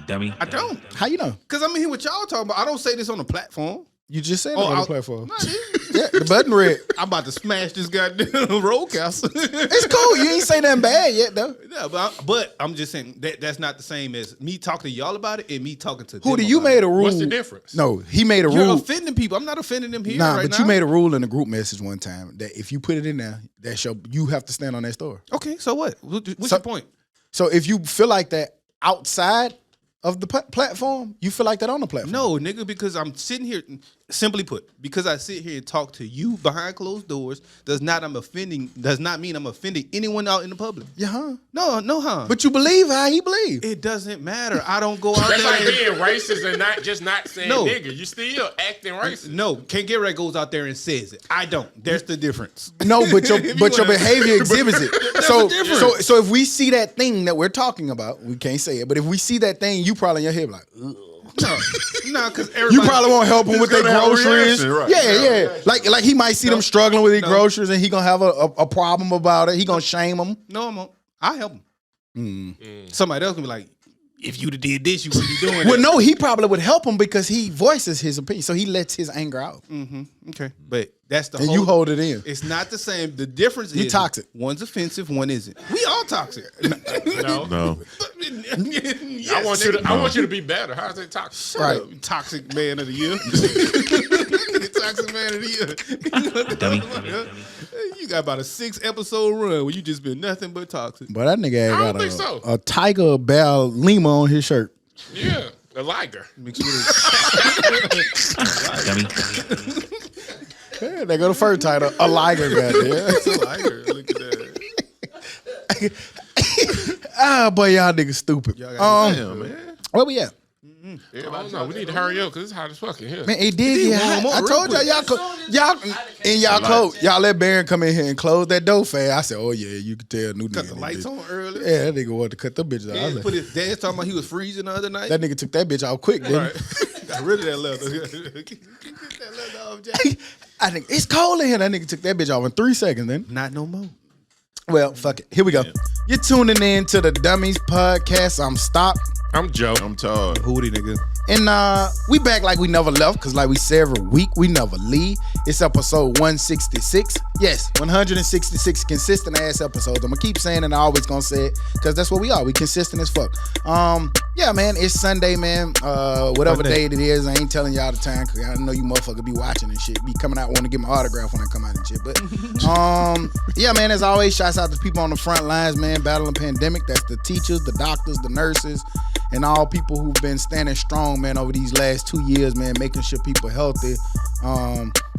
Dummy. I don't. How you know? Because I'm here with y'all talking about. I don't say this on the platform. You just said it on the platform. No, I didn't. Yeah, the button red. I'm about to smash this goddamn roadcaster. It's cool. You ain't say nothing bad yet, though. Yeah, but I'm just saying that's not the same as me talking to y'all about it and me talking to Who them do you about made it. a rule? What's the difference? No, he made a You're rule. offending people. I'm not offending them here Nah, right but now. you made a rule in a group message one time that if you put it in there, you have to stand on that story. Okay, so what? What's your point? So if you feel like that outside of the platform, you feel like that on the platform. No, nigga, because I'm sitting here, simply put, because I sit here and talk to you behind closed doors does not mean I'm offending anyone out in the public. Yeah, huh? No, huh? But you believe how he believe. It doesn't matter. I don't go out That's there. like being racist and not saying nigga. You still acting racist. No, Ken Garrett goes out there and says it. I don't. There's the difference. No, but your behavior exhibits it. the difference. So if we see that thing that we're talking about, we can't say it, but if we see that thing, you probably in your head like, ugh. No, because everybody. You probably won't help them with their groceries. Right. Yeah. Like he might see them struggling with their groceries, and he gonna have a problem about it. He gonna shame them. No, I won't. I help him. Somebody else can be like, if you'd have did this, you wouldn't be doing Well, it. no, he probably would help him because he voices his opinion, so he lets his anger out, Okay, but that's the and whole. you hold it in. It's not the same. The difference is You toxic. One's offensive, one isn't. We all toxic. No. Yes. I want you to be better. How's that toxic? Right. Toxic man of the year. Toxic man of the year. Dummy. You got about a 6-episode run where you just been nothing but toxic. But that nigga I ain't don't think got so. a tiger bear Lima on his shirt. Yeah, a Liger. Mixed with Dummy. Yeah, they go the first title, a Liger bear. Yeah. a Liger. Look at that. Boy, y'all niggas stupid. Damn, man. Where we at? I don't know. We need to hurry up because it's hot as fuck in here. Man, it did get hot. warm up I told real y'all close. Y'all let Baron come in here and close that door fast. I said, oh yeah, you could tell new Cut nigga. the lights on early. Yeah, that nigga wanted to cut them bitches out. I was like, Put his dad's talking about he was freezing the other night. that nigga took that bitch out quick, didn't Right. Got rid of that leather. Get that leather off, Jack. he? I think it's cold in here. That nigga took that bitch off in 3 seconds, then. Not no more. Well, fuck it. Here we go. You're tuning in to the Dummies Podcast. I'm Stop. I'm Joe. I'm tired. Hootie, nigga. And we back like we never left, because like we say every week, we never leave. It's episode 166. Yes, 166 consistent ass episodes. I'm gonna keep saying it and I always gonna say it, because that's what we are. We consistent as fuck. Yeah, man, it's Sunday, man. Whatever day it is, I ain't telling y'all the time, because I know you motherfuckers be watching and shit. Be coming out wanting to get my autograph when I come out and shit. But yeah, man, as always, shouts out to people on the front lines, man, battling pandemic. That's the teachers, the doctors, the nurses, and all people who've been standing strong, man, over these last 2 years, man, making sure people healthy,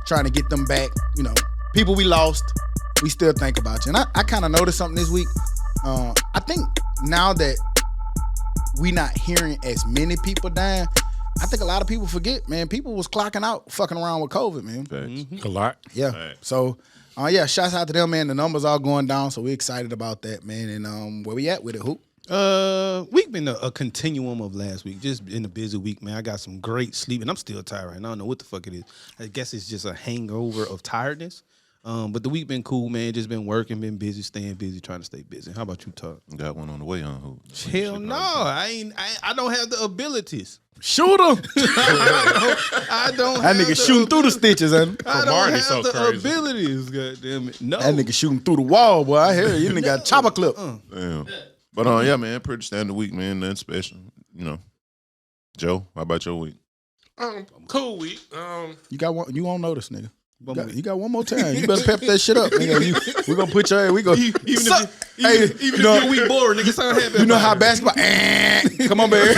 trying to get them back. You know, people we lost, we still think about you. And I kind of noticed something this week. I think now that we not hearing as many people dying, I think a lot of people forget, man. People was clocking out, fucking around with COVID, man. A lot. Yeah. Right. So, yeah, shouts out to them, man. The numbers are going down, so we're excited about that, man. And where we at with it, Hoop? Week been a continuum of last week. Just in a busy week, man. I got some great sleep, and I'm still tired right now. I don't know what the fuck it is. I guess it's just a hangover of tiredness. But the week been cool, man. Just been working, been busy, staying busy, trying to stay busy. How about you, Todd? Got one on the way, huh? Hell no, I don't have the abilities. Shoot him. I don't. That have nigga shooting through the stitches, and I don't Marty have so the crazy. abilities. Goddamn it, no. that nigga shooting through the wall, boy. I hear you. You nigga got a chopper clip. Damn. But yeah, man, pretty standard week, man. Nothing special. You know. Joe, how about your week? Cool week. You got one. You won't notice, nigga. One more. You got one more time. You better pep that shit up, nigga. We gonna put your. We go. Even if you're weak bored, nigga, sound happy. You know how basketball. Come on, Barry.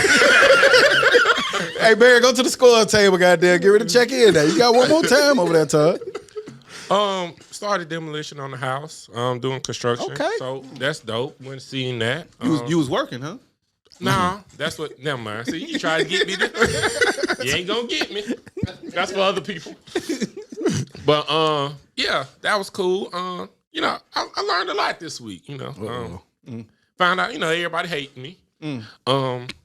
Hey, Barry, go to the score table, goddamn. Get ready to check in. Now you got one more time over there, Todd. Started demolition on the house. Doing construction. Okay. So that's dope. When seeing that. You was working, huh? Nah, that's what. Never mind. See, you try to get me. You ain't gonna get me. That's for other people. But yeah, that was cool. You know, I learned a lot this week. You know, found out everybody hating me.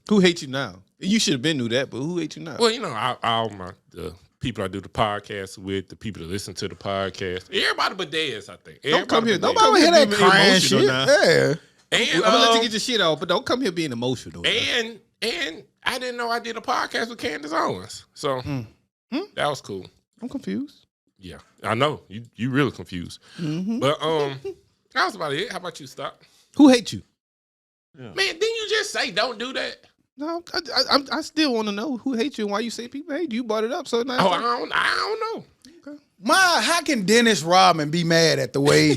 Who hates you now? You should have been knew that, but who hates you now? Well, all the people I do the podcast with, the people that listen to the podcast, everybody but Dez, I think. Don't come here. Nobody want to hear that crying shit. Yeah. And I'm gonna let you get your shit off, but don't come here being emotional. And And I didn't know I did a podcast with Candace Owens. So that was cool. I'm confused. Yeah, I know. You really confused. Mm-hmm. But that was about it. How about you, Stop? Who hates you? Yeah. Man, didn't you just say don't do that? No, I still want to know who hates you and why you say people hate you. You brought it up, so now. Oh, I don't know. How can Dennis Rodman be mad at the way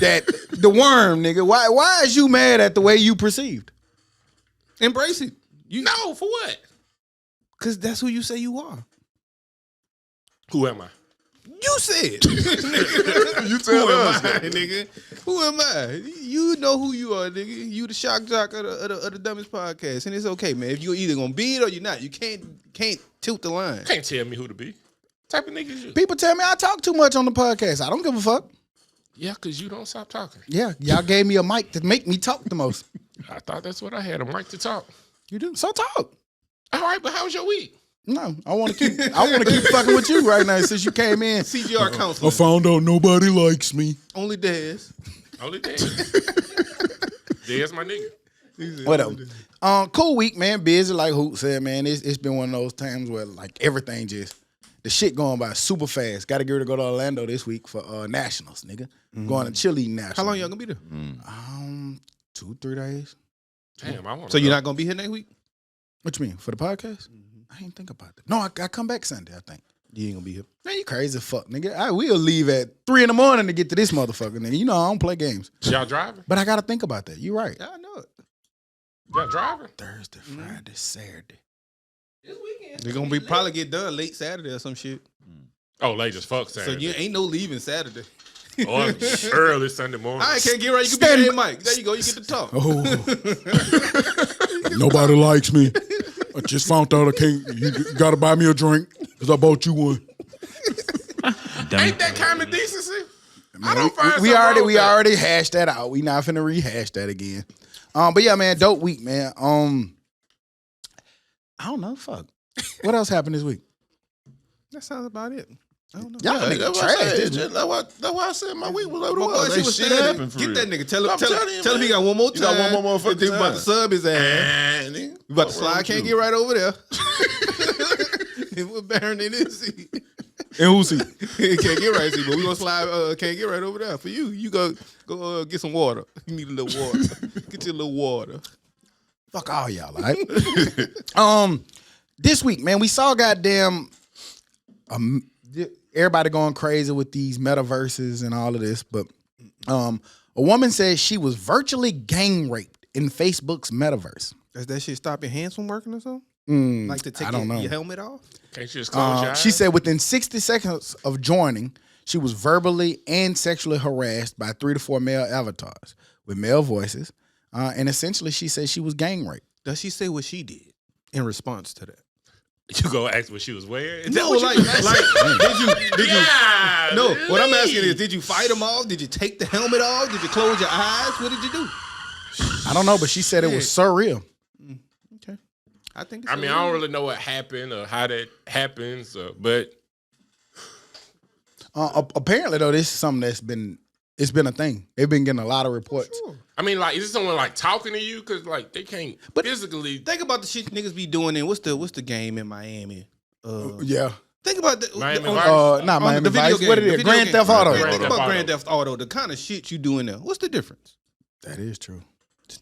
that the worm, nigga? Why is you mad at the way you perceived? Embrace it. No, for what? Because that's who you say you are. Who am I? You said. You Who tell am us, I, nigga? Who am I? You know who you are, nigga. You the shock jock of the Dummies Podcast, and it's okay, man. If you're either gonna be it or you're not, you can't tilt the line. Can't tell me who to be. Type of nigga is you. People tell me I talk too much on the podcast. I don't give a fuck. Yeah, because you don't stop talking. Yeah, y'all gave me a mic to make me talk the most. I thought that's what I had, a mic to talk. You do? So talk. All right, but how was your week? No, I want to keep fucking with you right now since you came in. CGR counselor. found out nobody likes me. Only Dez. Only day. There's my nigga. Whatever. Cool week, man. Busy, like Hoot said, man. It's been one of those times where like everything just the shit going by super fast. Got to get ready to go to Orlando this week for Nationals, nigga. Going to Chile Nationals. How long y'all gonna be there? 2-3 days. Damn, I want. So you're not gonna be here next week? What you mean for the podcast? I ain't think about that. No, I come back Sunday. I think. You ain't gonna be here. Man, you crazy as fuck, nigga. We'll leave at 3 a.m. to get to this motherfucker, nigga. You know I don't play games, Y'all driving? but I got to think about that. You right. Yeah, I know it. Y'all driving? Thursday, Friday, Saturday. This weekend. They're gonna be probably get done late Saturday or some shit. Oh, late as fuck Saturday. So you ain't no leaving Saturday. Or early Sunday morning. I can't get right. You can be there, Mike. There you go. You get to talk. Oh, nobody likes me. I just found out I can't. You got to buy me a drink because I bought you one. Dummy. Ain't that kind of decency? I don't find We something wrong with that. already hashed that out. We not finna rehash that again. But yeah, man, dope week, man. I don't know. Fuck. What else happened this week? That sounds about it. I don't know. Y'all nigga That's why I trash. said- this week. that's why I said my week was like My what it boy, was. she Ain't was shit saying, happened for get real. that nigga. Tell I'm telling you, him man. he got one more time. You got one more motherfucking They about time. to sub his ass. And You about to slide, can't get right over there. We're Baron in this seat. And who's he? Can't get right, see, but we gonna slide. Can't get right over there for you. You go get some water. You need a little water. Get you a little water. Fuck all y'all, all right? This week, man, we saw goddamn everybody going crazy with these metaverses and all of this, but a woman says she was virtually gang raped in Facebook's metaverse. Does that shit stop your hands from working or something? Like to take I don't know. your helmet off? Can't you just close your eyes? She said within 60 seconds of joining, she was verbally and sexually harassed by 3 to 4 male avatars with male voices. And essentially, she said she was gang raped. Does she say what she did in response to that? You go ask what she was wearing? Is that No, what like, you did you? Yeah, No, what I'm asking leave. is, did you fight them off? Did you take the helmet off? Did you close your eyes? What did you do? I don't know, but she said it was surreal. Okay, I think. It's I mean, I don't really know what happened or how that happens, but Apparently, though, this is something that's been a thing. They've been getting a lot of reports. Sure. I mean, like, is this someone like talking to you? Because like they can't physically. Think about the shit niggas be doing. In what's the game in Miami? Yeah. Think about the Miami on- Vice? Not on Miami the video Vice. What game, it the is? video Grand game. Theft Auto. Grand Think Theft about Auto. Grand Theft Auto. The kind of shit you doing there. What's the difference? That is true.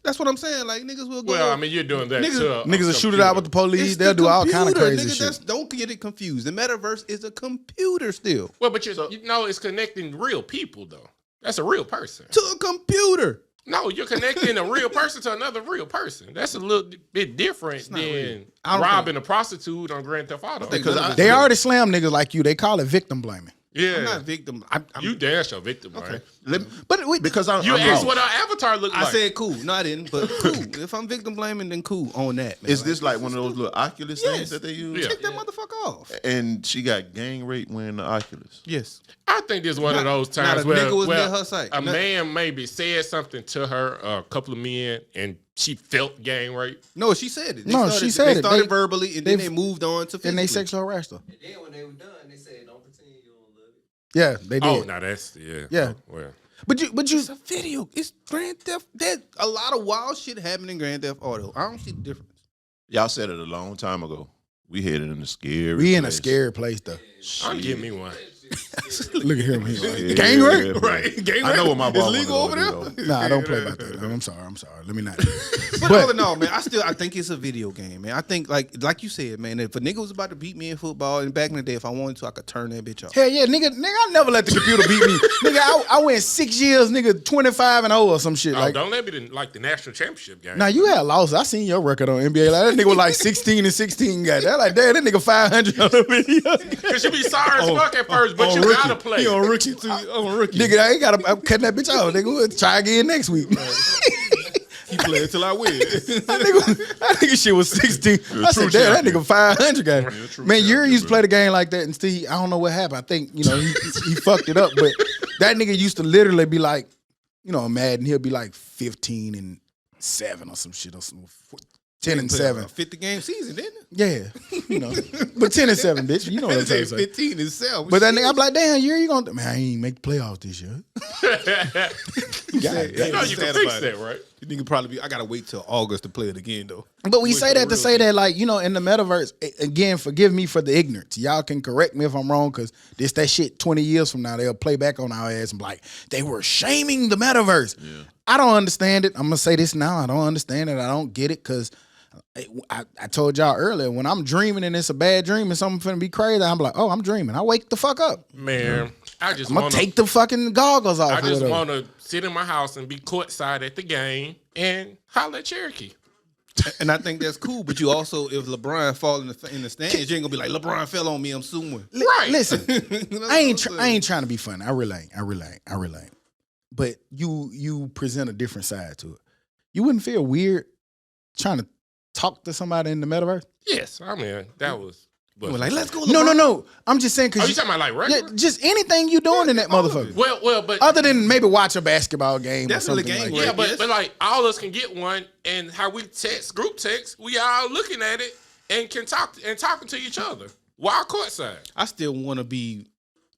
That's what I'm saying. Like niggas will go. Well, I mean, you're doing that Niggas- to a Niggas will shoot it out with the police. It's They'll the do all kind of computer, crazy nigga. shit. Don't get it confused. The metaverse is a computer still. Well, but you know, it's connecting real people though. That's a real person. To a computer. No, you're connecting a real person to another real person. That's a little bit different not real. than I don't robbing a prostitute on Grand Theft Auto. think Because none of I- this They is- already slammed niggas like you. They call it victim blaming. yeah, I'm not victim. I'm, you dash a victim, okay. right? But wait, Because I'm You asked lost. what our avatar looked I like. said cool. No, I didn't. But cool. If I'm victim blaming, then cool on that. Man. Is this like one of those little Oculus Yes. things that they use? Yeah. Take that motherfucker off. And she got gang raped wearing the Oculus. Yes. I think this is one of those not times a where, nigga was where near her site. a Not- man maybe said something to her, a couple of men, and she felt gang rape. No, she said it. No, she said they it. started They- verbally, and then they they've- moved on to physically. And they sexual harassed her. And then when they were done, they said, "Don't pretend you don't love it." Yeah, they did. Oh, now that's yeah. Yeah. Oh, well, But you It's a video. It's Grand Theft. There's a lot of wild shit happening in Grand Theft Auto. I don't see the difference. Y'all said it a long time ago. We headed in a scary We in a place. scary place though. I'll give me one. Look at him. Yeah, Gang rape? yeah. Right. Gang I know what my It's ball legal over there. Nah, don't play about that. I'm sorry. Let me not. But all in all, man, I think it's a video game, man. I think like you said, man, if a nigga was about to beat me in football, and back in the day, if I wanted to, I could turn that bitch off. Hell yeah, nigga, I never let the computer beat me. Nigga, I went 6 years, nigga, 25-0 or some shit. Oh, Like, don't let me the national championship game. now you had lost. I seen your record on NBA. Like, that nigga was like 16-16 guy. That like, damn, that nigga 500 on the video. Cause you be sorry as fuck at first, but you gotta play. He on rookie too. On rookie. Nigga, I ain't got to cut that bitch off. Nigga, we'll try again next week. He play until I win. that nigga shit was 16. I said, damn, that nigga 500 guy. Man, Yuri used to play the game like that, and still, I don't know what happened. I think, he fucked it up, but that nigga used to literally be like, Madden, he'll be like 15-7 or some shit or some 10-7. 50-game season, didn't it? Yeah, but 10-7, bitch. You know what I'm saying? 15-7. But that nigga, I'm like, damn, Yuri, you gonna? Man, I ain't make the playoffs this year. You know you can fix that, right? You nigga probably be. I gotta wait till August to play it again, though. But we Wait say for that the to real say that, like, in the metaverse, again, forgive me for the ignorance. Y'all can correct me if I'm wrong, because that shit 20 years from now, they'll play back on our ass and be like, they were shaming the metaverse. Yeah. I don't understand it. I'm going to say this now. I don't understand it. I don't get it, because I told y'all earlier, when I'm dreaming and it's a bad dream and something finna be crazy, I'm like, oh, I'm dreaming. I wake the fuck up. Man, I'm gonna take the fucking goggles off. I just want to sit in my house and be courtside at the game and holler at Cherokee. And I think that's cool, but you also, if LeBron fall in the stands, you ain't gonna be like, LeBron fell on me, I'm suing. Right. Listen, I ain't trying to be funny. I really ain't. But you present a different side to it. You wouldn't feel weird trying to talk to somebody in the metaverse? Yes, I mean that was. We're like, let's go. LeBron. No. I'm just saying, Are because you talking about like regular? yeah, just anything you doing in that motherfucker. Well, but Other than maybe watch a basketball game That's or the something game, like right? that. yeah, but like all of us can get one, and how we group text, we all looking at it and can talking to each other while courtside. I still want to be.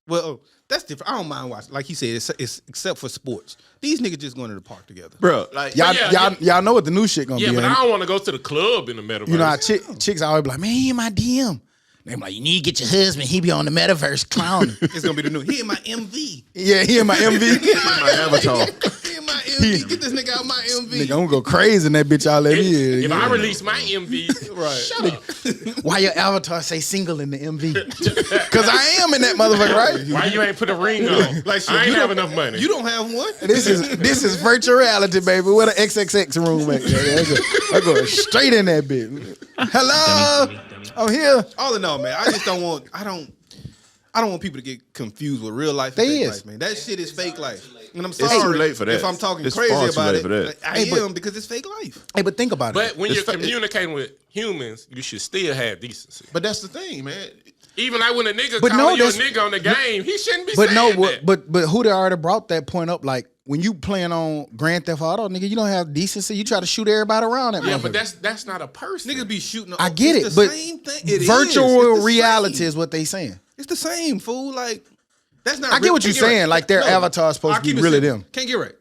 Well, that's different. I don't mind watching. Like he said, it's except for sports. These niggas just going to the park together. Bro, like Y'all know what the new shit gonna Yeah, be. but ain't I it? don't want to go to the club in the metaverse. You know how chicks always be like, man, he in my DM. They be like, you need to get your husband. He be on the metaverse clowning. It's gonna be the new. He in my MV. Yeah, he in my MV. my avatar. He in my MV. Get this nigga out my MV. Nigga, I'm gonna go crazy in that bitch y'all let me in. If I release my MV, Right. shut up. Why your avatar say single in the MV? Because I am in that motherfucker, right? Why you ain't put a ring on? Like, shit, I ain't you have don't- enough money. You don't have one. This is virtual reality, baby. Where the XXX room at? I go straight in that bitch. Hello, I'm here. All in all, man, I just don't want. I don't want people to get confused with real life and They fake is. life, man. That shit is fake life. And I'm too sorry late for that. if I'm talking It's crazy far too about late it. for that. Like, I Hey, but- am because it's fake life. Hey, but think about But it. when It's you're communicating with humans, you should still have decency. But that's the thing, man. Even like when a nigga But calling no, you a that's- nigga on the game, he shouldn't be But saying no, that. but who they already brought that point up? Like when you playing on Grand Theft Auto, nigga, you don't have decency. You try to shoot everybody around that yeah, motherfucker. but that's not a person. Niggas be shooting. I get it's it, the but same thing. It is. virtual It's the reality same. is what they saying. It's the same, fool. Like that's not. I get real- what you're can't get saying. right. Like their No, avatar is supposed I'll to be keep it really simple. them. Can't get right.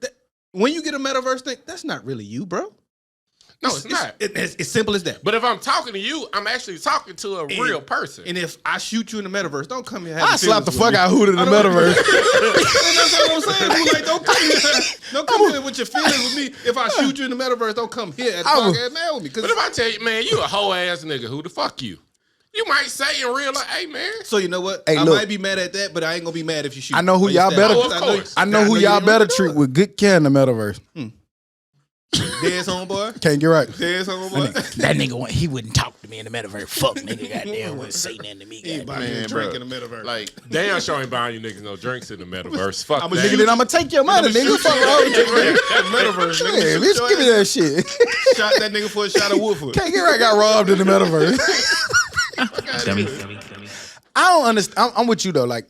When you get a metaverse thing, that's not really you, bro. No, it's not. It's simple as that. But if I'm talking to you, I'm actually talking to a real person. And if I shoot you in the metaverse, don't come here. I slap the fuck out of Hood in the metaverse. That's what I'm saying. Fool. Like, don't come here with your feelings with me. If I shoot you in the metaverse, don't come here at the I will- podcast mad with me. But if I tell you, man, you a hoe ass nigga, who the fuck you? You might say in real life, hey man. So you know what? Hey, I look. might be mad at that, but I ain't gonna be mad if you shoot. I know who me. y'all better- Oh, of course. I know who y'all better treat with good care in the metaverse. Dead homeboy. Can't get right. Dead homeboy. That nigga, he wouldn't talk to me in the metaverse. Fuck, nigga, goddamn, wouldn't say nothing to me. Anybody Goddamn. can Man, drink bro. in the metaverse. Like, Damn sure ain't buying you niggas no drinks in the metaverse. Fuck I'm a that. Nigga, then I'm gonna take your money, nigga. Fuck wrong with you, man? metaverse. Yeah, Nigga, bitch, give me that shit. Shot that nigga for a shot of Woodford. Can't get right. Got robbed in the metaverse. Dummy. I don't understand. I'm with you though. Like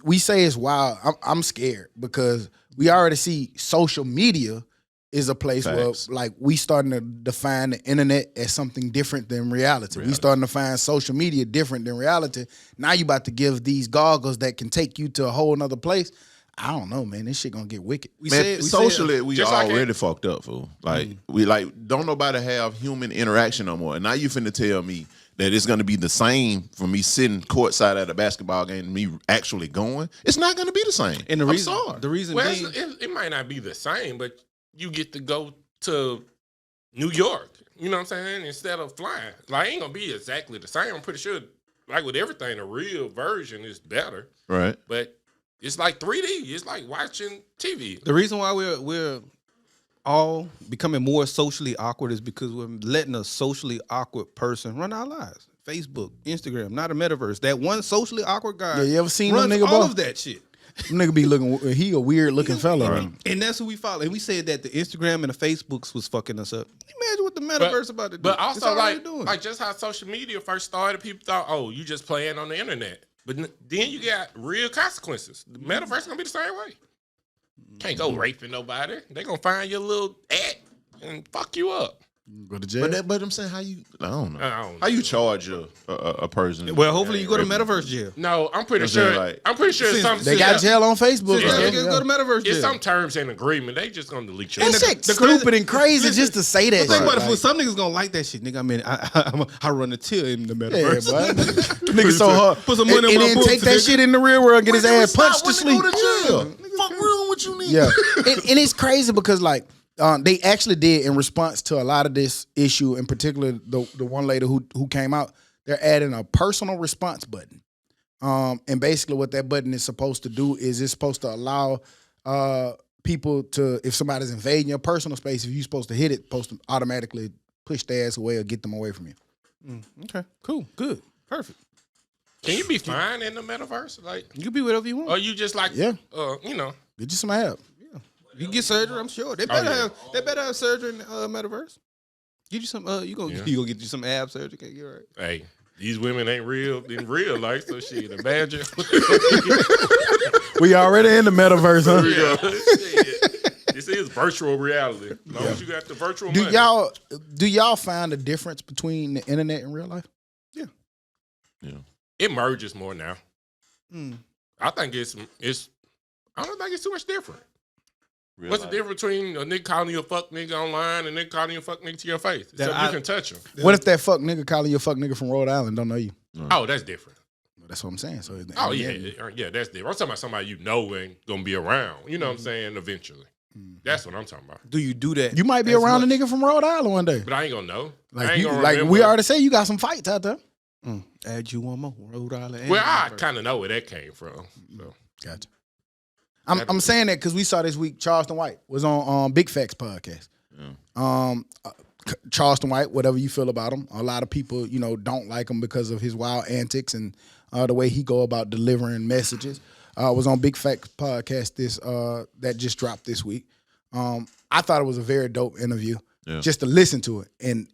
we say it's wild. I'm scared because we already see social media is a place Facts. where like we starting to define the internet as something different than reality. We starting to find social media different than reality. Now you about to give these goggles that can take you to a whole nother place. I don't know, man. This shit gonna get wicked. Man, socially, we just like already fucked up, fool. Like we don't nobody have human interaction no more. And now you finna tell me that it's gonna be the same for me sitting courtside at a basketball game and me actually going. It's not gonna be the same. And the reason Well, being, it might not be the same, but you get to go to New York. You know what I'm saying? Instead of flying, like, it ain't gonna be exactly the same. I'm pretty sure, like with everything, the real version is better. Right. But it's like 3D. It's like watching TV. the reason why we're all becoming more socially awkward is because we're letting a socially awkward person run our lives. Facebook, Instagram, not a metaverse. That one socially awkward guy. Yeah, you ever seen runs them nigga, all bro? of that shit. Them nigga be looking. He a weird looking fella. Right. Man. And that's who we follow. And we said that the Instagram and the Facebooks was fucking us up. Imagine what the metaverse about to do. But It's also, already like, doing. like just how social media first started, people thought, oh, you just playing on the internet. But then you got real consequences. The metaverse gonna be the same way. Can't go raping nobody. They gonna find your little ad and fuck you up. Go to jail. But I'm saying I don't know. I don't How you charge a person? Well, hopefully you go to metaverse jail. No, I'm pretty You know what sure. I'm saying? I'm pretty sure Since some. They got jail on Facebook. Yeah, bro. niggas go to metaverse It's jail. some terms and agreement. They just gonna delete your. That shit stupid and crazy just to say that. But think shit. about it, Like, some niggas gonna like that shit, nigga. I mean, I run a till in the yeah, metaverse. boy. Nigga so hard. Put some money and on my then books, take that nigga. shit in the real world and get his ass punched to sleep. Go to jail. Fuck wrong with you, nigga. Yeah, and it's crazy because like they actually did in response to a lot of this issue, in particular the one lady who came out. They're adding a personal response button, and basically what that button is supposed to do is it's supposed to allow people to, if somebody's invading your personal space, if you're supposed to hit it, supposed to automatically push their ass away or get them away from you. Okay, cool, good, perfect. Can you be fine in the metaverse? Like, You can be whatever you want. or you just like, Yeah. you know, Get you some help. You can get surgery, I'm sure. They better have surgery in metaverse. Get you some. You gonna get you some ab surgery? Okay, you're right. hey, these women ain't real in real life, so shit, imagine. We already in the metaverse, huh? Shit. This is virtual reality. As long as you got the virtual Do money. do y'all find a difference between the internet and real life? It merges more now. Mm. I think it's. I don't think it's too much different. What's the difference between a nigga calling you a fuck nigga online and nigga calling you a fuck nigga to your face? That Except I- you can touch him. What if that fuck nigga calling you a fuck nigga from Rhode Island don't know you? Oh, that's different. That's what I'm saying. So Oh yeah, that's different. I'm talking about somebody you know ain't gonna be around. You know what I'm saying? Eventually, that's what I'm talking about. Do you do that? you might be as around much? a nigga from Rhode Island one day. But I ain't gonna know. I Like ain't you, gonna like remember. we already say, you got some fights out there. Add you one more, Rhode Island. Well, I kind of know where that came from. So. Gotcha. I'm saying that because we saw this week Charleston White was on Big Facts podcast. Charleston White, whatever you feel about him, a lot of people don't like him because of his wild antics and the way he go about delivering messages. Was on Big Facts podcast that just dropped this week. I thought it was a very dope interview just to listen to it. And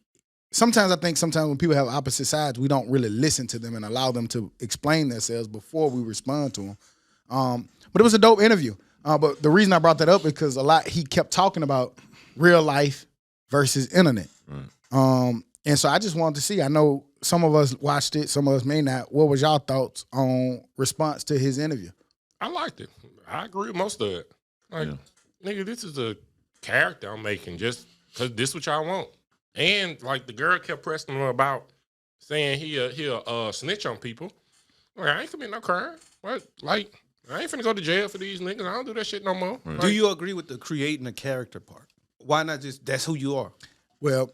sometimes I think when people have opposite sides, we don't really listen to them and allow them to explain themselves before we respond to them. But it was a dope interview. But the reason I brought that up is because he kept talking about real life versus internet. Right. And so I just wanted to see, I know some of us watched it, some of us may not. What was y'all thoughts on response to his interview? I liked it. I agree with most of it. Like, nigga, this is a character I'm making just because this what y'all want. And like the girl kept pressing him about saying he'll snitch on people. Like, I ain't commit no crime. What? Like, I ain't finna go to jail for these niggas. I don't do that shit no more. Like, Do you agree with the creating a character part? Why not just that's who you are? Well,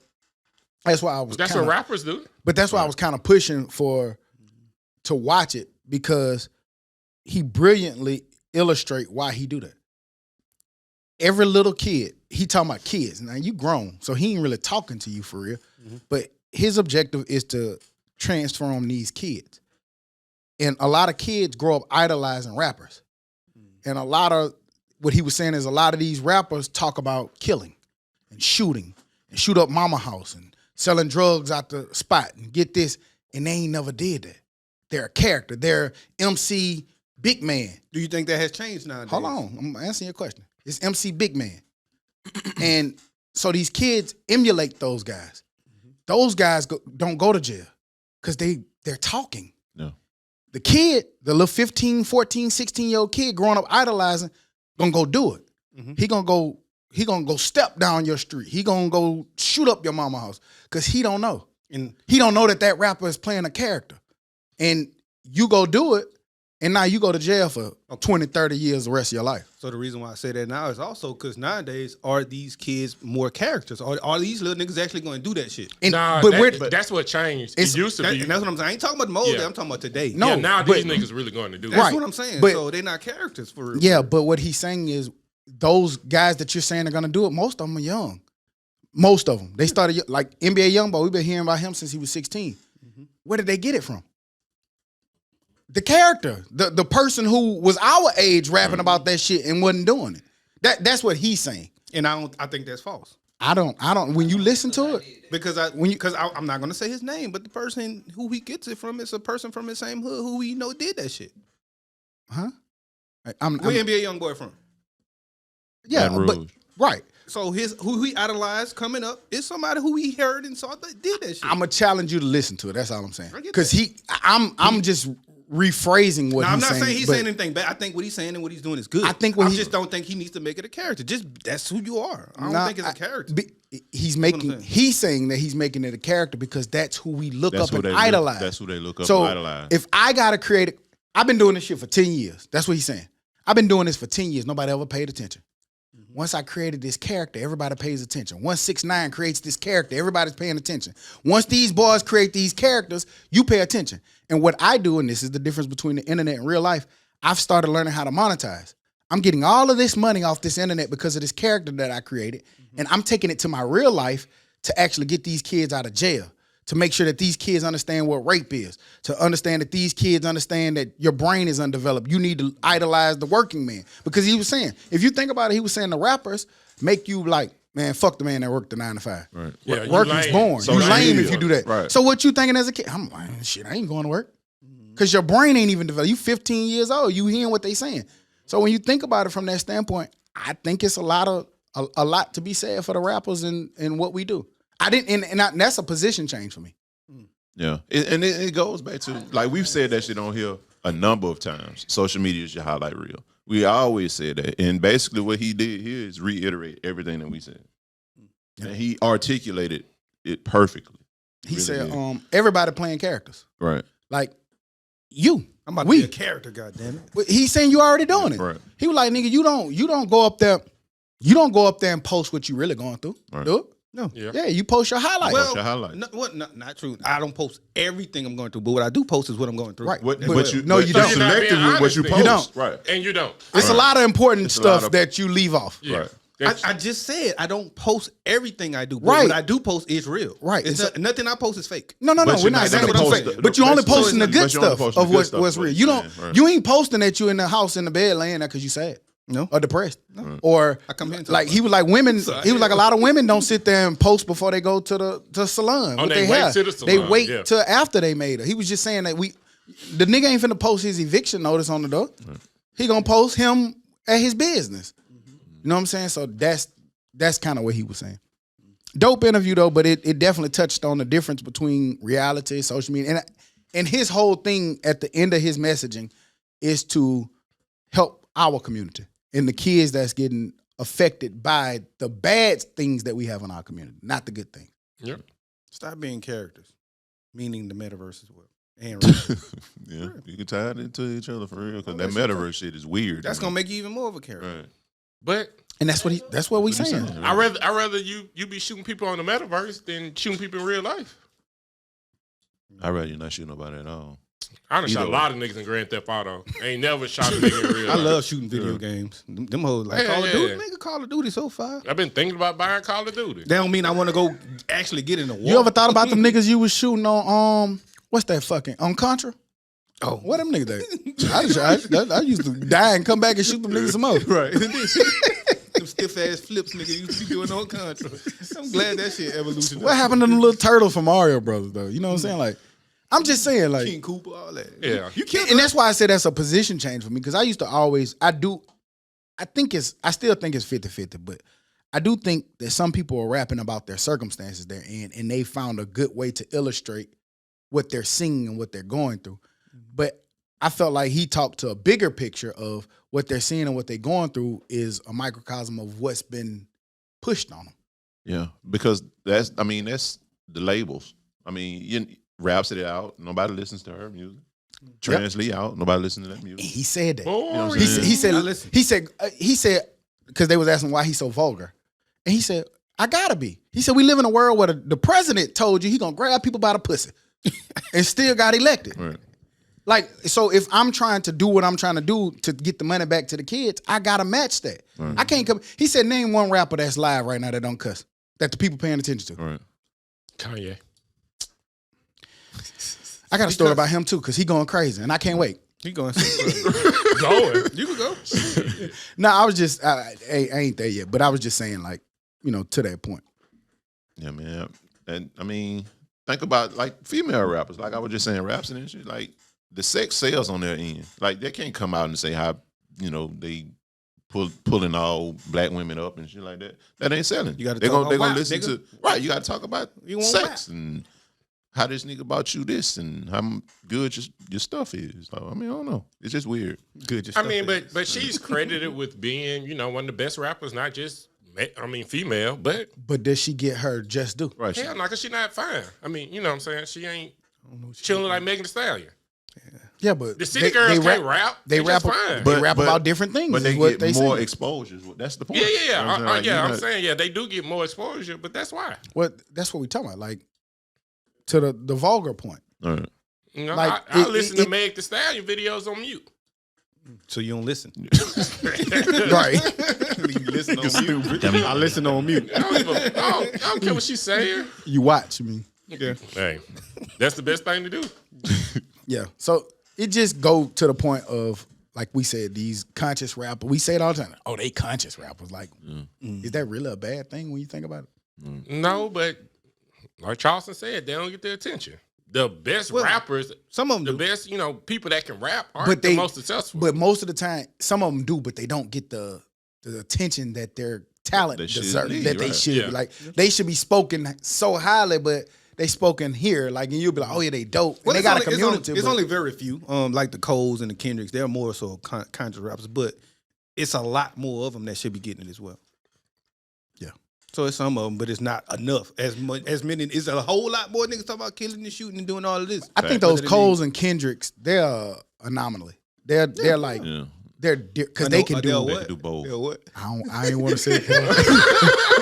that's why I was. That's what rappers do. But that's why I was kind of pushing to watch it because he brilliantly illustrate why he do that. Every little kid, he talking about kids. Now you grown, so he ain't really talking to you for real. But his objective is to transform these kids. And a lot of kids grow up idolizing rappers. And a lot of what he was saying is a lot of these rappers talk about killing and shooting and shoot up mama house and selling drugs out the spot and get this. And they ain't never did that. They're a character. They're MC Big Man. Do you think that has changed nowadays? Hold on. I'm answering your question. It's MC Big Man. And so these kids emulate those guys. Those guys don't go to jail because they're talking. No. The kid, the little 15, 14, 16-year-old kid growing up idolizing, gonna go do it. He gonna go step down your street. He gonna go shoot up your mama house because he don't know. And he don't know that rapper is playing a character. And you go do it, and now you go to jail for 20, 30 years the rest of your life. So the reason why I say that now is also because nowadays, are these kids more characters? Are these little niggas actually going to do that shit? And, Nah, that's what changed. It used to be. And that's what I'm saying. I ain't talking about the mold. I'm talking about today. No, yeah, now these niggas really going to do that. That's Right. what I'm saying. But- so they're not characters for real. Yeah, but what he's saying is those guys that you're saying are going to do it, most of them are young. Most of them. They started, like NBA Youngboy, we've been hearing about him since he was 16. Where did they get it from? The character, the person who was our age rapping about that shit and wasn't doing it. That's what he's saying. And I think that's false. I don't, when you listen to it, Because I'm not gonna say his name, but the person who he gets it from is a person from his same hood who we know did that shit. huh? Where NBA young boy from? Yeah, Baton but Rouge. right. So who he idolized coming up is somebody who he heard and saw that did that shit. I'm gonna challenge you to listen to it. That's all I'm saying. I get Because that. I'm just rephrasing what Now, I'm he's not saying. saying he's but saying anything bad. I think what he's saying and what he's doing is good. I think what I he- just don't think he needs to make it a character. Just that's who you are. I don't Nah, think it's a character. He's what I'm making. saying. He's saying that he's making it a character because that's who we look That's up who and they idolize. That's who they look up So and idolize. if I gotta create it, I've been doing this shit for 10 years. That's what he's saying. I've been doing this for 10 years. Nobody ever paid attention. Once I created this character, everybody pays attention. Once 6ix9ine creates this character, everybody's paying attention. Once these boys create these characters, you pay attention. And what I do, and this is the difference between the internet and real life, I've started learning how to monetize. I'm getting all of this money off this internet because of this character that I created. And I'm taking it to my real life to actually get these kids out of jail, to make sure that these kids understand what rape is, to understand that these kids understand that your brain is undeveloped. You need to idolize the working man. Because he was saying, if you think about it, he was saying the rappers make you like, man, fuck the man that worked the 9 to 5. Right. Yeah, you Work is lame. born. So you lame lame is if you do that. right. So what you thinking as a kid? I'm like, shit, I ain't going to work. Because your brain ain't even developed. You 15 years old. You hearing what they saying. So when you think about it from that standpoint, I think it's a lot to be said for the rappers and what we do. And that's a position change for me. Yeah, and it goes back to, like, we've said that shit on here a number of times. Social media is your highlight reel. We always said that, and basically what he did here is reiterate everything that we said. And he articulated it perfectly. He Really said, did. everybody playing characters. Right. Like you. I'm about to We. be a character, goddammit. But he's saying you already doing it. Right. He was like, nigga, you don't go up there. You don't go up there and post what you really going through. Right. Do it? No. Yeah. Yeah, you post your highlights. Well, your highlights. Not true. I don't post everything I'm going through, but what I do post is what I'm going through. Right. What, But- but you, no, but you you're don't. You're not selective being with what you honest post. then. You don't. Right. And you don't. It's a lot of important It's a stuff lot of- that you leave off. Yeah. Right. That's- I just said I don't post everything I do, but Right. what I do post is real. Right. It's It's nothing I post is fake. No, But we're you're not not saying gonna what I'm post saying. the- But you only so posting the it's- good but you only stuff posting of the good what's stuff, what's what real. you're You don't. saying, right. You ain't posting that you in the house in the bed laying there because you sad. No. Or depressed. Or I come here and talk like about he was like women. Sorry. He was like a lot of women don't sit there and post before they go to the salon. Oh, with they their wait hair. to the They salon, wait yeah. till after they made her. He was just saying that the nigga ain't finna post his eviction notice on the door. He gonna post him at his business. You know what I'm saying? So that's kind of what he was saying. Dope interview though, but it definitely touched on the difference between reality, social media, and his whole thing at the end of his messaging is to help our community and the kids that's getting affected by the bad things that we have in our community, not the good things. Yep. Stop being characters, meaning the metaverse as well. And real. Yeah, you can tie it into each other for real, because that that's metaverse shit is weird. That's gonna make you even more of a character. Right. But And that's what we saying. I rather you be shooting people on the metaverse than shooting people in real life. I'd rather you not shoot nobody at all. I done shot a Either lot of niggas in Grand Theft Auto. Ain't never shot a nigga in real I life. love shooting video games. Them hoes like Yeah, Call of yeah, Duty. yeah. Nigga, Call of Duty so far. I've been thinking about buying Call of Duty. That don't mean I want to go actually get in the war. You ever thought about them niggas you was shooting on what's that fucking on Contra? Oh, What them niggas that? I used to die and come back and shoot them niggas some more. right. Them stiff ass flips nigga used to be doing on Contra. I'm glad that shit evolution. What happened to them little turtles from Mario Brothers though? You know what I'm saying? Like, I'm just saying, like, King Cooper, all that. Yeah. You killed and that's why I say that's a position change for me because I used to always, I still think it's 50-50, but I do think that some people are rapping about their circumstances they're in and they found a good way to illustrate what they're seeing and what they're going through. But I felt like he talked to a bigger picture of what they're seeing and what they're going through is a microcosm of what's been pushed on them. Yeah, because that's the labels. I mean, Rhapsody out, nobody listens to her music. Translate out, nobody listens to that music. He said that. Boring. He said because they was asking why he's so vulgar, and he said, "I gotta be." He said, "We live in a world where the president told you he gonna grab people by the pussy, and still got elected." Right. Like, so if I'm trying to do what I'm trying to do to get the money back to the kids, I gotta match that. Right. I can't come. He said, "Name one rapper that's live right now that don't cuss, that the people paying attention to." Right. Kanye. I got a story about him too, because he going crazy, and I can't wait. He going Going. You can go. No, I was just, I ain't there yet, but I was just saying, like, to that point. Yeah, man. And I mean, think about like female rappers. Like I was just saying, Rhapsody and shit. Like the sex sells on their end. Like they can't come out and say how they pulling all black women up and shit like that. That ain't selling. You gotta they're talk gonna about listen WAP, to right. You gotta talk about You want sex and how this nigga bought you this and how good your stuff is. Like, I mean, I don't know. It's just weird. Good. I mean, but she's credited with being, one of the best rappers, not just, female, but But does she get her just due? Right. hell no, because she not fine. I mean, you know what I'm saying? She ain't chilling like Megan Thee Stallion. Yeah, but The city girls can't rap. They rap. just fine. They rap about different things. But is they what get more say. exposures. That's the point. Yeah. You know what I'm saying? Like, I'm saying, they do get more exposure, but that's why. That's what we talking about. Like, to the vulgar point. All right. Like, I listen to Meg Thee Stallion videos on mute. So you don't listen. Right. You listen on mute. I listen on mute. I don't care what she's saying. You watch me. Yeah. Hey, that's the best thing to do. Yeah. So it just go to the point of, like we said, these conscious rappers. We say it all the time. Oh, they conscious rappers. Like, is that really a bad thing when you think about it? No, but like Charleston said, they don't get the attention. The best rappers, Some of them the do. best, people that can rap aren't the most successful. But most of the time, some of them do, but they don't get the attention that their talent They should deserves. be, That they right. should. Yeah. Like, they should be spoken so highly, but they spoken here. Like, and you'll be like, oh yeah, they dope. And Well, they it's got a only- community. It's but- only very few, like the Coles and the Kendricks. They're more so conscious rappers, but it's a lot more of them that should be getting it as well. Yeah. So it's some of them, but it's not enough. As many. It's a whole lot more niggas talking about killing and shooting and doing all of this. I think those Coles and Kendricks, they're an anomaly. They're like Yeah. they're because they can do. They can do both. Yeah, what? I ain't want to say it.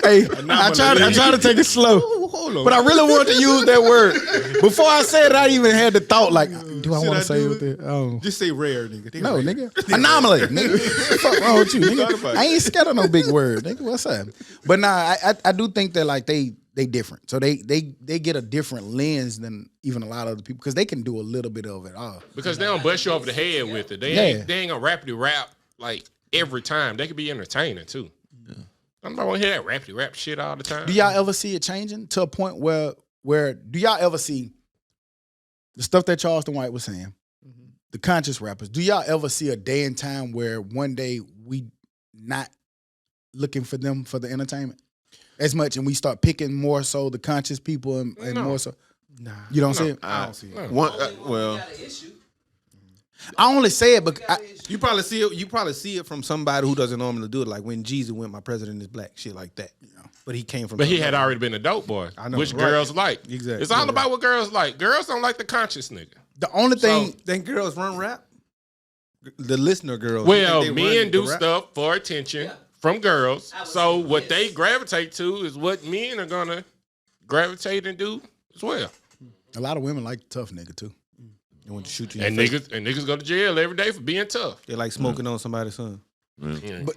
Hey, I try to take it slow, Hold on. but I really want to use that word. Before I said it, I even had the thought like, do I Should want I to say do it? With it? Oh. Just say rare, nigga. They No, rare. nigga. Anomaly, nigga. What the fuck wrong with you, nigga? I ain't scared of no big word, nigga. What's up? But nah, I do think that like they different. So they get a different lens than even a lot of other people because they can do a little bit of it all. because they don't bust you over the head with it. They ain't gonna rapidy rap like every time. They could be entertaining too. I'm not gonna hear that rapidy rap shit all the time. Do y'all ever see it changing to a point where do y'all ever see the stuff that Charleston White was saying, the conscious rappers? Do y'all ever see a day and time where one day we not looking for them for the entertainment as much, and we start picking more so the conscious people and No. more so? Nah. You don't see it? I don't see it. One, Well, got an issue. I only say it because You probably see it. You probably see it from somebody who doesn't normally do it, like when Jeezy went, "My president is black," shit like that. But he came from. But he had already been a dope boy, I know, which right. girls like. Exactly. It's all Yeah. about what girls like. Girls don't like the conscious nigga. the only thing. Then girls run rap. The listener girls. Well, you think they men run do the rap? stuff for attention from girls. So what they gravitate to is what men are gonna gravitate and do as well. A lot of women like the tough nigga too. They want to shoot you. In And the face. niggas go to jail every day for being tough. They like smoking on somebody's son.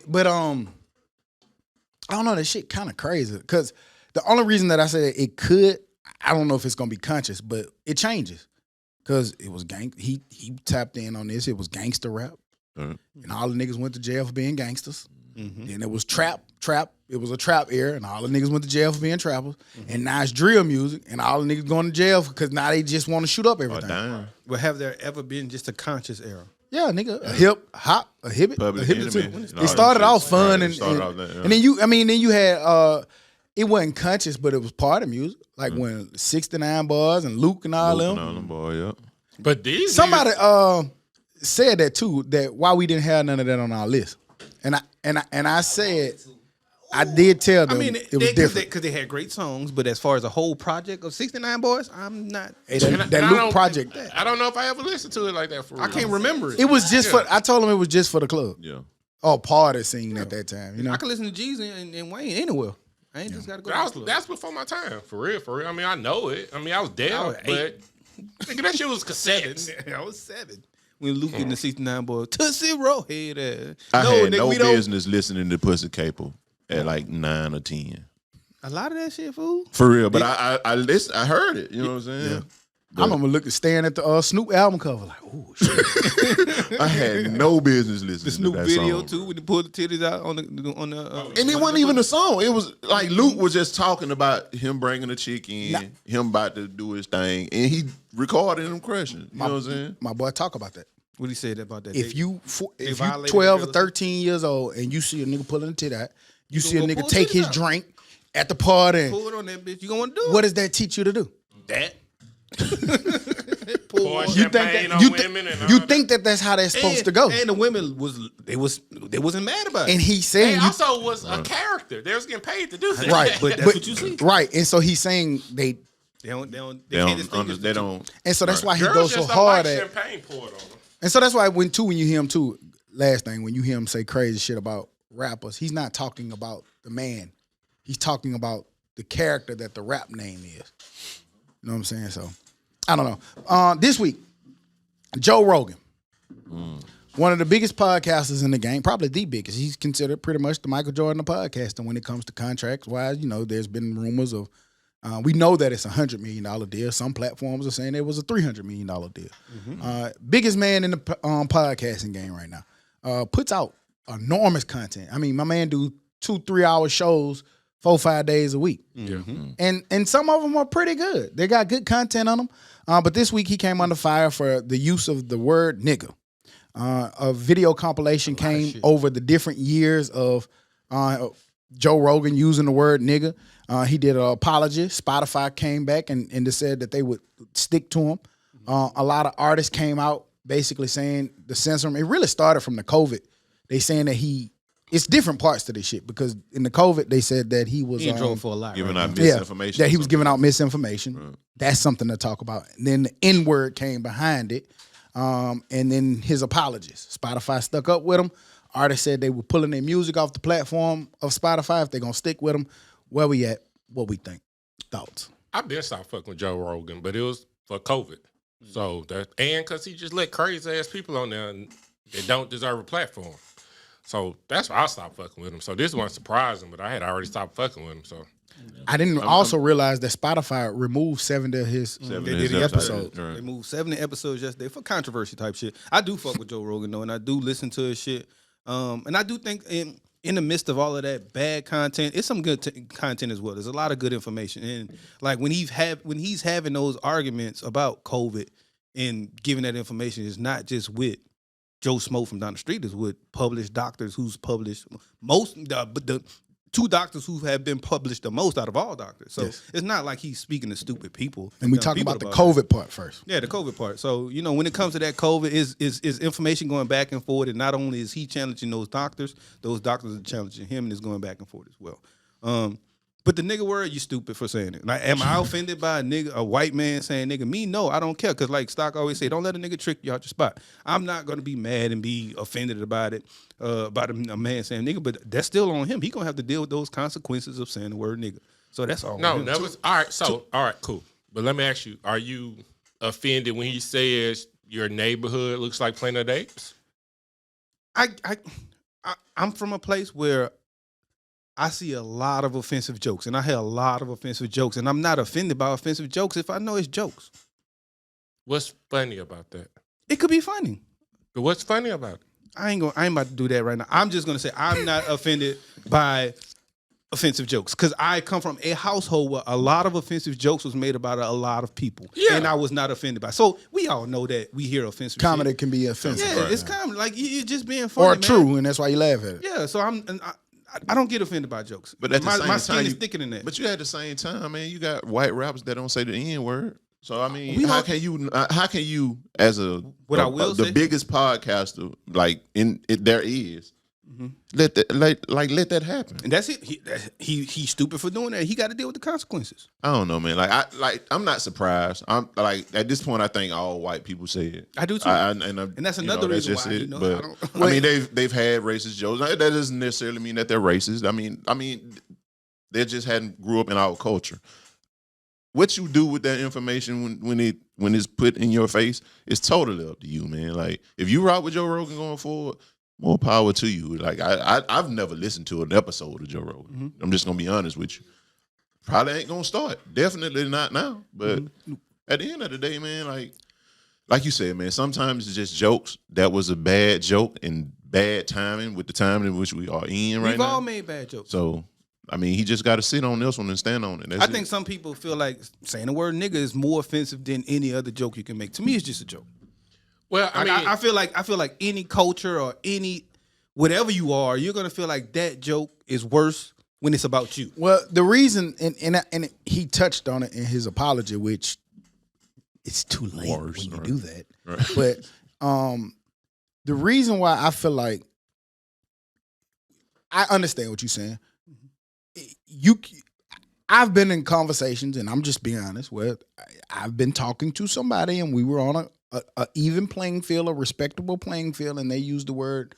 But I don't know, that shit kind of crazy. Because the only reason that I said it could, I don't know if it's gonna be conscious, but it changes. Because it was he tapped in on this. It was gangster rap, and all the niggas went to jail for being gangsters. Then it was trap. It was a trap era, and all the niggas went to jail for being trappers. And now it's drill music, and all the niggas going to jail because now they just want to shoot up everything. damn. But have there ever been just a conscious era? Yeah, nigga, a hip hop, a hibbit, Public a hibbit Enemy, too. and all It started that off shit. fun, Right, it and started off that, yeah. and then you had it wasn't conscious, but it was part of music, like when 69 Bars and Luke and all Luke them. and all them boy, yeah. But these Somebody niggas, said that too. That why we didn't have none of that on our list, and I said I did tell them it was different because they had great songs. But as far as a whole project of 69 Boys, I'm not. Hey, that Luke project. I don't know if I ever listened to it like that for real. I can't remember it. It was just for. I told him it was just for the club. Yeah. Oh, party scene at that time. You know. I can listen to G's and Wayne anywhere. I ain't just got to go. To the club. That's before my time, for real, for real. I mean, I know it. I mean, I was there, I was but nigga, that shit was cassettes. I was 7 when Luke in the 69 Boys. Tootsie Roll head ass. I had nigga, no we don't- business listening to Pussy Capo at like 9 or 10. A lot of that shit, fool. For real, but I listened. I heard it. You know what I'm saying? Yeah. I remember staring at the Snoop album cover like, oh shit. I had no business listening The Snoop to that video song. too when they pulled the titties out on the And it wasn't even a song. It was like Luke was just talking about him bringing a chick in, him about to do his thing, and he recorded him crushing. You know what I'm saying? My boy talk about that. What he said about that? If you violated 12 the or girls. 13 years old and you see a nigga pulling a tit out, you see a gonna nigga pull take titties his out. drink at the party. pull it on that bitch, you gonna want to do it? What does that teach you to do? that? Pour You think champagne that on you, women and all you that. think that that's how that's supposed to go? And the women they wasn't mad about it. And he's saying They also was a character. They was getting paid to do that. right, but that's what you see. right, and so he's saying they, They don't They don't. and so that's why he Girls goes so just don't hard like at, champagne poured on them. and so that's why when you hear him too. Last thing, when you hear him say crazy shit about rappers, he's not talking about the man. He's talking about the character that the rap name is. You know what I'm saying? So, I don't know. This week, Joe Rogan, one of the biggest podcasters in the game, probably the biggest. He's considered pretty much the Michael Jordan of podcasting when it comes to contracts. Wise, there's been rumors of, we know that it's $100 million deal. Some platforms are saying it was a $300 million deal. Biggest man in the podcasting game right now. Puts out enormous content. I mean, my man do 2-3 hour shows 4-5 days a week. And some of them are pretty good. They got good content on them. But this week he came under fire for the use of the word nigga. A video compilation came over the different years of Joe Rogan using the word nigga. He did an apology. Spotify came back and just said that they would stick to him. A lot of artists came out basically saying the censoring. It really started from the COVID. They saying that it's different parts to this shit because in the COVID they said that he was He in trouble for a lot. Giving right? out misinformation. Yeah, that he was giving out misinformation. Right. That's something to talk about. And then the N-word came behind it. And then his apologies. Spotify stuck up with him. Artists said they were pulling their music off the platform of Spotify if they're gonna stick with him. Where we at? What we think? Thoughts? I've been stopped fucking with Joe Rogan, but it was for COVID. So and because he just let crazy ass people on there and they don't deserve a platform. So that's why I stopped fucking with him. So this wasn't surprising, but I had already stopped fucking with him. So I didn't also realize that Spotify removed 70 of his episodes. They moved 70 episodes yesterday for controversy type shit. I do fuck with Joe Rogan though, and I do listen to his shit. And I do think in the midst of all of that bad content, it's some good content as well. There's a lot of good information, and like when he's having those arguments about COVID and giving that information, is not just with Joe Smo from down the street. Is with published doctors who's published the 2 doctors who have been published the most out of all doctors. So it's not like he's speaking to stupid people. And we talk about the COVID part first. Yeah, the COVID part. So, when it comes to that COVID, is information going back and forth, and not only is he challenging those doctors are challenging him, and it's going back and forth as well. But the nigga word, you stupid for saying it. Like, am I offended by a white man saying nigga? Me, no, I don't care. Because like Stock always say, don't let a nigga trick you out your spot. I'm not going to be mad and be offended about it, about a man saying nigga, but that's still on him. He going to have to deal with those consequences of saying the word nigga. So that's all. no, that was all right. So all right, cool. But let me ask you: are you offended when he says your neighborhood looks like Planet of the Apes? I'm from a place where I see a lot of offensive jokes, and I hear a lot of offensive jokes, and I'm not offended by offensive jokes if I know it's jokes. What's funny about that? It could be funny. But what's funny about it? I ain't about to do that right now. I'm just gonna say I'm not offended by offensive jokes because I come from a household where a lot of offensive jokes was made about a lot of people, and I was not offended by. So we all know that we hear offensive Comedy shit. can be offensive. Yeah, it's comedy. Like you're just being funny, Or man. true, and that's why you laugh at it. Yeah, so I don't get offended by jokes. But at the same my skin time, is thicker than that. But you at the same time, man, you got white rappers that don't say the N word. So I mean, how can you as the biggest podcaster like there is let that happen? And that's it. He's stupid for doing that. He got to deal with the consequences. I don't know, man. I'm not surprised. I'm like at this point, I think all white people say it. I do too. And that's another reason why. But I mean, they've had racist jokes. That doesn't necessarily mean that they're racist. I mean, they just hadn't grew up in our culture. What you do with that information when it's put in your face, it's totally up to you, man. Like if you rock with Joe Rogan going forward, more power to you. Like I've never listened to an episode of Joe Rogan. Mm-hmm. I'm just gonna be honest with you. Probably ain't gonna start. Definitely not now. But at the end of the day, man, like you said, man, sometimes it's just jokes. That was a bad joke and bad timing with the time in which we are in right now. We've all made bad jokes. So I mean, he just got to sit on this one and stand on it. I think some people feel like saying the word nigga is more offensive than any other joke you can make. To me, it's just a joke. Well, I mean, I feel like any culture or any whatever you are, you're gonna feel like that joke is worse when it's about you. Well, the reason, and he touched on it in his apology, which it's too late when you do that. Right. But the reason why I feel like I understand what you're saying. I've been in conversations, and I'm just being honest, where I've been talking to somebody, and we were on a even playing field, a respectable playing field, and they used the word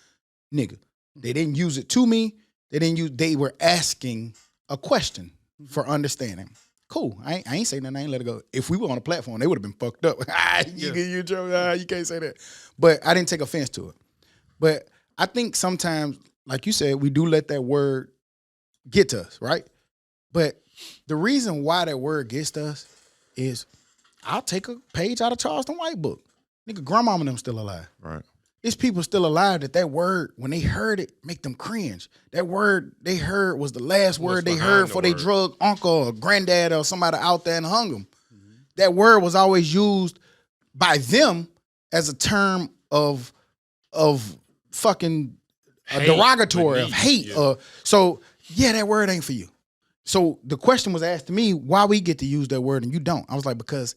nigga. They didn't use it to me. They were asking a question for understanding. Cool. I ain't saying nothing. I ain't let it go. If we were on a platform, they would have been fucked up. You can't say that. But I didn't take offense to it. But I think sometimes, like you said, we do let that word get to us, right? But the reason why that word gets to us is I'll take a page out of Charleston White book. Nigga, grandmama and them still alive. Right. It's people still alive that word, when they heard it, make them cringe. That word they heard was the last word they heard for their drug uncle or granddad or somebody out there and hung them. Mm-hmm. That word was always used by them as a term of fucking derogatory, of hate. Yeah. So that word ain't for you. So the question was asked to me, why we get to use that word and you don't? I was like, because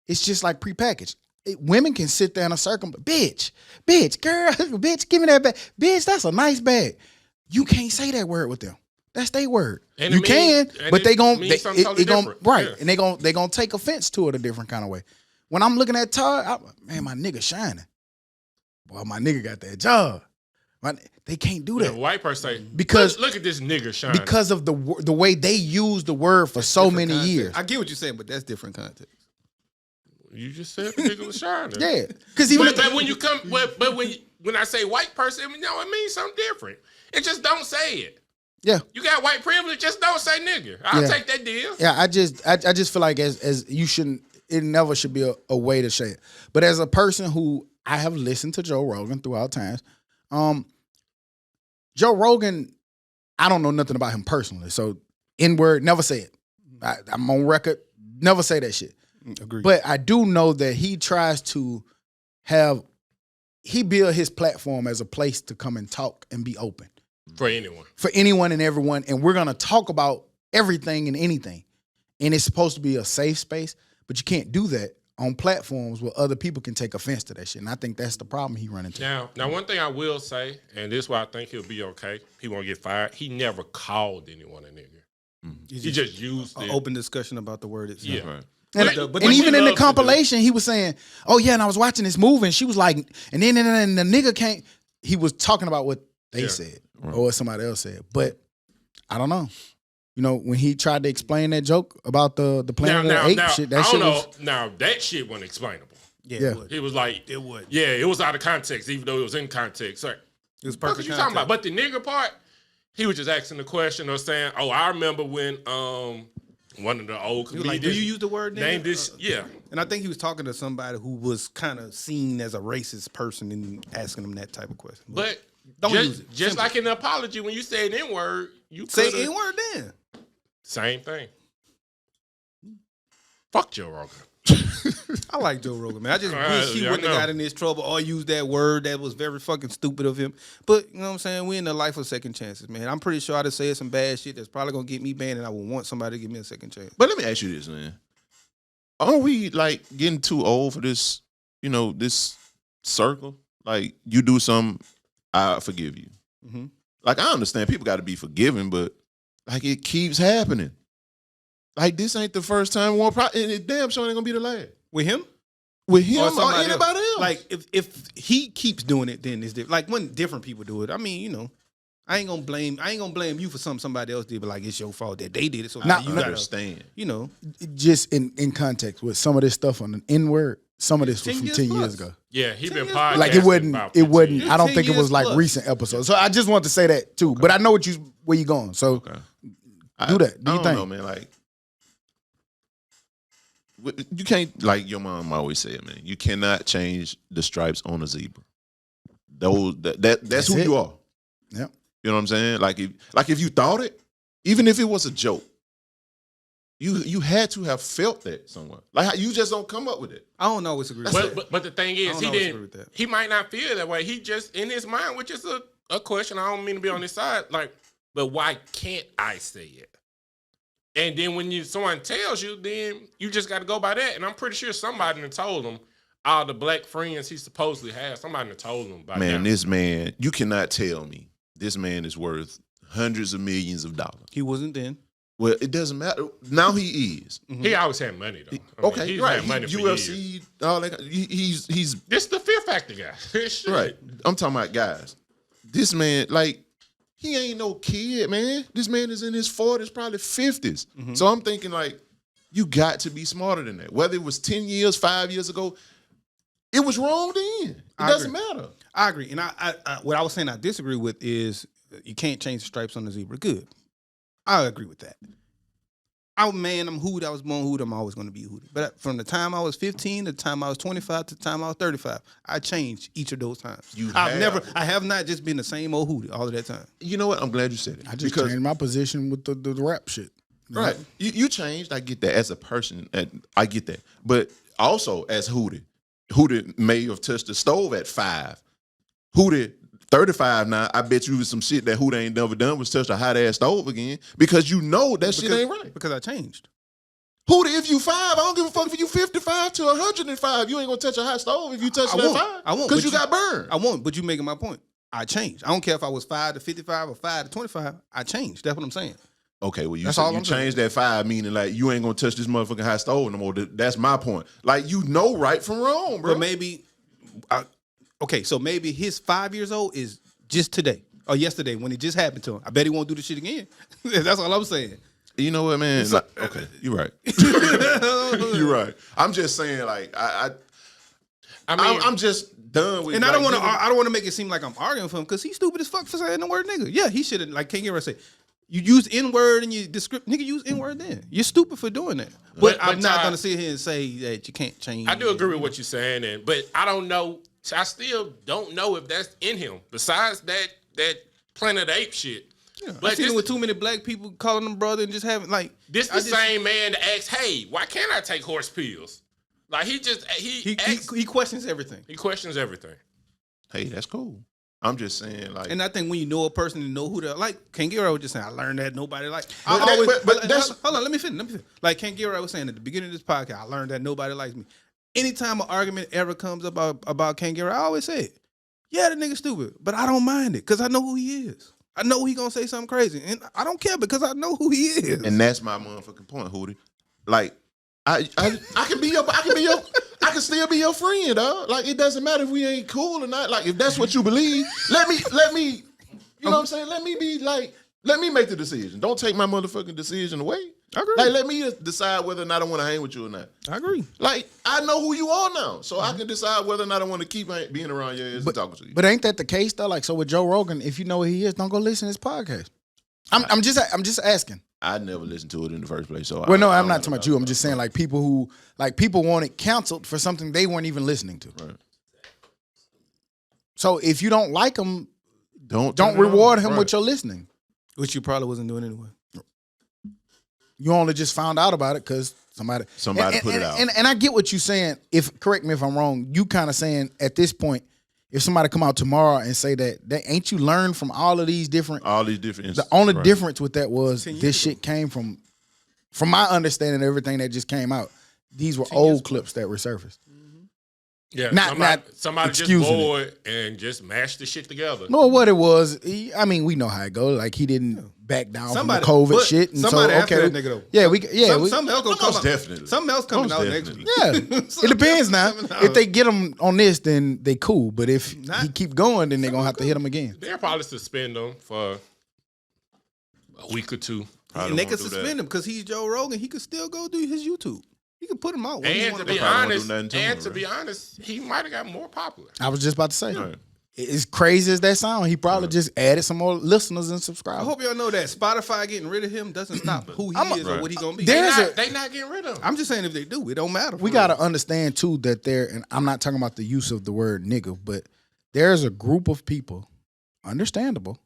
it's just like prepackaged. Women can sit there in a circle, bitch, girl, bitch, give me that bag. Bitch, that's a nice bag. You can't say that word with them. That's their word. And you can, but they gon' right, yeah. And they gonna take offense to it a different kind of way. When I'm looking at Todd, man, my nigga shining. Boy, my nigga got that job. They can't do that. The white person say, because look at this nigga shining. Because of the way they use the word for so many years. I get what you're saying, but that's different context. You just said the nigga was shining. Yeah, because even but when you come, when I say white person, it means something different. It just don't say it. Yeah, you got white privilege, just don't say nigga. I'll take that deal. Yeah, I just feel like as you shouldn't. It never should be a way to say it. But as a person who I have listened to Joe Rogan throughout times. Joe Rogan, I don't know nothing about him personally. So N-word, never say it. I'm on record, never say that shit. Agreed. But I do know that he tries to build his platform as a place to come and talk and be open. For anyone. For anyone and everyone. And we're going to talk about everything and anything. And it's supposed to be a safe space, but you can't do that on platforms where other people can take offense to that shit. And I think that's the problem he run into. Now one thing I will say, and this is why I think he'll be okay, he won't get fired, he never called anyone a nigga. Mm. He just used an open discussion about the word itself. Yeah. Right. And even in the compilation, he was saying, oh yeah, and I was watching this movie, and she was like, and then the nigga can't, he was talking about what they said or what somebody else said. But I don't know. You know, when he tried to explain that joke about the Planet of the Apes shit, that shit was... Now, that shit wasn't explainable. Yeah. It was like... It would. Yeah, it was out of context, even though it was in context. Sorry. It was perfect What you talking about? But the nigga part, he was just asking the question or saying, oh, I remember when one of the old comedians... Like, do you use the word nigga? Named this... yeah. And I think he was talking to somebody who was kind of seen as a racist person and asking him that type of question. But don't use it. Just like in the apology, when you say an N-word, you say N-word then. Same thing. Fuck Joe Rogan. I like Joe Rogan, man. I just wish he wouldn't have got in this trouble or used that word that was very fucking stupid of him. But, you know what I'm saying? We in the life of second chances, man. I'm pretty sure I'd have said some bad shit that's probably going to get me banned, and I would want somebody to give me a second chance. But let me ask you this, man. aren't we like getting too old for this? You know, this circle. Like you do something, I forgive you. Mm-hmm. Like I understand people got to be forgiven, but like it keeps happening. Like this ain't the first time one. And it damn sure ain't gonna be the last With him? with him or somebody anybody else. Like if he keeps doing it, then it's different. Like when different people do it. I mean, you know, I ain't gonna blame you for something somebody else did, but like it's your fault that they did it. So Now, you I gotta understand. You know, Just in context with some of this stuff on the N-word, some of this was 10 from years 10 plus. years ago. Yeah, he 10 been years podcasting. Like it wasn't. about It 15 wasn't. years. I don't 10 think it was years like plus. recent episodes. So I just want to say that too. But I know where you going. So Okay. do that. Do I you don't think? know, man. Like you can't, like your mom always said, man. You cannot change the stripes on a zebra. That's who it. you are. Yep. You know what I'm saying? Like if you thought it, even if it was a joke, you had to have felt that somewhere. Like you just don't come up with it. I don't always agree with that. But the thing is, I he don't always agree didn't. with that. He might not feel that way. He just in his mind, which is a question. I don't mean to be on his side. Like, but why can't I say it? And then when someone tells you, then you just got to go by that. And I'm pretty sure somebody done told him all the black friends he supposedly has. Somebody done told him about Man, that. this man, you cannot tell me this man is worth hundreds of millions of dollars. He wasn't then. Well, it doesn't matter. Now he is. He always had money though. I mean, Okay, he's right. had money for UFC, years. all that. He's This the Fear Factor guy. Shit. right. I'm talking about guys. This man, like, he ain't no kid, man. This man is in his 40s, probably 50s. So I'm thinking, like, you got to be smarter than that. Whether it was 10 years, 5 years ago, it was wrong then. It I doesn't agree. matter. I agree. And I what I was saying I disagree with is you can't change the stripes on the zebra. Good. I agree with that. I'm hood. I was born hood. I'm always going to be hood. But from the time I was 15 to the time I was 25 to the time I was 35, I changed each of those times. I have not just been the same old hood all of that time. You know what? I'm glad you said it. I just changed my position with the rap shit. Right. You changed. I get that. As a person, I get that. But also as Hootie may have touched the stove at 5. Hootie 35 now, I bet you was some shit that Hootie ain't never done was touch a hot ass stove again because you know that shit ain't right. Because I changed. Hootie, if you 5, I don't give a fuck if you 55 to 105. You ain't gonna touch a hot stove if you touch that 5. I won't. Because But you got burned. I won't, but you making my point. I changed. I don't care if I was 5 to 55 or 5 to 25. I changed. That's what I'm saying. Okay, well, you That's all you I'm saying. changed that 5, meaning like you ain't gonna touch this motherfucking hot stove no more. That's my point. Like you know right from wrong, bro. But maybe, so maybe his 5 years old is just today or yesterday when it just happened to him. I bet he won't do the shit again. That's all I'm saying. You know what, man? Like, okay, you're right. You're right. I'm just saying, like, I'm just done with. And like, I don't want to make it seem like I'm arguing for him because he's stupid as fuck for saying the word nigga. Yeah, he should have, like King Gary said, you use N-word and you descript nigga use N-word then. You're stupid for doing that. But I'm not gonna sit here and say that you can't change. I do agree with what you're saying, but I don't know. I still don't know if that's in him. Besides that Planet Ape shit. Yeah, But I seen it with too many black people calling them brother and just having like this the same man that asks, "Hey, why can't I take horse pills?" Like he questions everything. He questions everything. Hey, that's cool. I'm just saying, like, And I think when you know a person and know who they're like, Ken Gary was just saying, I learned that nobody like. Hold on, let me finish. Like Ken Gary was saying at the beginning of this podcast, I learned that nobody likes me. Anytime an argument ever comes up about Ken Gary, I always say it. Yeah, the nigga stupid, but I don't mind it because I know who he is. I know he gonna say something crazy, and I don't care because I know who he is. and that's my motherfucking point, Hootie. Like, I can be your, I can still be your friend, dog. Like, it doesn't matter if we ain't cool or not. Like, if that's what you believe, let me, you know what I'm saying? Let me make the decision. Don't take my motherfucking decision away. I agree. Like, let me decide whether or not I want to hang with you or not. I agree. Like, I know who you are now, so I can decide whether or not I want to keep being around your ass and talking to you. But ain't that the case though? Like, so with Joe Rogan, if you know who he is, don't go listen to his podcast. I'm just asking. I never listened to it in the first place. So Well, no, I'm not talking about you. I'm just saying, like, people want it canceled for something they weren't even listening to. Right. So if you don't like him, Don't reward him with your listening. Which you probably wasn't doing anyway. You only just found out about it because somebody put it out. And I get what you're saying. Correct me if I'm wrong. You kind of saying at this point, if somebody come out tomorrow and say that ain't you learned from all these different. The only difference with that was this shit came from my understanding of everything that just came out. these were 10 years old ago. clips that resurfaced. Yeah, Not somebody just excusing it. bored and just mashed the shit together. No, what it was, we know how it goes. Like he didn't back down Somebody- from the COVID but shit. And somebody so, after okay, that nigga, though. yeah, we Something else gonna come Most out. definitely. Something else coming Most out definitely. next week. yeah. It depends now. Coming out. If they get him on this, then they cool. But if Not- he keep going, then they're gonna have to hit him again. They'll probably suspend him for a week or two. Probably And they won't could do that. suspend him because he's Joe Rogan. He could still go do his YouTube. He could put him out. when he And wanna to be put- probably won't do honest, nothing to him, right? he might have got more popular. I was just about to say, Right. as crazy as that sound, he probably just added some more listeners and I subscribers. hope y'all know that Spotify getting rid of him doesn't stop who he is or Right. what he gonna be. They not getting rid of him. I'm just saying if they do, it don't matter. We got to understand too that and I'm not talking about the use of the word nigga, but there's a group of people, understandable,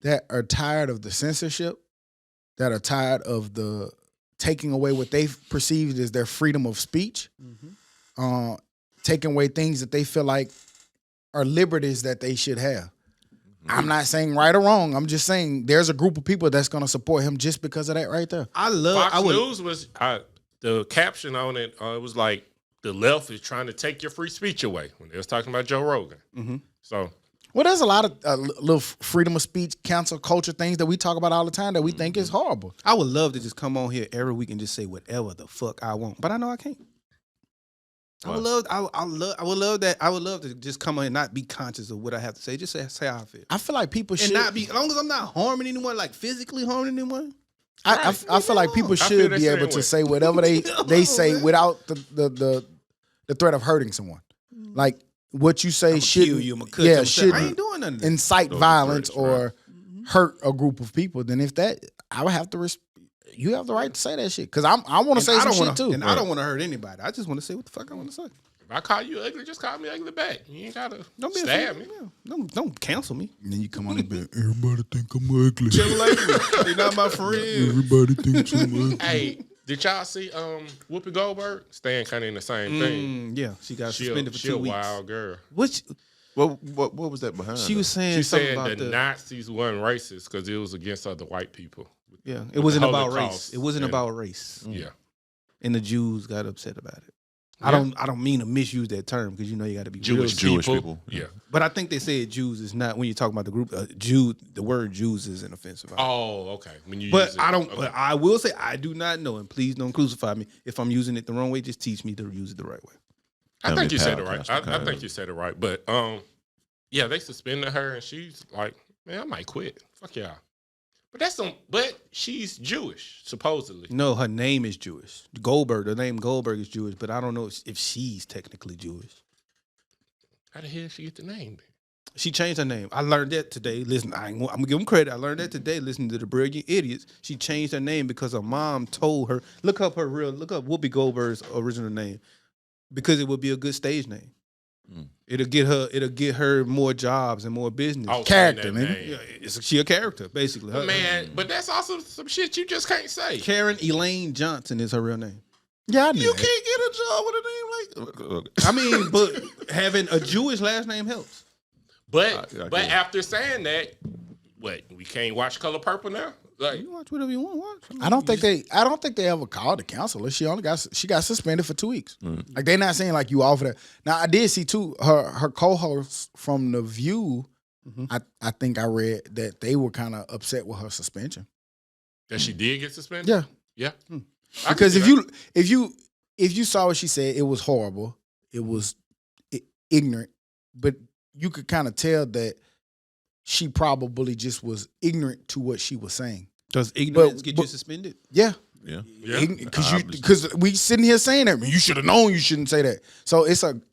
that are tired of the censorship, that are tired of the taking away what they perceived as their freedom of speech, taking away things that they feel like are liberties that they should have. I'm not saying right or wrong. I'm just saying there's a group of people that's going to support him just because of that right there. I love. Fox I would. News was the caption on it. It was like the left is trying to take your free speech away when they was talking about Joe Rogan. Mm-hmm. So Well, there's a lot of little freedom of speech, cancel culture things that we talk about all the time that we think is horrible. I would love to just come on here every week and just say whatever the fuck I want, but I know I can't. I would love. I would love that. I would love to just come on and not be conscious of what I have to say. Just say how I feel, I feel like people and should not be. As long as I'm not harming anyone, like physically harming anyone. I feel like people feel should the be same able way. to say whatever they say without the threat of hurting someone. Like what you say I'ma should kill you. I'ma cut you. yeah I'ma say, I shouldn't ain't doing nothing. incite Those are violence threats, or hurt a group of people. Then if that, I would have to. You have the right to say that shit because I want to say I some don't shit want to, too. and I don't want to hurt anybody. I just want to say what the fuck I want to say. if I call you ugly, just call me ugly back. You ain't gotta Don't be stab me. offended. Yeah. Don't cancel me. And then you come on and be, everybody think I'm ugly. Just like me. They not my friend. Everybody thinks I'm ugly. Hey, did y'all see Whoopi Goldberg staying kind of in the same thing? Yeah, she got She suspended for a 2 weeks. wild girl. Which What was that behind? she was saying She something said about the the Nazis weren't racist because it was against other white people. yeah. It wasn't about Holocaust race. It wasn't and- about race. Yeah. And the Jews got upset about it. Yeah. I don't mean to misuse that term because you know you got to be Jewish real. Jewish people. Yeah. But I think they said Jews is not when you're talking about the group. Jew, the word Jews is an offensive. Oh, okay. When you But use it, I don't. okay. But I will say I do not know, and please don't crucify me if I'm using it the wrong way. Just teach me to use it the right way. I think Family you said it Podcast, right. I okay. think you said it right. But yeah, they suspended her, and she's like, "Man, I might quit. Fuck y'all." But that's some. But she's Jewish, supposedly. No, her name is Jewish. Goldberg. The name Goldberg is Jewish, but I don't know if she's technically Jewish. How the hell did she get the name? She changed her name. I learned that today. Listen, I'm gonna give them credit. I learned that today listening to the Brilliant Idiots. She changed her name because her mom told her, look up Whoopi Goldberg's original name. Because it would be a good stage name. It'll get her more jobs and more business. Oh, Character, saying that nigga. name. Yeah, she a character, basically. But man, but that's also some shit you just can't say. Karen Elaine Johnson is her real name. Yeah, I knew You that. can't get a job with a name like. I mean, but having a Jewish last name helps. But I but get it. after saying that, what, we can't watch Color Purple now? Like, You watch whatever you want to watch. I don't think they ever called the counselor. She got suspended for 2 weeks. Like they're not saying like you offer that. Now I did see too her co-host from The View. I think I read that they were kind of upset with her suspension. that she did get suspended? Yeah, Yeah. I because can if see that. you saw what she said, it was horrible. It was ignorant, but you could kind of tell that she probably just was ignorant to what she was saying. Does ignorance get you but- suspended? Yeah. Yeah. Yeah. Because we sitting here saying that you should have known you shouldn't say that. So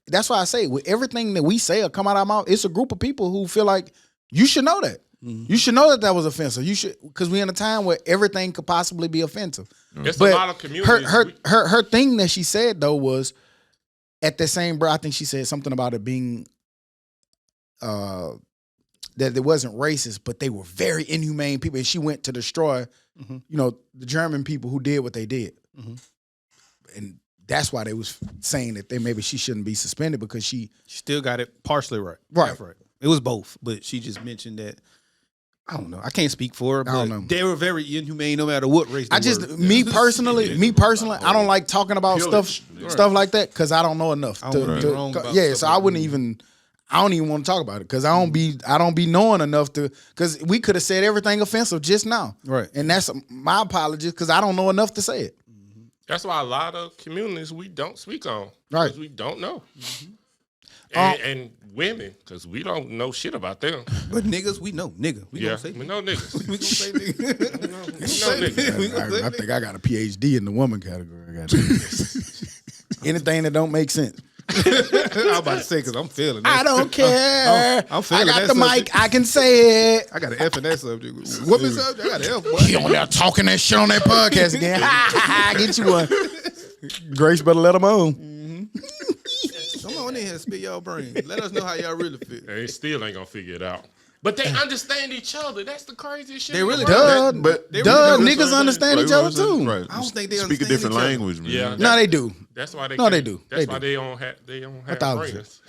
that's why I say with everything that we say or come out of our mouth, it's a group of people who feel like you should know that. You should know that was offensive. You should, because we're in a time where everything could possibly be offensive. It's But a lot of communities. her thing that she said though was at the same breath. I think she said something about it being that it wasn't racist, but they were very inhumane people, and she went to destroy, the German people who did what they did, and that's why they was saying that maybe she shouldn't be suspended because she She still got it partially right. Right. Half right. It was both, but she just mentioned that I don't know. I can't speak for her, but I don't know. they were very inhumane no matter what race they were. Me personally, I don't like talking about stuff like that because I don't know enough. I don't wanna be wrong about yeah, stuff so like I wouldn't even. I don't even want to talk about it because I don't be knowing enough to. Because we could have said everything offensive just now, Right. And that's my apologies because I don't know enough to say it. That's why a lot of communities we don't speak on. Right. Because we don't know. And women, because we don't know shit about them. But niggas, we know. Nigga. We gonna say we know niggas. we gonna say nigga. We know niggas. I think I got a PhD in the woman category. Anything that don't make sense. I was about to say because I'm feeling that. I don't care. I'm feeling I got that the subject. mic. I can say it. I got an F in that subject. Woman subject, I got an F, boy. He on there talking that shit on that podcast again. Get you one. Grace better let him on. Come on in here, spit y'all brain. Let us know how y'all really feel. They still ain't gonna figure it out. But they understand each other. That's the craziest shit. They really in the world. Duh, But niggas understand each other too. Right. I don't think they speak a understand different each other. language, man. Yeah. No, they do. That's why they. No, they do. That's They why do. they don't have. They don't have 1,000%. friends.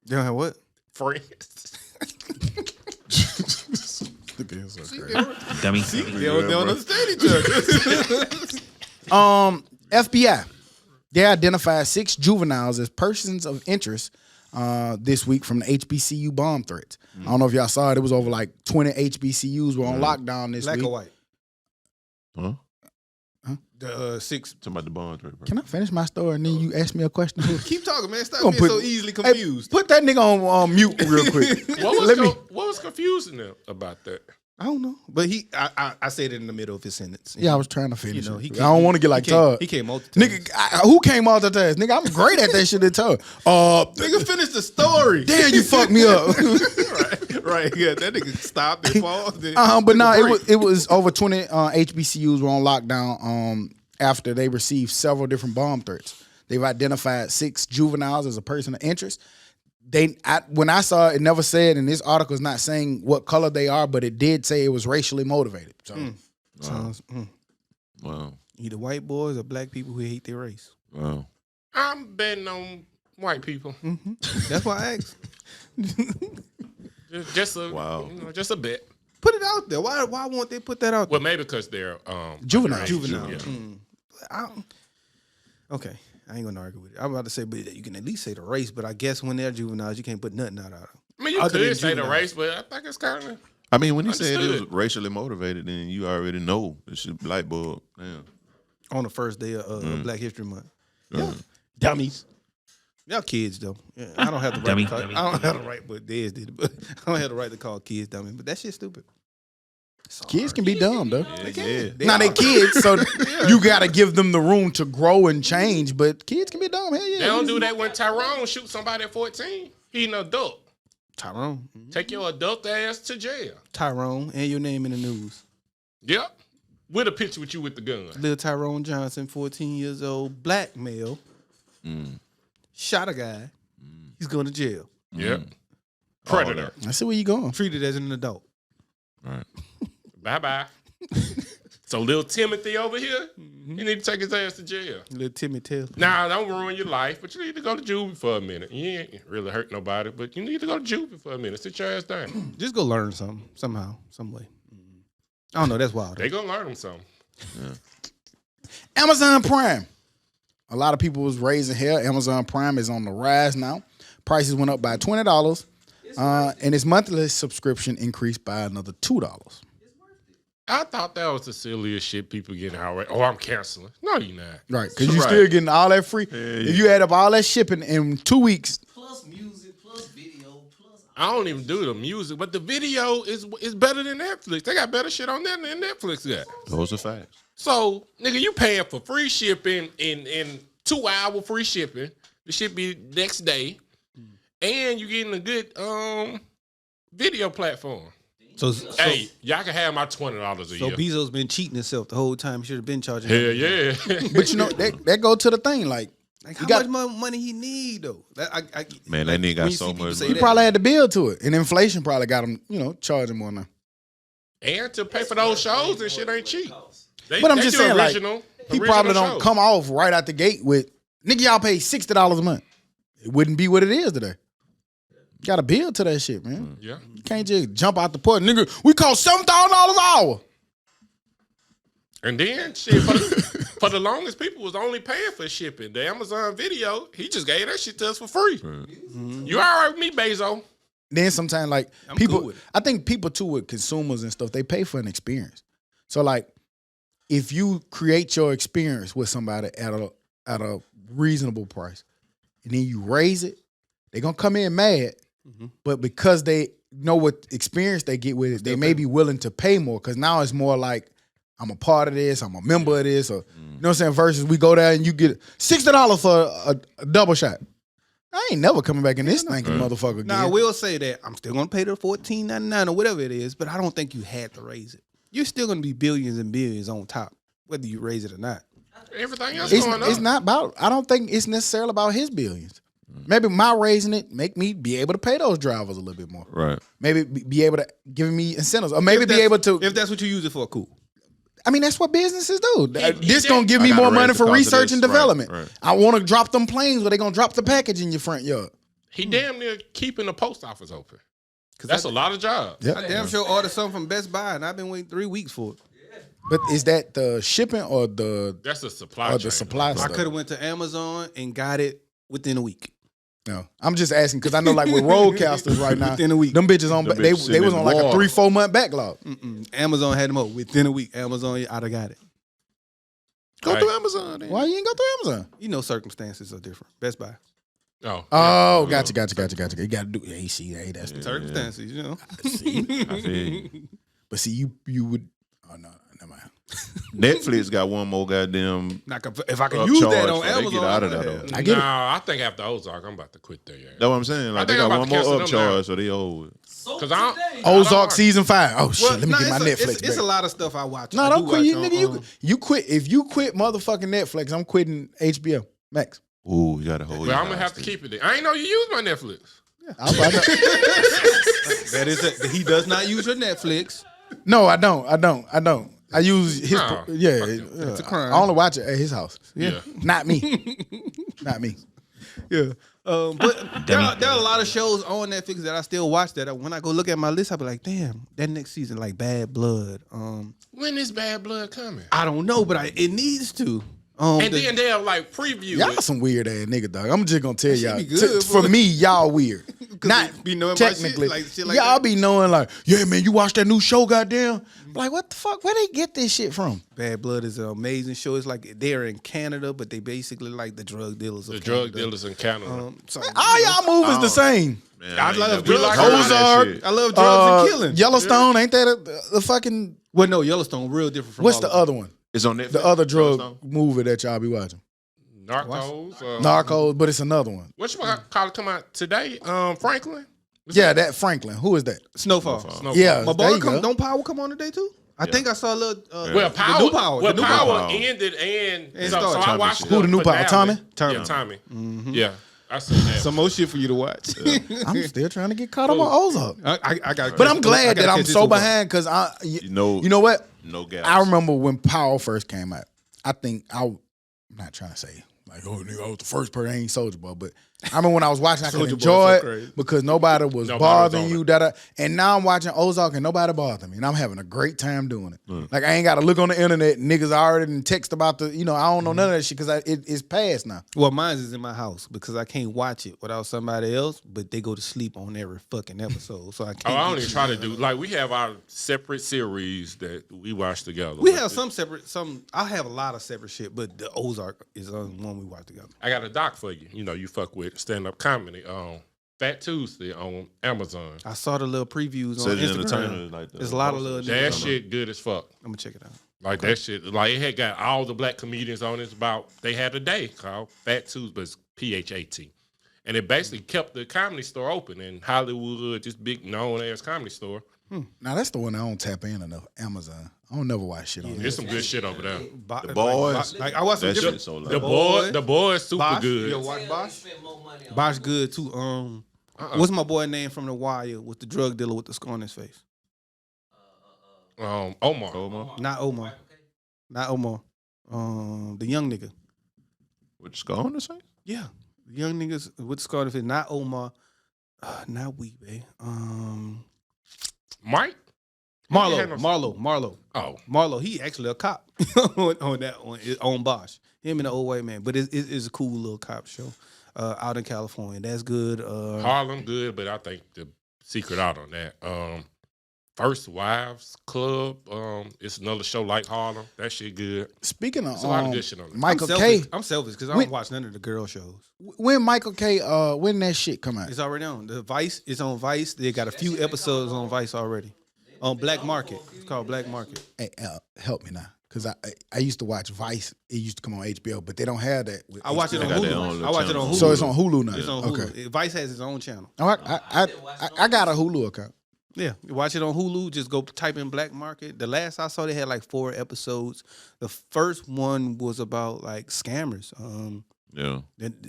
They don't have what? Friends. Dummy. They don't understand each other. FBI. They identified 6 juveniles as persons of interest this week from the HBCU bomb threats. I don't know if y'all saw it. It was over like 20 HBCUs were on lockdown this Black week. or white? Huh? The 6. Talking about the bond threat, bro. Can I finish my story and then you ask me a question? Keep talking, man. Stop Gonna being put- so easily Hey, confused. put that nigga on mute real quick. What was confusing them about that? I don't know, but I said it in the middle of his sentence. Yeah, I was trying to finish. You know, it. I don't want to get like Todd. He can't multitask. Nigga, who came multitask? Nigga, I'm great at that shit at Todd. Nigga, finish the story. Damn, you fucked me up. right. Yeah, that nigga stopped and paused. But no, it was over 20 HBCUs were on lockdown after they received several different bomb threats. They've identified 6 juveniles as a person of interest. When I saw it, it never said, and this article is not saying what color they are, but it did say it was racially motivated. So Sounds, Wow. either white boys or black people who hate their race. Wow. I'm betting on white people. That's why I asked. Just a Wow. just a bet. Put it out there. Why won't they put that out there? Well, maybe because they're Juvenile. underage. Juvenile. Yeah. Okay. I ain't gonna argue with it. I'm about to say, but you can at least say the race. But I guess when they're juveniles, you can't put nothing out of them. I mean, you Other than could say the juvenile. race, but I think it's kind of. I mean, when he said it was Understood. racially motivated, then you already know it should light bulb. Damn. On the first day of Black History Month. Yeah. Dummies. Y'all kids though. Yeah, I don't have the right. Dummy. To call, I don't have the right, but Dez did. But I don't have the right to call kids dummy. But that shit's stupid. kids can be dumb, though. Yeah. Now they kids, so you got to give them the room to grow and change. But kids can be dumb. Hell yeah. They don't do that when Tyrone shoot somebody at 14. He an adult. Tyrone. Take your adult ass to jail. Tyrone and your name in the news. Yep. With a picture with you with the gun. Little Tyrone Johnson, 14 years old, black male, shot a guy. He's going to jail. Yep. Predator. I see where you going. Treated as an adult. Right. Bye-bye. So little Timothy over here, he need to take his ass to jail. Little Timmy Taylor. Nah, don't ruin your life, but you need to go to juvie for a minute. You ain't really hurt nobody, but you need to go to juvie for a minute. Sit your ass down. Just go learn something, somehow, some way. I don't know. That's wild. They gonna learn them something. Amazon Prime. A lot of people was raising hell. Amazon Prime is on the rise now. Prices went up by $20, and its monthly subscription increased by another $2. I thought that was the silliest shit people getting outright. Oh, I'm canceling. No, you're not. Right, because you still getting all that free. If you add up all that shipping in 2 weeks, Plus music, plus video, plus. I don't even do the music, but the video is better than Netflix. They got better shit on there than Netflix got. Those are facts. So, nigga, you paying for free shipping in 2 hour free shipping. The shit be next day. And you getting a good video platform. So Hey, y'all can have my $20 a so year. Bezos been cheating himself the whole time. He should have been charging. Hell yeah. but you know that go to the thing. Like Like You how got- much money he need though? Man, that nigga got when you so see people much say money. he probably had to build to it, and inflation probably got him, charging more now. And to pay for those shows, this shit ain't cheap. But I'm just do saying, like, original He probably don't shows. come off right out the gate with nigga. Y'all pay $60 a month. It wouldn't be what it is today. Got to build to that shit, man. Yeah. You can't just jump out the port. Nigga, we cost $7,000 an hour. And then, shit, for the longest, people was only paying for shipping. The Amazon video, he just gave that shit to us for free. You all right with me, Bezos? Then sometimes, like, I'm people, cool with it. I think people, too, with consumers and stuff, they pay for an experience. So, like, if you create your experience with somebody at a reasonable price, and then you raise it, they're going to come in mad. But because they know what experience they get with it, they may be willing to pay more because now it's more like, I'm a part of this, I'm a member of this, or you know what I'm saying? Versus we go there and you get $60 for a double shot. I ain't never coming back in this thinking motherfucker again. Now, I will say that I'm still going to pay the $14.99 or whatever it is, but I don't think you had to raise it. You're still going to be billions and billions on top, whether you raise it or not. Everything else it's, going up. it's not about, I don't think it's necessarily about his billions. Maybe my raising it make me be able to pay those drivers a little bit more. Right. Maybe be able to give me incentives, or maybe be able to. If that's what you use it for, cool. I mean, that's what businesses do. This did. gonna give I me gotta more raise money the for cost of research this. and Right, development. right. I want to drop them planes where they gonna drop the package in your front yard. He damn near keeping the post office open. That's a lot of jobs. Yep. I damn sure ordered something from Best Buy, and I've been waiting 3 weeks for it. But is that the shipping or the That's the supply or chain. the supply I stuff? could have went to Amazon and got it within a week. No, I'm just asking because I know like with roadcasters right now, Within a week. them bitches on Them they bitches was in on like a war. 3-4 month backlog. Amazon had them up within a week. Amazon, I'd have got it. Go Right. through Amazon. Then. Why you ain't go through Amazon? You know, circumstances are different. Best Buy. Oh. Oh, gotcha. You got to do. Hey, see, hey, that's the Circumstances, you know. see. I feel you. But see, you would. Oh no, never mind. Netflix got one more goddamn. If I can use that on upcharge before they Amazon, get out of that, yeah. though. I get it. I think after Ozark, I'm about to quit there. That's what I'm saying. Like I they think I'm got about one to more cancel them now. upcharge, so they old. Because I don't. Ozark season 5. Oh shit, let me no, get my Netflix it's back. a lot of stuff I watch. No, I don't do quit, you watch nigga. on, You quit if you quit motherfucking Netflix. I'm quitting HBO Max. Ooh, you got to hold. Well, I'm going to have to keep it there. I ain't know you use my Netflix. I was about to- that is he does not use your Netflix. no, I don't. I use his. No, Yeah, fuck you. It's a crime. I only watch it at his house. Yeah. Not me. Not me. Yeah. But there are a lot of shows on Netflix that I still watch that when I go look at my list, I'll be like, damn, that next season, like Bad Blood. When is Bad Blood coming? I don't know, but it needs to. And then they'll like preview Y'all it. some weird ass nigga, dog. I'm just gonna tell y'all. be good, For boy. me, y'all weird. Not be knowing about technically. shit like y'all that? be knowing like, yeah, man, you watch that new show, goddamn. Like, what the fuck? Where they get this shit from? Bad Blood is an amazing show. It's like they're in Canada, but they basically like the drug dealers of The Canada. drug dealers in Canada. So, All y'all movies the same. Man, I ain't love never drugs. heard of that Ozark. shit. I love drugs and killing. Yellowstone, ain't that the fucking? Well, no, Yellowstone real different from What's all the of them. other one? It's on Netflix. The other drug Yellowstone? movie that y'all be watching? Narcos. Narcos, but it's another one. What you call it come out today? Franklin? Yeah, that Franklin. Who is that? Snowfall. Snowfall. Yeah, My there boy, you go. don't Power come on today too? I think I saw a little. Well, Power. The new Power. Well, the new Power Power. ended and so started. I Tommy watched shit. Who the new Power? finale. Tommy? Yeah, Tommy. Yeah, I seen that. Some more shit for you to watch. I'm still trying to get caught up on Ozark. I got. But I'm glad that I'm so behind because you know what? No gaps. I remember when Power first came out. I think I'm not trying to say like, oh nigga, I was the first person. I ain't Soldier Boy, but I remember when I was watching, I could Soulja Boy enjoy is so it crazy. because nobody was Nobody was bothering on you. it. And now I'm watching Ozark and nobody bothering me, and I'm having a great time doing it. Like I ain't got to look on the internet. Niggas already done text about the, I don't know none of that shit because it's past now. Well, mine is in my house because I can't watch it without somebody else. But they go to sleep on every fucking episode, so I can't. I don't get even you. try to do like we have our separate series that we watch together. We have some separate. I have a lot of separate shit, but the Ozark is the one we watch together. I got a doc for you. You fuck with stand up comedy on Fat Tuesday on Amazon. I saw the little previews So on the entertainer, Instagram. like the There's a lot of little. That niggas. shit good as fuck. I'm gonna check it out. Like that shit. Like it had got all the black comedians on it. It's about they had a day called Fat Tuesday, but it's PHAT. And it basically kept the comedy store open in Hollywood, this big known ass comedy store. Now that's the one I don't tap in enough. Amazon. I don't never watch shit on There's there. some good shit over there. The Boys. Like I watched some That different. shit's so The loud. boy is super Bosch. good. You watch Bosch? Spend more money on Bosch good too. What's my boy name from The Wire with the drug dealer with the scar on his face? Omar. Not Omar. Not Omar. The young nigga. With the scar on the same? Yeah. The young niggas with the scar on his face. Not Omar. Not Weebay. Mike? He had no- Marlo. Oh. Marlo, he actually a cop on that one, on Bosch. Him and the old white man. But it's a cool little cop show out in California. That's good. Harlem good, but I think the secret out on that. First Wives Club. It's another show like Harlem. That shit good. Speaking of There's a lot of good shit on it. Michael K. I'm selfish because I don't watch none of the girl shows. When Michael K. When that shit come out? It's already on. The Vice is on Vice. They got a few episodes on Vice already. On Black Market. It's called Black Market. Hey, help me now, because I used to watch Vice. It used to come on HBO, but they don't have that. With I watch it on got their own Hulu. little I watch it on channel. Hulu. So it's on Hulu now. It's on Hulu. Okay. Vice has its own channel. Oh, I got a Hulu account. Yeah, you watch it on Hulu. Just go type in Black Market. The last I saw, they had like 4 episodes. The first one was about like scammers. Yeah.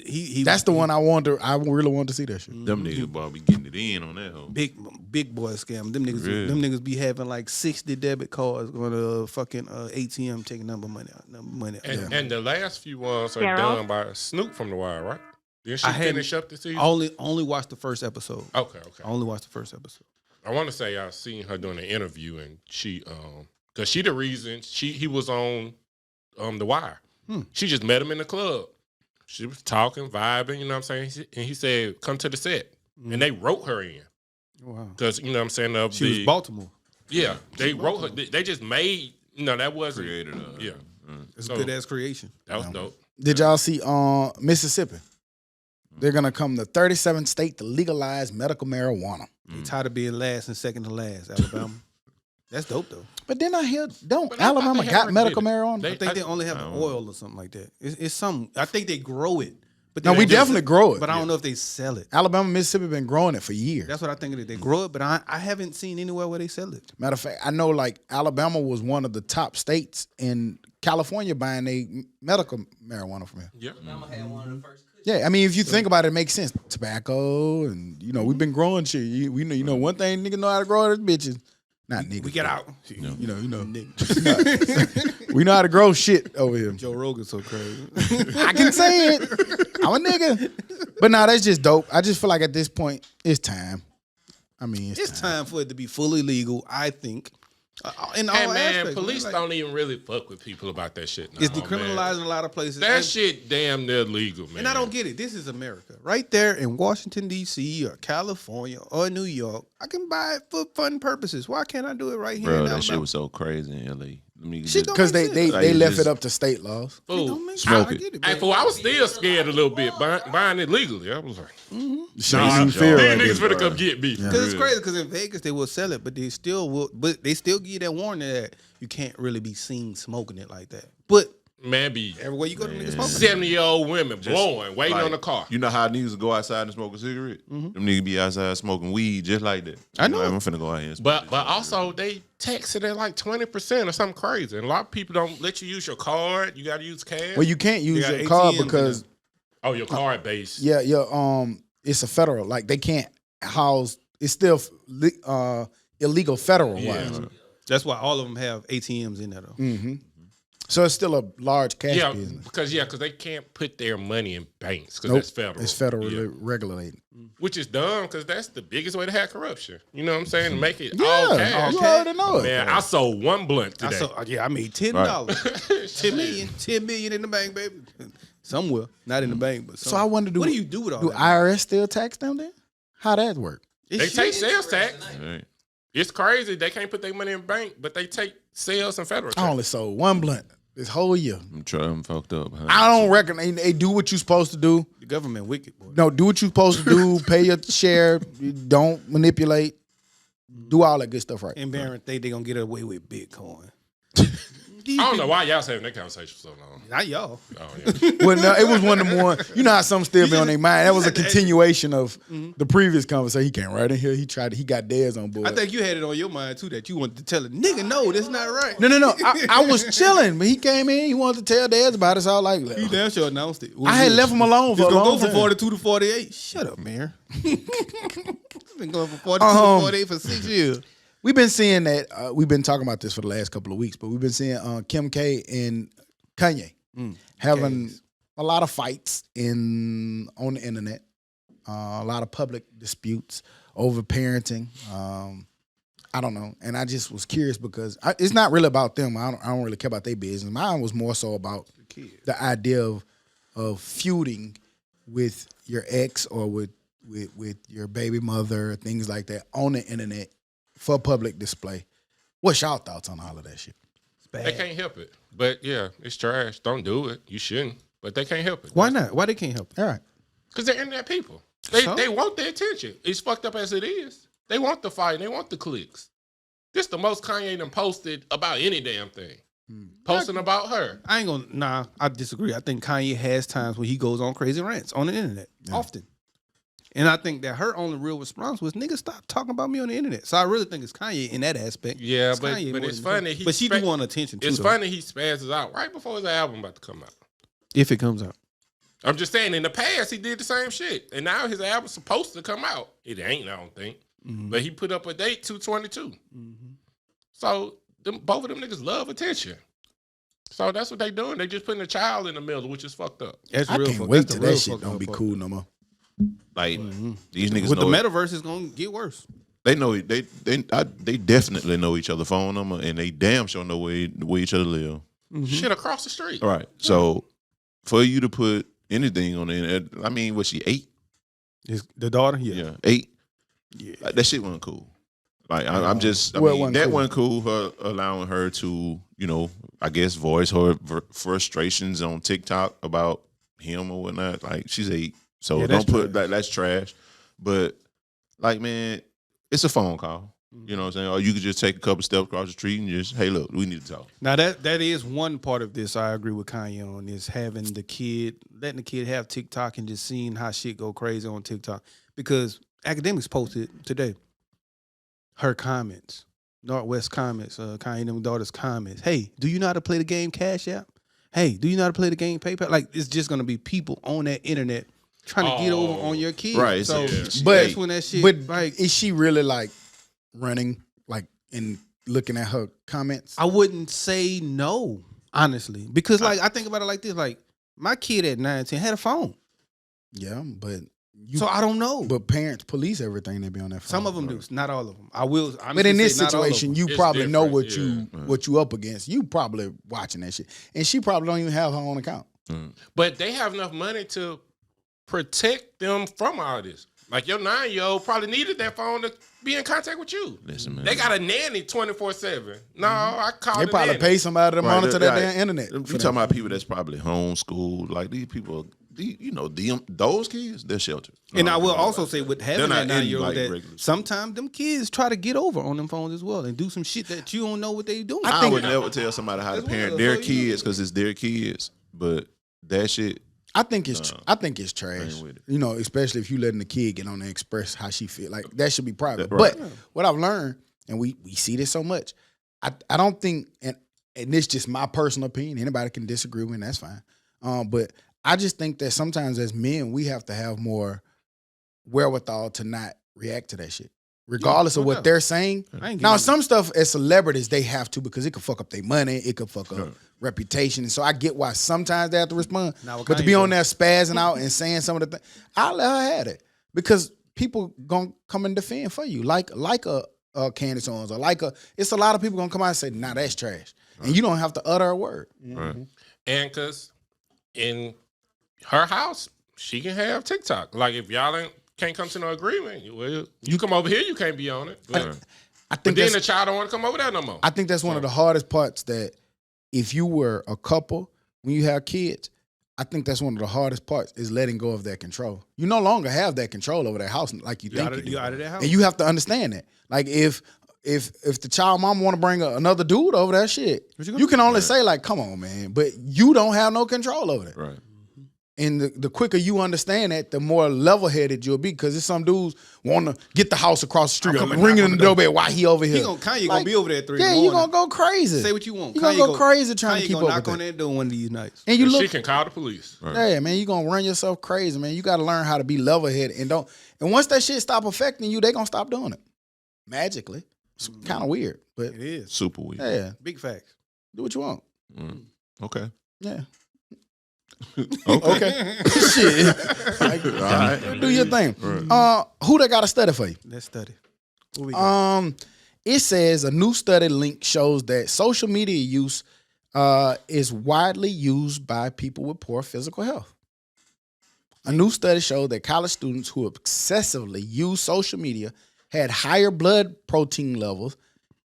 He That's the one I really wanted to see that shit. Them niggas boy be getting it in on that hoe. big boy scam. Them niggas, Really? them niggas be having like 60 debit cards going to fucking ATM taking number money out. And the last few ones are Daryl? done by Snoop from The Wire, right? Did she I hadn't- finish up the season? Only watched the first episode. Okay. I only watched the first episode. I want to say I seen her doing an interview, and she, cause she the reason he was on, The Wire. She just met him in the club. She was talking, vibing, you know what I'm saying? And he said, "Come to the set," and they wrote her in, Wow. cause you know what I'm saying. She was Baltimore. Yeah, they wrote her. They just made. That wasn't Created her. Yeah, It's So- a good ass creation. that was dope. Did y'all see Mississippi? They're gonna come the 37th state to legalize medical marijuana. They tired of being last and second to last. Alabama. That's dope though. But then I hear, But I thought Alabama they got already medical did it. marijuana? I think they only have I don't oil or something like that. It's some. I think they grow it. But No, they we just- definitely grow it. But I don't know if they sell it. Alabama, Mississippi been growing it for years. That's what I think it is. They grow it, but I haven't seen anywhere where they sell it. Matter of fact, I know like Alabama was one of the top states in California buying a medical marijuana from here. Yeah, Alabama had one of the first. Yeah, I mean, if you think about it, it makes sense. Tobacco and we've been growing shit. We know, one thing niggas know how to grow is bitches. Not niggas. We get out. You know. We know how to grow shit over here. Joe Rogan so crazy. I can say it. I'm a nigga. But no, that's just dope. I just feel like at this point, it's time. I mean, It's time for it to be fully legal, I think. In all hey man, aspects. police Like, don't even really fuck with people about that shit. It's no more, man. decriminalized in a lot of places. That And- shit damn near legal, man. And I don't get it. This is America. Right there in Washington, D.C. or California or New York, I can buy it for fun purposes. Why can't I do it right here Bro, in that Alabama? shit was so crazy in LA. Shit don't because make they sense. they Like, left just- it up to state laws. It Fool. don't make Smoke sense. I it. get Hey, but- fool, I was still scared a little bit buying it legally. I was like, Shit nah, you feel these right niggas there. finna come get me. Because it's crazy. Because in Vegas they will sell it, but they still will. But they still give you that warning that you can't really be seen smoking it like that. But Man, be everywhere you go, the niggas smoking. 70-year-old women blowing, waiting Like, on the car. You know how niggas go outside and smoke a cigarette? Them niggas be outside smoking weed just like that. I know. I'm finna go out here and smoke. But also they tax it at like 20% or something crazy. And a lot of people don't let you use your card. You gotta use cash. Well, you can't use got your card ATMs because Oh, your card base. it's a federal. Like they can't house. It's still illegal federal wise. That's why all of them have ATMs in there though. So it's still a large cash Yeah, business. because they can't put their money in banks because Nope, that's federal. It's federally Yeah. regulated. Which is dumb because that's the biggest way to have corruption. You know what I'm saying? To make it Yeah, all cash. you already know it. Man, I sold one blunt today. I made $10, 10 million in the bank, baby. Somewhere, not in the bank, but So I wonder, what do you do with all do that? IRS still tax them then? How that work? They take sales tax. Right. It's crazy. They can't put their money in bank, but they take sales and federal tax. I only sold one blunt this whole year. I'm trying fucked up. Huh? I don't reckon they do what you're supposed to do. The government wicked, boy. No, do what you're supposed to do. Pay your share. Don't manipulate. Do all that good stuff right. And Barron think they gonna get away with Bitcoin. I don't know why y'all having that conversation for so long. Not y'all. Oh, yeah. Well, no, it was one of the more. You know how some still be on their mind. That was a continuation of the previous conversation. He came right in here. He got Dez on board. I think you had it on your mind too that you wanted to tell a nigga, no, that's not right. No. I was chilling, but he came in. He wanted to tell Dez about it. So I was like, He damn sure announced it. I had left him alone for a It's gonna long go from time. 42 to 48. Shut up, man. It's been going from 42 Um, to 48 for 6 years. We've been seeing that. We've been talking about this for the last couple of weeks, but we've been seeing Kim K and Kanye having a lot of fights on the internet. a lot of public disputes over parenting. I don't know, and I just was curious because it's not really about them. I don't really care about their business. Mine was more so about the idea of feuding with your ex or with your baby mother, things like that on the internet for public display. What's y'all thoughts on all of that shit? They can't help it. But yeah, it's trash. Don't do it. You shouldn't. But they can't help it. Why not? Why they can't help it? All right. Because they're internet people. They want the attention. It's fucked up as it is. They want the fight. They want the clicks. This the most Kanye done posted about any damn thing. Posting about her. I disagree. I think Kanye has times when he goes on crazy rants on the internet often. And I think that her only real response was, nigga, stop talking about me on the internet. So I really think it's Kanye in that aspect. Yeah, it's but it's funny. But she do want attention too. It's funny he spazzes out right before his album about to come out. If it comes out. I'm just saying, in the past, he did the same shit. And now his album's supposed to come out. It ain't, I don't think. Mm-hmm. But he put up a date, 2/22. Mm-hmm. So both of them niggas love attention. So that's what they doing. They just putting a child in the middle, which is fucked up. I can't wait till that shit don't be cool no more. Like these niggas with know the metaverse is gonna get worse. They know it. They definitely know each other's phone number, and they damn sure know where each other live. Mm-hmm. Shit across the street. All right. So for you to put anything on the internet, I mean, was she 8? Is the daughter? Yeah. 8. Yeah. Like, that shit wasn't cool. Like I'm just, I mean, that wasn't cool. Her allowing her to, I guess voice her frustrations on TikTok about him or whatnot. Like she's 8, so don't put that's trash. But like, man, it's a phone call. You know what I'm saying? Or you could just take a couple steps across the street and just, hey, look, we need to talk. Now that is one part of this I agree with Kanye on, is having the kid, letting the kid have TikTok and just seeing how shit go crazy on TikTok. Because Academics posted today her comments, Northwest comments, Kanye and them daughter's comments. Hey, do you know how to play the game Cash App? Hey, do you know how to play the game PayPal? Like, it's just gonna be people on that internet trying to get over on your kid. Right. So, but that's when that shit. But like, is she really like running, like, and looking at her comments? I wouldn't say no, honestly, because like I think about it like this: like my kid at 9, 10 had a phone. Yeah, but so I don't know. But parents police everything they be on that phone. Some of them do, not all of them. I will. But in this situation, you probably know what different, what you up against. You probably watching that shit, and she probably don't even have her own account. But they have enough money to protect them from all this. Like your 9-year-old probably needed that phone to be in contact with you. Listen, man. They got a nanny 24/7. No, I call They the probably nanny. pay somebody to monitor that Right. damn internet. You talking about people that's probably homeschooled. Like these people, those kids, they're sheltered. And I will also say, with having They're that not in, 9-year-old, like, that regular sometimes them kids try to get over on them phones as well and do some shit that you don't know what they doing. I would never tell somebody how to That's parent what- their that's what you kids because it's their kids. But that shit, I think it's trash. ain't with it. Especially if you letting the kid get on and express how she feel. Like that should be private. Right. But what I've learned, and we see this so much, I don't think, and this is just my personal opinion. Anybody can disagree with me, and that's fine. But I just think that sometimes as men, we have to have more wherewithal to not react to that shit, regardless of what they're saying. Now, some stuff as celebrities they have to, because it could fuck up their money, it could fuck up reputation, and so I get why sometimes they have to respond. But to be on there spazzing out and saying some of the things, I'll let her have it, because people gonna come and defend for you, like a Candace Owens, or it's a lot of people gonna come out and say, "Nah, that's trash," and you don't have to utter a word. right? And because in her house, she can have TikTok. Like if y'all can't come to no agreement, well, you come over here, you can't be on it. But I think then the child don't want to come over there no more. I think that's one of the hardest parts, that if you were a couple, when you have kids, I think that's one of the hardest parts, is letting go of that control. You no longer have that control over that house like you think you do. You're out of that house. And you have to understand that. Like if the child mom want to bring another dude over that shit, you can only say like, come on, man. But you don't have no control over that. Right. And the quicker you understand that, the more level-headed you'll be, because there's some dudes want to get the house across the street, ringing in the doorbell while he over here. Kanye gonna be over there at 3 in the Yeah, morning. you going to go crazy. Say what you want. You going to go crazy trying Kanye to keep gonna up knock with on that. that door one of these nights. And you And look, she can call the police. yeah, man, you going to run yourself crazy, man. You got to learn how to be level-headed. And once that shit stop affecting you, they going to stop doing it. Magically. It's kind of weird, but It is. Super weird. yeah, Big facts. do what you want. Okay. Yeah. Okay. Shit. Like, do your thing. Who that got a study for you? Let's study. What we got? It says a new study link shows that social media use is widely used by people with poor physical health. A new study showed that college students who excessively use social media had higher blood protein levels,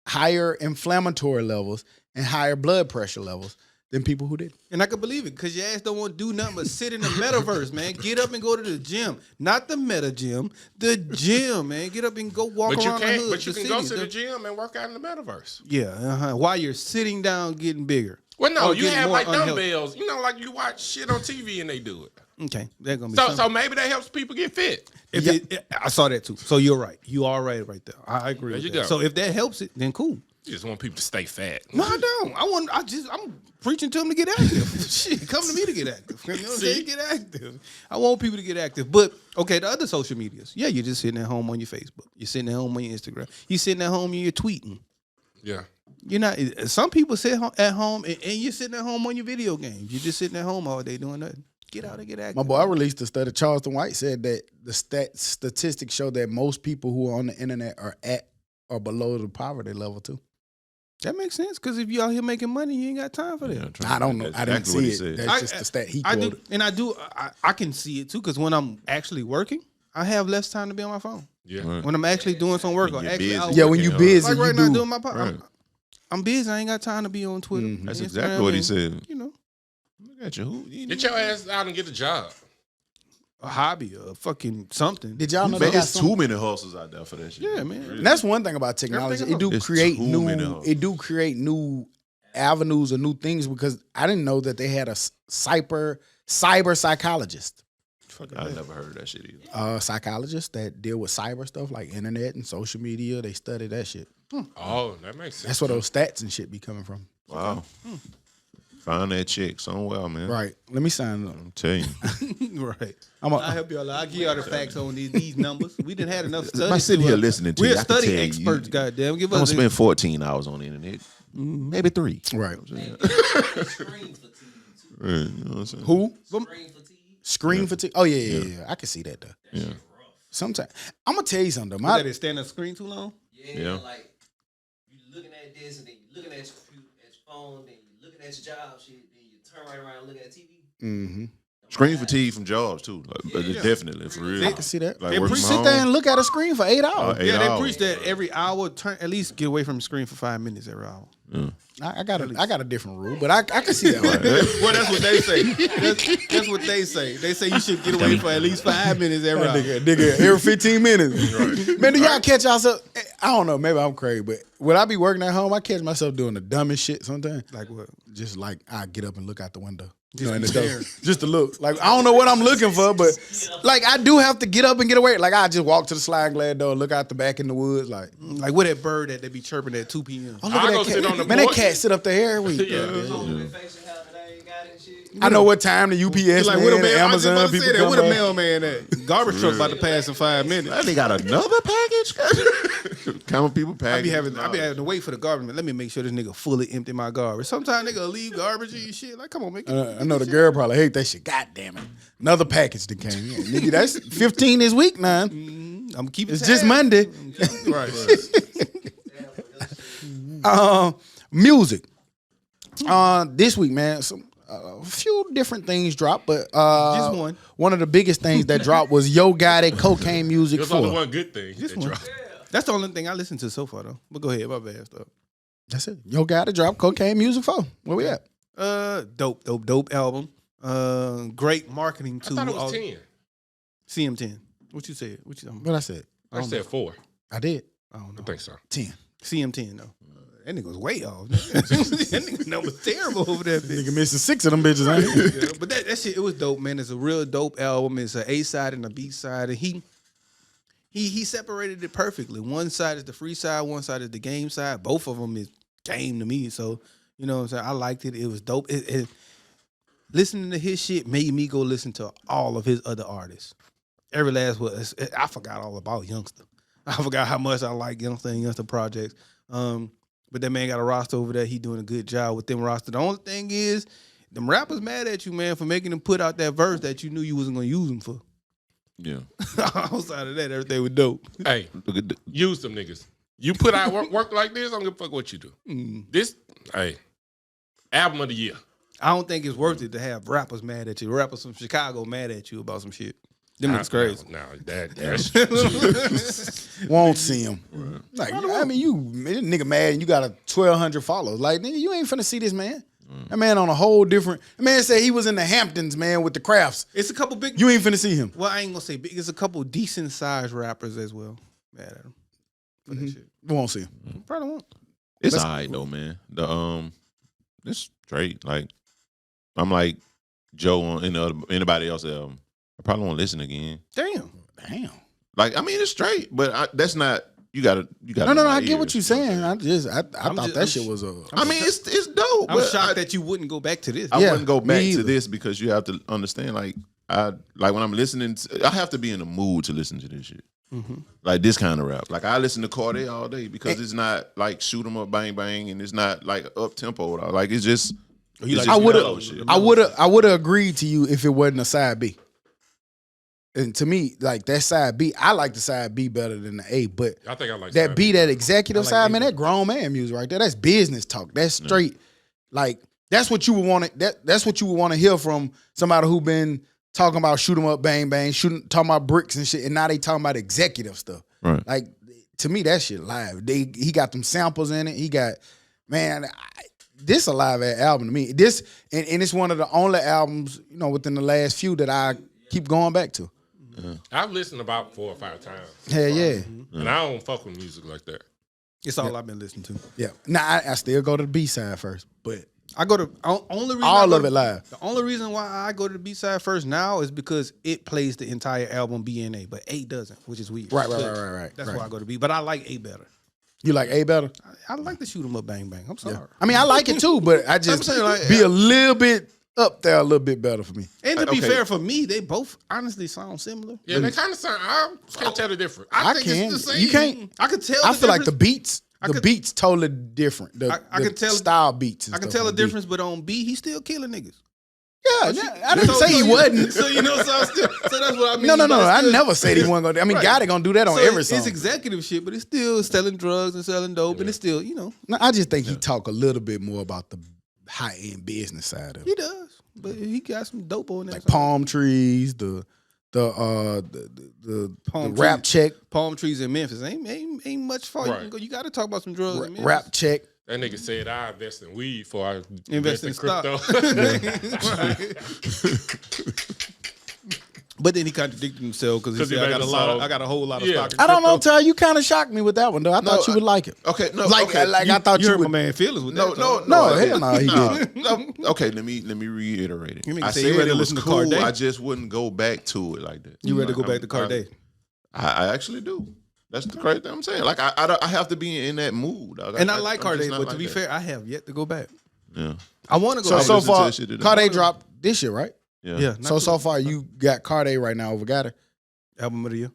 higher inflammatory levels, and higher blood pressure levels than people who didn't. And I can believe it because your ass don't want to do nothing but sit in the metaverse, man. Get up and go to the gym. Not the meta gym, the gym, man. Get up and go walk around the hood. But you can go to the gym and work out in the metaverse. Yeah, while you're sitting down getting bigger. Well, no, Or you getting have more like unhealthy. dumbbells. You know, like you watch shit on TV and they do it. Okay, that's gonna be So maybe that helps people get fit. I saw that too. So you're right. You are right there. I agree. There with you that. go. So if that helps it, then cool. You just want people to stay fat. No, I don't. I'm preaching to them to get active. Shit, come to me to get active. You know what I'm saying? Get active. I want people to get active. But okay, the other social medias. Yeah, you're just sitting at home on your Facebook. You're sitting at home on your Instagram. You're sitting at home and you're tweeting. Yeah. You're not. Some people sit at home and you're sitting at home on your video games. You're just sitting at home all day doing nothing. Get out and get active. My boy, I released a study. Charleston White said that the statistics show that most people who are on the internet are at or below the poverty level too. That makes sense because if you out here making money, you ain't got time for that. I don't know. I didn't see it. That's I- just the stat he I quoted. do, and I can see it too because when I'm actually working, I have less time to be on my phone. Yeah. Right. When I'm actually doing some work or When you're actually busy. out Yeah, when working. you busy, Like you right now do. doing my Right. I'm busy. I ain't got time to be on Twitter. Mhm. That's Instagram, exactly what he and, said. You know, Look at you. Get your ass out and get a job. a hobby, a fucking something. Did y'all know Man, they got it's some? too many hustles out there for that shit. Yeah, man. And that's one thing about technology. Everything It do It's create too new. many of 'em. It do create new avenues or new things because I didn't know that they had a cyber psychologist. I never heard of that shit either. Psychologists that deal with cyber stuff like internet and social media. They study that shit. Oh, that makes sense. That's where those stats and shit be coming from. Wow. Find that chick somewhere, man. Right. Let me sign up. I'm telling you. Right. I'm I'll help y'all. I'll give y'all the facts on these numbers. We didn't have enough studies. I'm sitting here listening to you. We're I can study tell you. experts, goddamn. Give I'm gonna us spend 14 hours on the internet. Maybe 3. right. Screen fatigue too. Right, you know what I'm saying? Who? Screen fatigue. Screen fatigue. Oh yeah. I can see that though. Yeah. Sometimes I'm gonna tell you something. though. that. Is stand on screen too long? Yeah, Yeah. like you looking at this and then you looking at your computer, at your phone, then you looking at your job shit, then you turn right around and look at TV. Mm-hmm. Screen fatigue from jobs too. Like, but Yeah. definitely for real. I can see that. Like They working pre- from Sit home. there and look at a screen for 8 hours. 8 Yeah, they hours. preach that every hour. At least get away from the screen for 5 minutes every hour. I got a different rule, but I can see that. Well, that's what they say. That's what they say. They say you should get away for at least 5 minutes every hour. Nigga, every 15 minutes. Man, do y'all catch yourself? I don't know. Maybe I'm crazy, but when I be working at home, I catch myself doing the dumbest shit sometimes. Like what? Just like I get up and look out the window. Just in the stare. door. Just to look. Like I don't know what I'm looking for, but like I do have to get up and get away. Like I just walk to the sliding glass door, look out the back in the woods. Like, Like what that bird that they be chirping at 2 p.m. oh, look I at go that sit cat. on the Man, that porch. cat sit up there every week. Yeah. I know what time the UPS Like man, what a the man, I was just Amazon about to people say that. come What a by. mailman at? Garbage truck about to pass in 5 minutes. They got another package. Common people I package. be having to wait for the garbage man. Let me make sure this nigga fully empty my garbage. Sometimes nigga leave garbage and shit. Like, come on, make it. I know the girl probably hate that shit. God damn it. Another package that came. Yeah, nigga, that's 15 this week now. I'm keeping. It's just Monday. Right. Music. This week, man, a few different things dropped, but Just one. One of the biggest things that dropped was Yo Gotti Cocaine Music There's 4. only one good thing. Just that one. dropped. That's the only thing I listened to so far though. But go ahead, my bad stuff. That's it. Yo Gotti dropped Cocaine Music 4. Where we at? Dope album. Great marketing I tool. thought it was 10. CM10. What you said? What you talking What about? I said? I said 4. I did. I don't I know. think so. 10. CM10 though. That nigga was way off. that nigga number's terrible over that bitch. Nigga missing 6 of them bitches, ain't he? Yeah, but that shit, it was dope, man. It's a real dope album. It's an A side and a B side, and he separated it perfectly. One side is the free side, one side is the game side. Both of them is game to me. So you know what I'm saying. I liked it. It was dope. Listening to his shit made me go listen to all of his other artists. Every last one. I forgot all about Youngster. I forgot how much I like Youngster and Youngster projects. But that man got a roster over there. He doing a good job with them roster. The only thing is, them rappers mad at you, man, for making them put out that verse that you knew you wasn't gonna use them for. Yeah. Outside of that, everything was dope. Hey, use them niggas. You put out work like this, I don't give a fuck what you do. This, hey, album of the year. I don't think it's worth it to have rappers mad at you. Rappers from Chicago mad at you about some shit. Them niggas crazy. No, that's Won't see him. Like, I mean, you nigga mad and you got 1,200 followers. Like, nigga, you ain't finna see this man. That man on a whole different. That man said he was in the Hamptons, man, with the Crafts. It's a couple big. You ain't finna see him. Well, I ain't gonna say big. It's a couple decent sized rappers as well mad at him for that shit. Won't see him. Probably won't. It's all right though, man. It's straight. Like I'm like Joe on anybody else album. I probably won't listen again. Damn. Like I mean, it's straight, but that's not. You gotta. No. I get what you're saying. I thought that shit was a. I mean, it's dope. I'm shocked that you wouldn't go back to this. I wouldn't go back to this because you have to understand. Like when I'm listening, I have to be in the mood to listen to this shit. Like this kind of rap. Like I listen to Corday all day because it's not like shoot 'em up, bang bang, and it's not like up tempo. Like it's just. I would have agreed to you if it wasn't a side B. And to me, like that side B, I like the side B better than the A. But I think I like that B, that executive like side, A. man, that grown man music right there. That's business talk. That's straight. Like that's what you would want to. That's what you would want to hear from somebody who been talking about shoot 'em up, bang bang, talking about bricks and shit, and now they talking about executive stuff. Right. Like to me, that shit live. He got them samples in it. He got this a live album to me. This and it's one of the only albums within the last few that I keep going back to. I've listened about 4 or 5 times. Hell yeah. And I don't fuck with music like that. It's all I've been listening to. Yeah. Now I still go to the B side first, but I go to only reason all of it live. The only reason why I go to the B side first now is because it plays the entire album B and A, but A doesn't, which is weird. Right. That's why I go to B. But I like A better. You like A better? I like to shoot 'em up, bang bang. I'm sorry. Yeah. I mean, I like it too, but I just saying, like, be a little bit up there, a little bit better for me. And to be fair, for me, they both honestly sound similar. Yeah, they kind of sound. I can't tell the difference. I think can. it's the same. You can't. I could tell. I feel like the beats totally different. I can tell style beats. I can tell the difference, but on B, he's still killing niggas. Yeah, I didn't say he wasn't. So so that's what I mean. No. I never said he wasn't gonna. I mean, Right. God, gonna do that on every song. It's executive shit, but it's still selling drugs and selling dope, and it's still No, I just think he talk a little bit more about the high end business side of it. he does. But he got some dope on that. Like palm trees, the rap check, palm trees in Memphis ain't much far. You can go. You got to talk about some drugs. in Memphis. rap check. That nigga said I invest in weed before I Invest in crypto. But then he contradicted himself because he said I got a whole lot of stock. In I don't know, crypto." Ty. You kind of shocked me with that one though. I thought you would like it. Okay, no, Like I thought You you hurt my would. man feelings with No, that. no, though. No, hell no, he didn't. No. Okay, let me reiterate it. You mean I say you said ready it to was listen to cool. Corday? I just wouldn't go back to it like that. You ready to go back to Corday? I actually do. That's the crazy thing I'm saying. Like I have to be in that mood. And I like Corday, but to be fair, I have yet to go back. Yeah. I want to go. So back. far, listen to that shit Corday dropped this year, right? Yeah. So far, you got Corday right now over Gatter. Album of the year.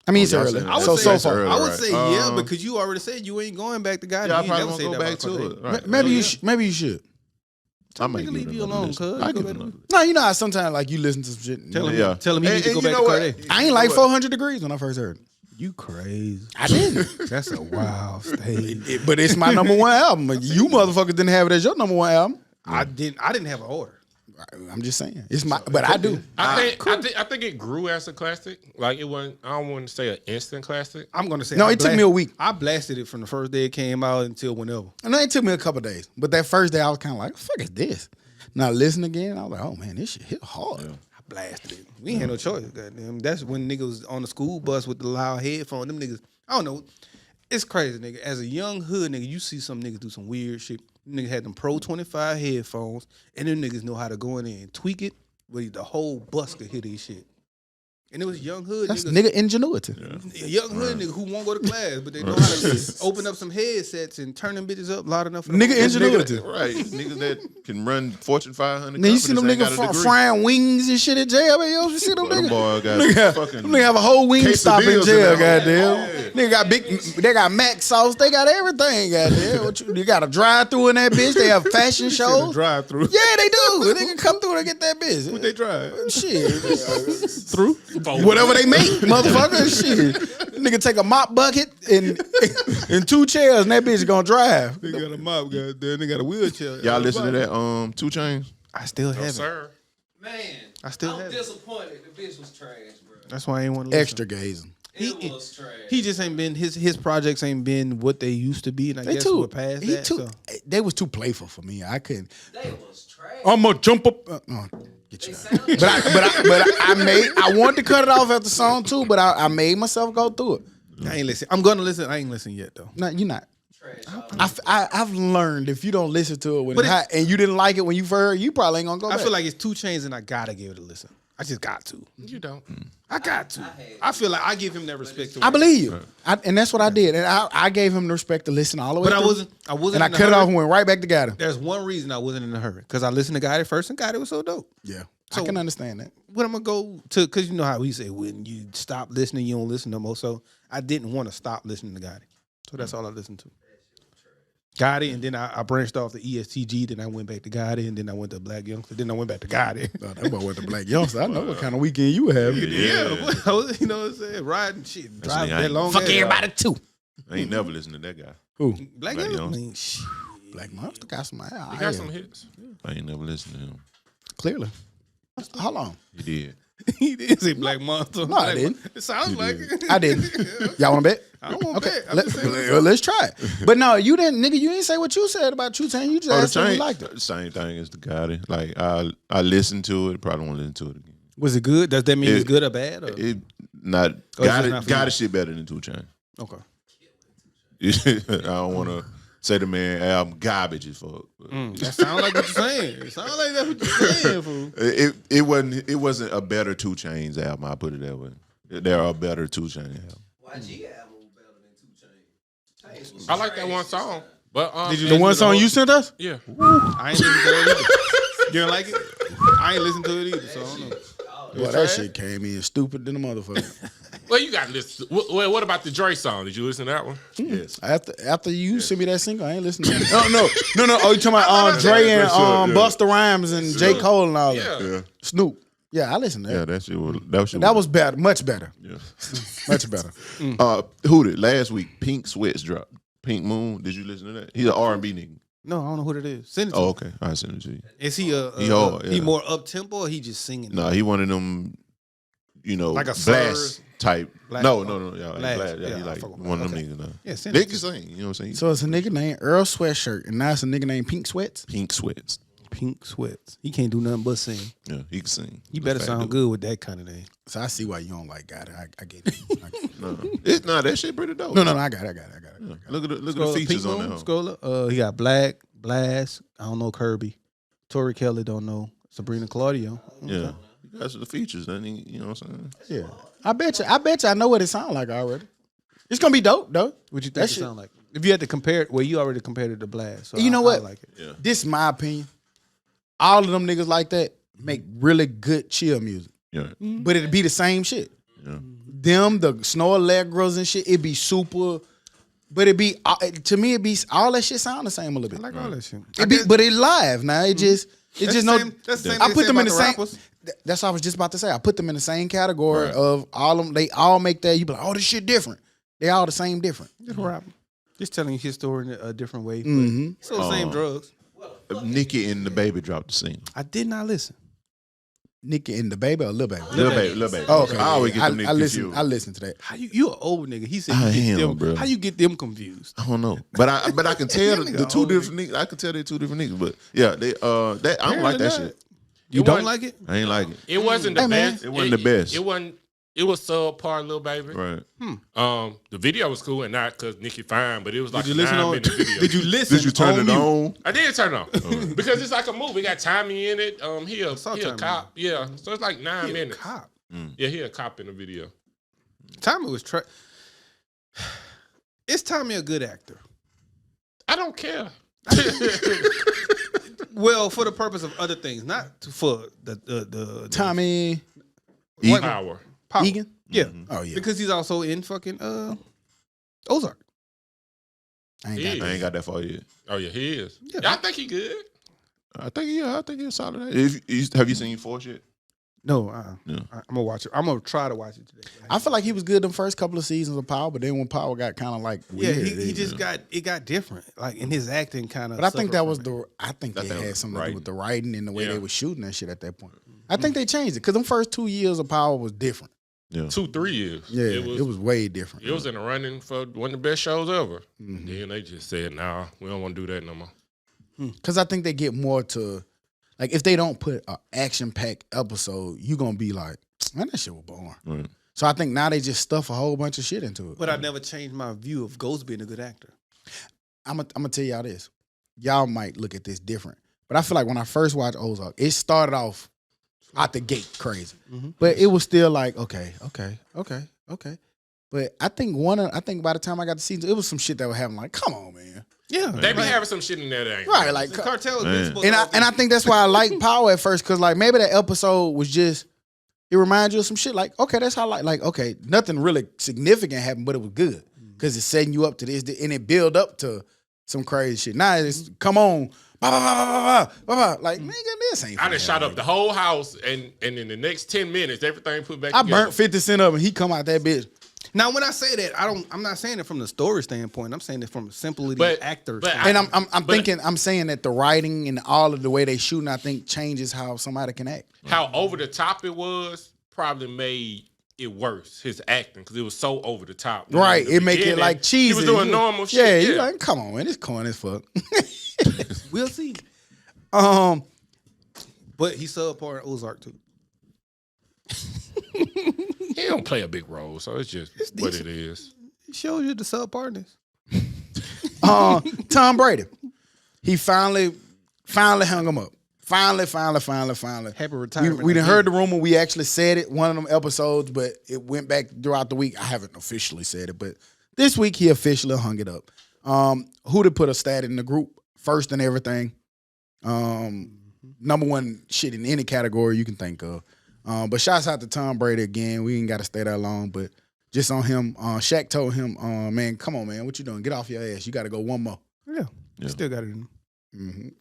I mean, it's y'all early. said I would So say far, early. I would right. say yeah, because you already said you ain't going back to God. Yeah, I You probably never won't say go that back about to Corday. it. Right. maybe you should. I might Nigga, leave give it you another alone, listen. cuz. I You give go it back another. No, you know how sometimes like you listen to some shit. Tell him, Yeah. tell him he need to go you back know to what? Corday. I ain't like 400 degrees when I first heard it. You crazy. I didn't. That's a wild state. But it's my number one album. You motherfuckers didn't have it as your number one album. I didn't have an order. I'm just saying. It's my, but I do. I think it grew as a classic. Like it wasn't. I don't want to say an instant classic. I'm gonna say No, it took me a week. I blasted it from the first day it came out until whenever. And it took me a couple of days. But that first day, I was kind of like, what the fuck is this? Now listen again, I was like, oh man, this shit hit hard. I blasted it. We ain't had no choice. Goddamn. That's when niggas was on the school bus with the loud headphones. Them niggas, I don't know. It's crazy, nigga. As a young hood nigga, you see some niggas do some weird shit. Them niggas had them Pro 25 headphones, and them niggas know how to go in there and tweak it, where the whole bus could hear these shit. And it was young hood That's niggas. nigga ingenuity. A young hood nigga who won't go to class, but they know how to open up some headsets and turn them bitches up loud enough for Nigga them. ingenuity. Right. Niggas that can run Fortune 500 Now you see them companies niggas ain't got a degree. frying wings and shit in jail. Man, you see them Them niggas? boy got Nigga, fucking them nigga have a whole wing stop in quesadillas jail, in there. goddamn. Nigga got they got mac sauce, they got everything, goddamn. You got a drive through in that bitch. They have fashion shows. Drive through. Yeah, they do. They can come through and get that bitch. What they drive? Shit. Through? Whatever they make, motherfucker. Shit. Nigga take a mop bucket and 2 chairs and that bitch gonna drive. They got a mop, goddamn. They got a wheelchair. Y'all listen to that 2 Chainz? I still No, haven't. sir. Man, I still I'm have it. disappointed. The bitch was trash, bro. That's why I ain't want to listen. Extra gazing. It was trash. He just ain't been his projects ain't been what they used to be, and I guess we're past that. So. They was too playful for me. I couldn't. They was trash. I'ma jump up. Get you out. But I wanted to cut it off after song 2, but I made myself go through it. I ain't listen. I'm gonna listen. I ain't listen yet though. No, you're not. Trash. I've learned if you don't listen to it when But it's hot and you didn't like it when you heard, you probably ain't gonna go I back. feel like it's 2 Chainz, and I gotta give it a listen. I just got to. You don't. I got to. I feel like I give him that respect. I believe you, and that's what I did, and I gave him the respect to listen all the way. But I through. wasn't. And I in a cut it hurry. off and went right back to got him. There's one reason I wasn't in a hurry because I listened to Gotti first, and Gotti was so dope. Yeah, So- I can understand that. What I'm gonna go to? Because you know how we say when you stop listening, you don't listen no more. So I didn't want to stop listening to Gotti. So that's all I listened to. Gotti, and then I branched off to ESTG. Then I went back to Gotti, and then I went to Black Youngster. Then I went back to Gotti. Oh, that boy went to Black Youngster. I know what kind of weekend you have. Yeah, I was, you know what I'm saying? Riding shit, driving nigga, that long. Fuck ass everybody too. I ain't never listened to that guy. Who? Black Black Youngster. Youngster. I mean, shit. Black Monster got some. He got some hits. I ain't never listened to him. Clearly. Hold on. He did. He did say Black Monster. No, I didn't. It sounds like it. I didn't. Y'all want to bet? I don't want to bet. I'm Let, just saying. let's try it. But no, you didn't, nigga. You didn't say what you said about True Chainz. You just The asked if you Chainz, liked it. same thing as the Gotti. Like I listened to it. Probably won't listen to it again. Was it good? Does that mean it's good or bad? Or? It not Oh, it's just Gotti. not for you. Gotti shit better than 2 Chainz. Okay. I don't want to say the man album garbage as fuck. That sounds like what you're saying. It sounds like that's what you're saying, fool. It wasn't a better 2 Chainz album. I put it that way. There are better 2 Chainz albums. YG album was better than 2 Chainz. Chainz was I like that trash one song. But Did you The one song you sent us? Yeah. I ain't listen to it either. You don't like it? I ain't listen to it either, so I don't know. Boy, that shit came in stupid than a motherfucker. Well, you got to listen. What about the Dre song? Did you listen to that one? Yes. After you sent me that single, I ain't listening to it. No. Oh, you talking about Dre and Busta Rhymes and J. Cole and all that. Yeah. Snoop. Yeah, I listened to Yeah, that. that That was better, much better, yeah. much better. Who did last week? Pink Sweats dropped. Pink Moon. Did you listen to that? He's an R&B nigga. No, I don't know who that is. Send it to Oh, me. okay. I send it to you. Is he He more up tempo or he just singing? No, he one of them, Like a blast Sir- type. Blast. No. Yeah, Blast. blast. Yeah, Yeah, he I like fuck with one of them okay. niggas now. Yeah, send They it can to me. sing. You know what I'm saying? So it's a nigga named Earl Sweatshirt, and now it's a nigga named Pink Sweats. Pink Sweats. Pink Sweats. He can't do nothing but sing. Yeah, he can sing. You better Fat sound dude. good with that kind of name. So I see why you don't like God. I get it. That shit pretty dope. No, I got it. Look at the features on there. Scroll up. He got Black, Blast. I don't know Kirby. Tori Kelly don't know. Sabrina Claudio. Yeah, you got the features. Then you know what I'm saying. Yeah, I bet you. I know what it sounds like already. It's gonna be dope though. What you think That it shit- sound like? If you had to compare it, well, you already compared it to Blast. So You know I what? like it. Yeah. This is my opinion. All of them niggas like that make really good chill music, Yeah, but it'd be the same shit. yeah. Them, the Snow Allegros and shit, it'd be super. But it be to me, it be all that shit sound the same a little I bit. like all that shit. It be, but it live now. It just no. That's the same I they put say them in about the same. rappers. That's what I was just about to say. I put them in the same category Right. of all them. They all make that. You be like, oh, this shit different. They all the same different. Just rap. Just telling his story in a different way. Mhm. But still the same drugs. Nicki and the Baby dropped the single. I did not listen. Nicki and the Baby or Lil Baby. Lil Baby. Oh, okay. I always get them niggas listen. confused. I listen to that. How you an old nigga? He said I you get am, them. bro. How you get them confused? I don't know, but I can tell the two old different niggas. I can tell they're two different niggas, but yeah, they I don't like that shit. You It don't wasn't- like it? I ain't like it. It wasn't the Hey, man. best. It wasn't the best. It wasn't. It was subpar, Lil Baby. Right. The video was cool, and not because Nicki fine, but it was like Did you listen 9 on? minute video. Did you listen? Did you turn it mute? on? I did turn it on because it's like a movie. It got Tommy in it. He a saw he a Tommy. cop. Yeah, so it's like 9 minutes. Cop. Yeah, he a cop in the video. Tommy was Is Tommy a good actor? I don't care. Well, for the purpose of other things, not for the Tommy Power. Egan? Yeah. Oh, yeah. Because he's also in fucking Ozark. I He ain't I ain't got that far yet. Oh yeah, he is. Yeah. Yeah, I think he good. I think he's solid. Have you seen Force yet? No, Yeah. I'm gonna watch it. I'm gonna try to watch it today. I feel like he was good the first couple of seasons of Power, but then when Power got kind of like Yeah, weird, he just got different. Like in his acting kind of. But I think that was I think That they had was something to do writing. with the writing and the way Yeah. they were shooting that shit at that point. I think they changed it because them first 2 years of Power was different. Yeah. 2-3 years. Yeah, it was way different. It was in the running for one of the best shows ever. Then they just said, "Nah, we don't want to do that no more." Because I think they get more to, like, if they don't put an action-packed episode, you going to be like, man, that shit was boring. Right. So I think now they just stuff a whole bunch of shit into it. But I never changed my view of Ghost being a good actor. I'm going to tell y'all this. Y'all might look at this different. But I feel like when I first watched Ozark, it started off out the gate crazy. But it was still like, okay. But I think by the time I got to season, it was some shit that was happening. Like, come on, man. Yeah, They be having some shit in there that ain't Right, like, the cartel. Man. and I think that's why I like Power at first, because like maybe that episode was just, it reminds you of some shit. Like, okay, that's how like okay, nothing really significant happened, but it was good because it's setting you up to this, and it build up to some crazy shit. Now it's come on, like nigga, this ain't. I finna done shot happen. up the whole house, and in the next 10 minutes, everything put back I together. burnt 50 Cent up, and he come out that bitch. Now, when I say that, I'm not saying it from the story standpoint. I'm saying it from simply the But- actor. but standpoint. And I'm saying that the writing and all of the way they shooting, I think changes how somebody can act. How over the top it was probably made it worse, his acting, because it was so over the top. Right, In the it make it beginning, like cheesy. He was doing normal shit. Yeah, you like, come on, man, it's corny as fuck. We'll see. But he subpar in Ozark too. He don't play a big role, so it's just what it is. He shows you the subpartness. Tom Brady, he finally hung him up. Finally. Happy retirement. We done heard the rumor. We actually said it one of them episodes, but it went back throughout the week. I haven't officially said it, but this week he officially hung it up. Who to put a stat in the group first and everything. Number one shit in any category you can think of. But shouts out to Tom Brady again. We ain't got to stay that long, but just on him. Shaq told him, man, come on, man, what you doing? Get off your ass. You got to go one more. Yeah. Still got it in him.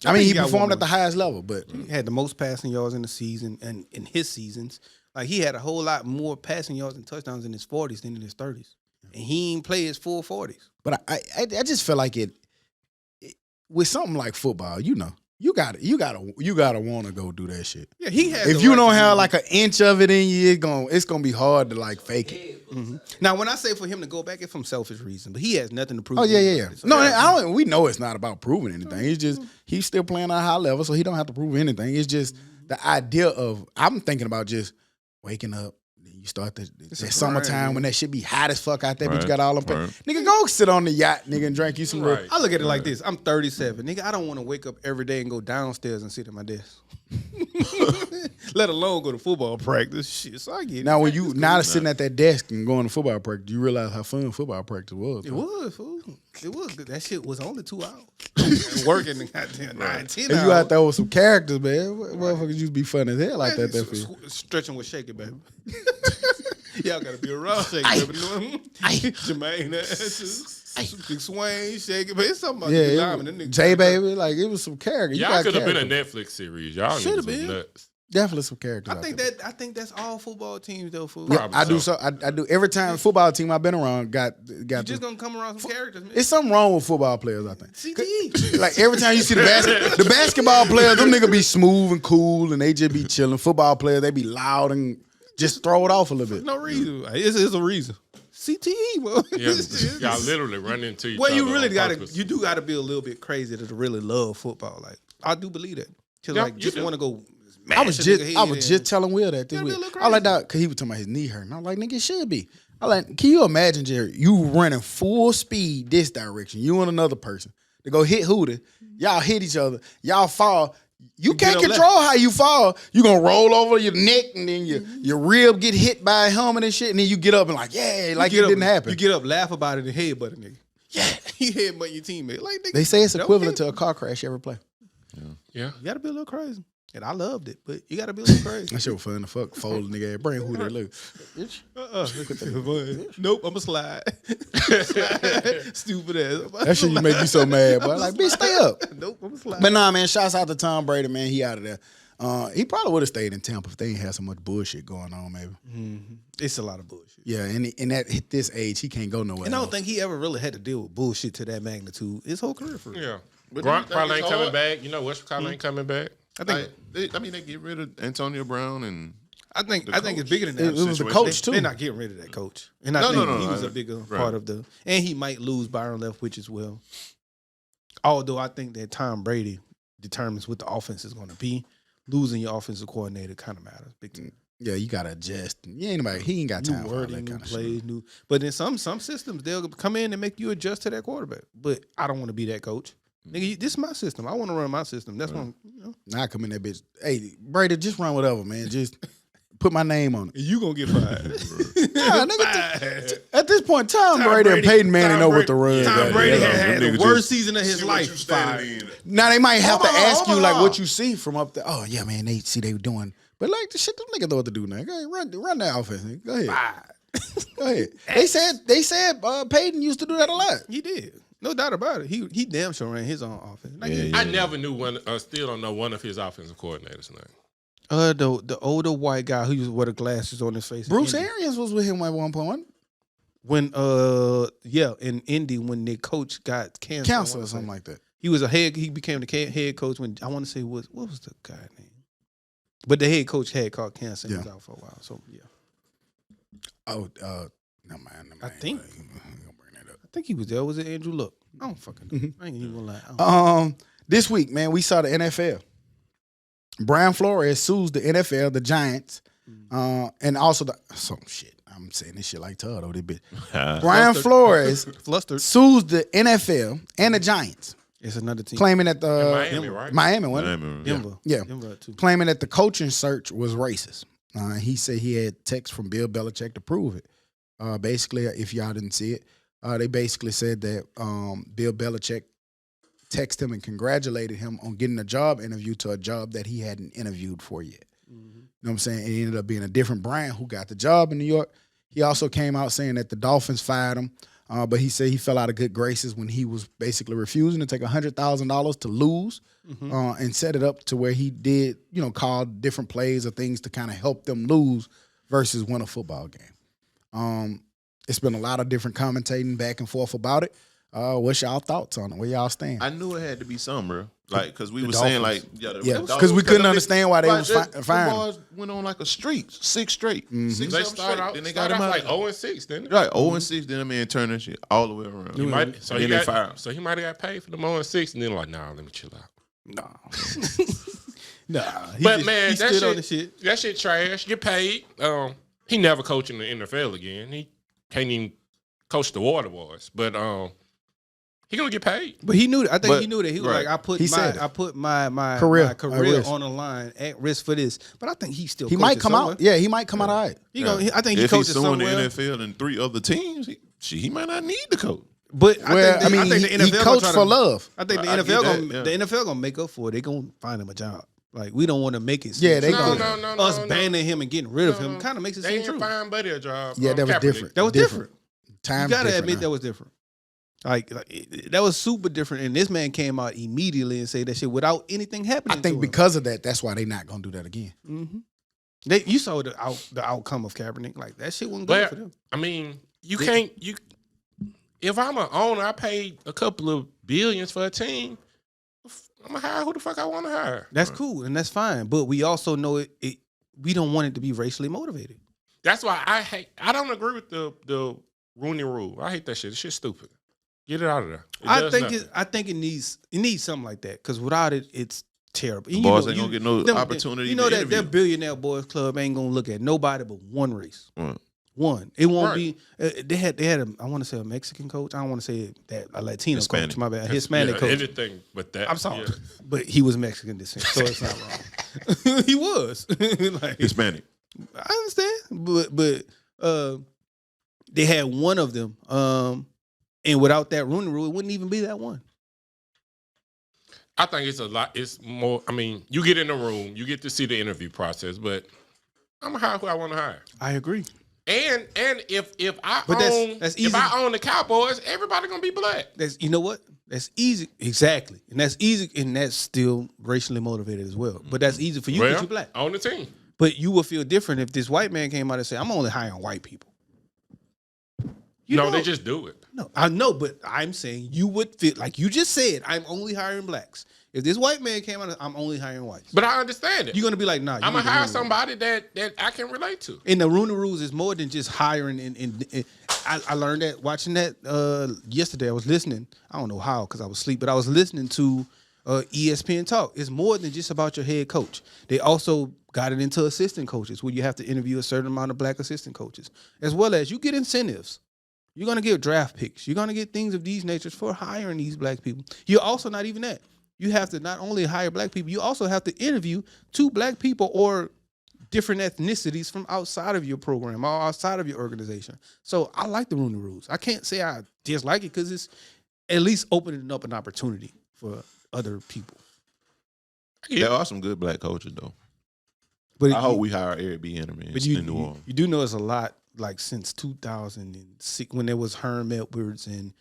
I mean, he got performed one at the highest level, but He had the most passing yards in the season and in his seasons. Like he had a whole lot more passing yards and touchdowns in his 40s than in his 30s. And he ain't play his full 40s. But I just feel like it with something like football, you know, you gotta want to go do that shit. Yeah, he had. If you don't have like an inch of it in you, it's gonna be hard to like fake it. Now, when I say for him to go back, it's from selfish reason, but he has nothing to prove. Oh to yeah. anybody. So No, I don't. We know it's not about proving anything. It's just he's still playing at a high level, so he don't have to prove anything. It's just the idea of I'm thinking about just waking up. You start that summertime when that shit be hot as fuck out there, but you got all them. Nigga, go sit on the yacht, nigga, and drink you some. Right. I look at it like this: I'm 37, nigga. I don't want to wake up every day and go downstairs and sit at my desk. Let alone go to football practice. Shit, so I get it. Now, when you sitting at that desk and going to football practice, you realize how fun football practice was. It was, fool. It was. That shit was only 2 hours. And working the goddamn 9, 10 And hours. you out there with some characters, man. Motherfuckers used to be fun as hell like that. That feel. Stretching with Shake It, baby. Y'all gotta be around Shake It, baby. Jermaine, Big Swain, Shake It, but it's something about the diamond. J Baby, like it was some characters. Y'all could have been a Netflix series. Y'all Should've niggas been. was nuts. Definitely some characters. I think that's all football teams though. Fool. Yeah, I do so. I do every time football team I've been around got. You just gonna come around some characters, man. It's something wrong with football players, I think. CTE. Like every time you see the basketball players, them niggas be smooth and cool and they just be chilling. Football players, they be loud and just throw it off a little bit. No reason. It's a reason. CTE, bro. Yeah, y'all literally run into each Well, other. you really on purpose. you do gotta be a little bit crazy to really love football. Like I do believe that. To Yeah, like you just do. want to go. I was just telling Will that this Yeah, they week. look I like crazy. that because he was talking about his knee hurt. And I'm like, nigga, it should be. I like, can you imagine, Jerry? You running full speed this direction. You and another person to go hit Hooter. Y'all hit each other. Y'all fall. You can't get up control how you fall. You gonna roll over your neck and then your rib get hit by a helmet and shit, and then you get up and like, yeah, like it didn't happen. You get up, laugh about it, and headbutt a nigga. Yeah, you headbutt your teammate. Like nigga, They say it's equivalent to a car crash you ever play. Yeah. You gotta be a little crazy. And I loved it, but you gotta be a little crazy. That shit was fun to fuck. Fold a nigga ass brain. Who they look? Nope, I'ma slide. Stupid ass. That shit you make me so mad, boy. Like, bitch, stay up. Nope, I'ma slide. But nah, man, shouts out to Tom Brady, man. He out of there. He probably would have stayed in Tampa if they ain't had so much bullshit going on, maybe. Mm-hmm. It's a lot of bullshit. Yeah, and at this age, he can't go nowhere. And I don't else. think he ever really had to deal with bullshit to that magnitude his whole career for real. Yeah. But Gronk you think probably it's ain't coming hard? back. You know, Westbrook ain't coming back. I think They get rid of Antonio Brown and it's bigger than that. It was the coach too. They're not getting rid of that coach. And I No, think no, he no, was a bigger part of the and he might lose Byron Leftwich as well. Although I think that Tom Brady determines what the offense is gonna be. Losing your offensive coordinator kind of matters. Big time. Yeah, you gotta adjust. He ain't got time New for all wording, that new kind of plays, shit. but in some systems they'll come in and make you adjust to that quarterback. But I don't want to be that coach. Nigga, this is my system. I want to run my system. That's what I'm, Now I come in that bitch. Hey, Brady, just run whatever, man. Just put my name on it. You gonna get fired. Nah, nigga, at this point, Tom Brady and Peyton Manning know what to run. Tom goddamn. Brady Yeah, had them the niggas worst just season of his life. Fired. Now they might have to ask you like on. what you see from up there. Oh yeah, man, they were doing. But like the shit, them niggas know what to do now. Go ahead, run that offense. Nigga. Go ahead. Go ahead. They said Peyton used to do that a lot. He did. No doubt about it. He damn sure ran his own offense. Like, I never knew still don't know one of his offensive coordinators' name. The older white guy who used to wear the glasses on his face. Bruce in Indy. Arians was with him at one point. When in Indy when their coach got cancer. Council or something like that. He became the head coach when I want to say what was the guy name? But the head coach had caught cancer and was out for a while. So yeah. Oh, never mind. I think. I think he was there. Was it Andrew Luck? I don't fucking know. I ain't even gonna lie. This week, man, we saw the NFL. Brian Flores sues the NFL, the Giants, and also I'm saying this shit like Todd over this bitch. Brian Flores Flustered. sues the NFL and the Giants, It's another team. claiming that Miami, right? Miami, wasn't it? Denver. Yeah. Denver too. Claiming that the coaching search was racist. He said he had text from Bill Belichick to prove it. Basically, if y'all didn't see it, they basically said that Bill Belichick texted him and congratulated him on getting a job interview to a job that he hadn't interviewed for yet. You know what I'm saying? It ended up being a different Brian who got the job in New York. He also came out saying that the Dolphins fired him, but he said he fell out of good graces when he was basically refusing to take $100,000 to lose and set it up to where he did, call different plays or things to kind of help them lose versus win a football game. It's been a lot of different commentating back and forth about it. What's y'all thoughts on it? Where y'all stand? I knew it had to be some, bro. Like, because we were saying, like, because we couldn't understand why they was The firing. boys went on like a streak, 6 straight. 6, They 7 started straight. out, Then they got him out. like 0-6, didn't they? Right, 0-6. Then that man turned that shit all the way around. He might, And then they fired him. so he might have got paid for the 0-6, and then like, nah, let me chill out. Nah. But man, he that stood shit, on the shit. that shit trash. Get paid. He never coaching the NFL again. He can't even coach the Water Boys. But he gonna get paid. But he knew that. I think But- he knew that. He was right. like, He said it. I put my Career my at career risk. on the line at risk for this. But I think he still He might coaches come somewhere. out. Yeah, he might come out all right. I think he If he's coaches suing the somewhere. NFL and 3 other teams, he might not need the coach. But Well, I think the NFL he gonna coached try for love. I think the I NFL get gonna that, the NFL gonna make up for it. They gonna find him a job. Like we don't want to make it. Yeah, they seem gonna- like us banning him and getting rid of him kind of makes it They seem ain't true. find Buddy a job. Yeah, that was Kaepernick. different. That was different. Time You gotta different admit now. that was different. Like that was super different. And this man came out immediately and said that shit without anything happening. I think to him. because of that, that's why they not gonna do that again. You saw the outcome of Kaepernick. Like that shit wasn't good But for them. I mean, if I'm an owner, I paid a couple of billions for a team. I'm gonna hire who the fuck I want to hire. That's cool and that's fine. But we also know it. We don't want it to be racially motivated. That's why I don't agree with the Rooney Rule. I hate that shit. This shit's stupid. Get it out of there. I think it needs something like that because without it, it's terrible. The boys ain't gonna get no opportunity You know to that interview. billionaire boys club ain't gonna look at nobody but one race. Right. One. It won't Right. be. They had. I want to say a Mexican coach. I don't want to say that a Latino Hispanic. coach. My bad. A Hispanic coach. Anything but that. I'm sorry, Yeah. but he was Mexican descent, so it's not wrong. He was like, Hispanic. I understand, but they had one of them, and without that Rooney Rule, it wouldn't even be that one. I think it's a lot. It's more. I mean, you get in the room, you get to see the interview process, but I'm gonna hire who I want to hire. I agree. And if I But own that's if easy. I own the Cowboys, everybody gonna be black. That's you know what? That's easy. Exactly, and that's easy, and that's still racially motivated as well. But that's easy for you because Well, you're black. on the team. But you would feel different if this white man came out and said, "I'm only hiring white people." They just do it. No, I know, but I'm saying you would feel like you just said, "I'm only hiring blacks." If this white man came out, and I'm only hiring whites. But I understand it. You're gonna be like, "Nah." I'm gonna hire somebody that I can relate to. And the Rooney Rules is more than just hiring. And I learned that watching that yesterday. I was listening. I don't know how because I was asleep, but I was listening to ESPN Talk. It's more than just about your head coach. They also got it into assistant coaches where you have to interview a certain amount of black assistant coaches, as well as you get incentives. You're going to get draft picks. You're going to get things of these natures for hiring these black people. You're also not even that. You have to not only hire black people, you also have to interview 2 black people or different ethnicities from outside of your program or outside of your organization. So I like the Rooney Rules. I can't say I dislike it because it's at least opening up an opportunity for other people. There are some good black coaches though. But I hope we hire Eric B. Enterman in New Orleans. You do know it's a lot like since 2006 when there was Herm Edwards and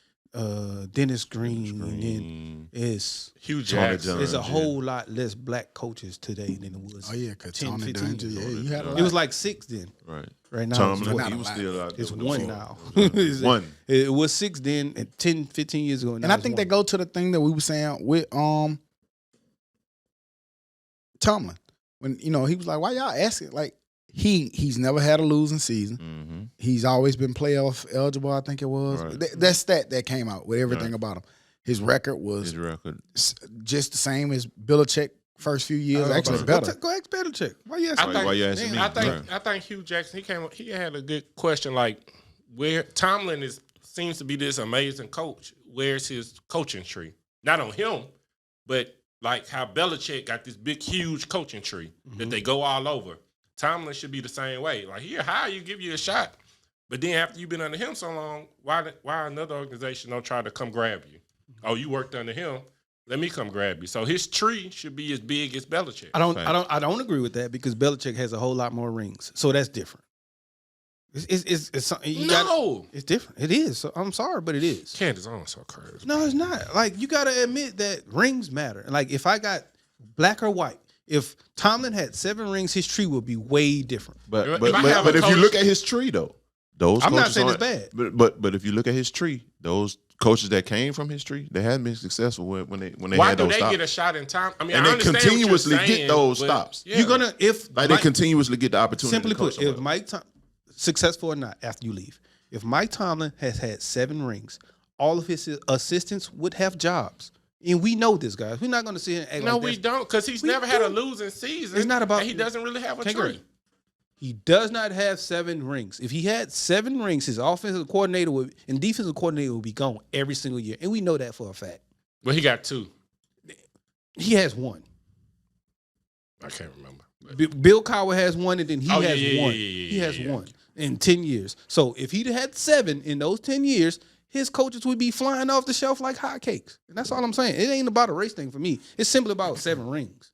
Dennis Green, and then it's Hugh Tony Jackson. Dunn. there's a whole lot less black coaches today than it was. Oh yeah, because 10, Tony 15 Dungy, years yeah, ago. you had a lot. It was like 6 then. Right. Right now Tomlin, not he a was lot. still out there. it's with the 1 phone. now. One. It was 6 then, and 10, 15 years ago. And I think they go to the thing that we were saying with Tomlin. When he was like, why y'all asking? Like he's never had a losing season. Mm-hmm. He's always been playoff eligible, I think it was. Right. That stat that came out with everything Right. about him. His record was His record. just the same as Belichick first few years, actually better. Go ask Belichick. Why you asking? Why you asking me? I think Hugh Jackson. He had a good question. Like where Tomlin seems to be this amazing coach. Where's his coaching tree? Not on him, but like how Belichick got this big, huge coaching tree that they go all over. Tomlin should be the same way. Like he'll hire you, give you a shot, but then after you've been under him so long, why another organization don't try to come grab you? Oh, you worked under him. Let me come grab you. So his tree should be as big as Belichick. I don't agree with that because Belichick has a whole lot more rings, so that's different. It's something it's different. It is. So I'm sorry, but it is. Candace on so crazy. No, it's not. Like you got to admit that rings matter. Like if I got black or white, if Tomlin had 7 rings, his tree would be way different. But If I have a if you coach- look at his tree though, those I'm not coaches saying it's aren't- bad. But if you look at his tree, those coaches that came from his tree, they haven't been successful when they Why had do those they stops. get a shot in time? I mean, And I they understand continuously what you're get saying, those but stops. yeah. You're gonna They continuously get the opportunity. simply to coach put, if somewhere. Mike successful or not after you leave, if Mike Tomlin has had 7 rings, all of his assistants would have jobs. And we know this, guys. We're not going to sit here and act No, like we that's- don't, because he's We never had a do. losing season. It's not about- and he doesn't really have a Can't tree. agree. He does not have 7 rings. If he had 7 rings, his offensive coordinator and defensive coordinator would be gone every single year. And we know that for a fact. But he got 2. He has 1. I can't remember. Bill Cowher has 1, and then he Oh, has yeah, 1. yeah, He yeah, has yeah. 1 in 10 years. So if he'd had 7 in those 10 years, his coaches would be flying off the shelf like hotcakes. And that's all I'm saying. It ain't about a race thing for me. It's simply about 7 rings.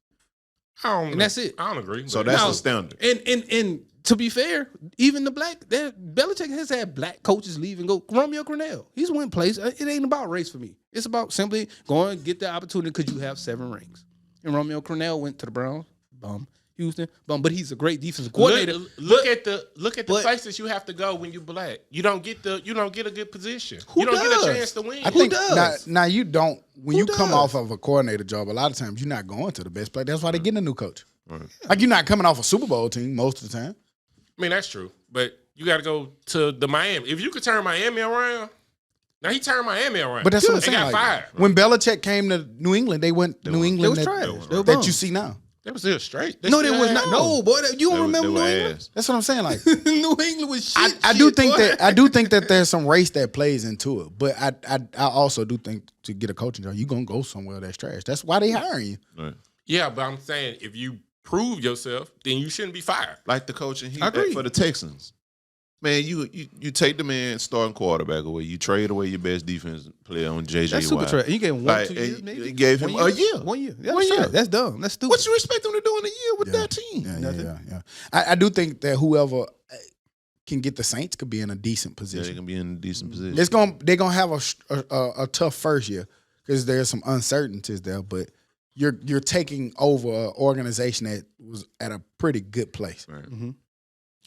And that's it. I don't agree. So but- that's Now- the standard. And to be fair, even the Belichick has had black coaches leave and go. Romeo Crennel, he's won place. It ain't about race for me. It's about simply going and get the opportunity because you have 7 rings. And Romeo Crennel went to the Browns, Houston, but he's a great defensive coordinator. Look at the but- places you have to go when you black. You don't get a good position. Who you don't get does? a chance to win. I think does? now you don't. When Who you come does? off of a coordinator job, a lot of times you're not going to the best place. That's why they're getting a new coach. Like you're not coming off a Super Bowl team most of the time. I mean, that's true. But you got to go to the Miami. If you could turn Miami around, now he turned Miami around. But that's what I'm They saying. got like, fired. When Belichick came to New England, they went New They England was trash. They were that bums. you see now. They was still straight. No, they was not. No, boy, you don't remember New were England? ass. That's what I'm saying. Like, New England was shit. I do think that there's some race that plays into it, but I also do think to get a coaching job, you gonna go somewhere that's trash. That's why they hiring you. Right. Yeah, but I'm saying if you prove yourself, then you shouldn't be fired. Like the coaching I agree. for the Texans. Man, you take the man starting quarterback away. You trade away your best defense player on JJ That's super Watt. trash. You gave him 1, 2 years, maybe. You gave him 1 a year. 1 year. That's 1 year. trash. That's dumb. That's stupid. What you expect him to do in a year with that team? Yeah. I do think that whoever can get the Saints could be in a decent Yeah, position. they can be in a decent position. They're gonna have a tough first year because there's some uncertainties there, but you're taking over an organization that was at a pretty good place. Right.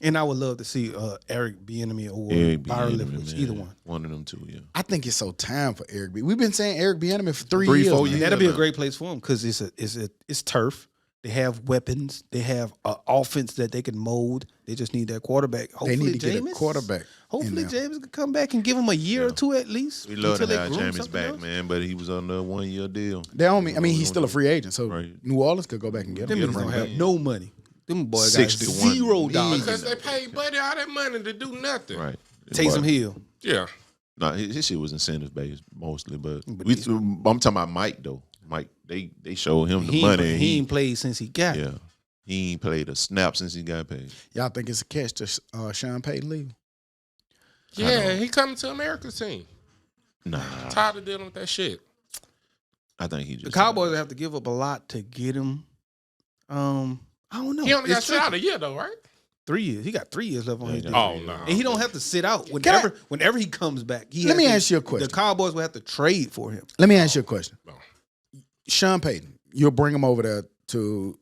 And I would love to see Eric Bieniemy or Eric Byron Bieniemy, Leftwich, man. either one. One of them two, yeah. I think it's so time for Eric B. We've been saying Eric Bieniemy for 3 3, years. 4 man. years. That'll be a man. great place for him because it's turf. They have weapons. They have an offense that they can mold. They just need that quarterback. They Hopefully, need to get a Jameis- quarterback. Hopefully, in there. James can come back and give him a year or two at least. We love until to they have groom Jameis something back, else. man, but he was on a 1 year deal. I mean, he's still a free agent, so Right. New Orleans could go back and get him. Them Get niggas him don't right have back. no money. Them boys got 61 $0. Because they paid Buddy all that money to do nothing. Right. Taysom Hill. Yeah. No, his shit was incentive based mostly, but But I'm talking about Mike though. Mike, they showed him the He money. and ain't played since he got it. yeah, he ain't played a snap since he got paid. Y'all think it's a catch to Sean Payton leaving? Yeah, he coming to America's team. Nah, Tired of dealing with that shit. I think he The just Cowboys have to give up a lot to get him. I don't know. He only got It's sit out tricky. a year though, right? 3 years. He got 3 years left on his deal. Oh no. And he don't have to sit out. Can Whenever he comes back, Let me ask you a question. The Cowboys will have to trade for him. Let me ask you a question. No. Sean Payton, you'll bring him over there to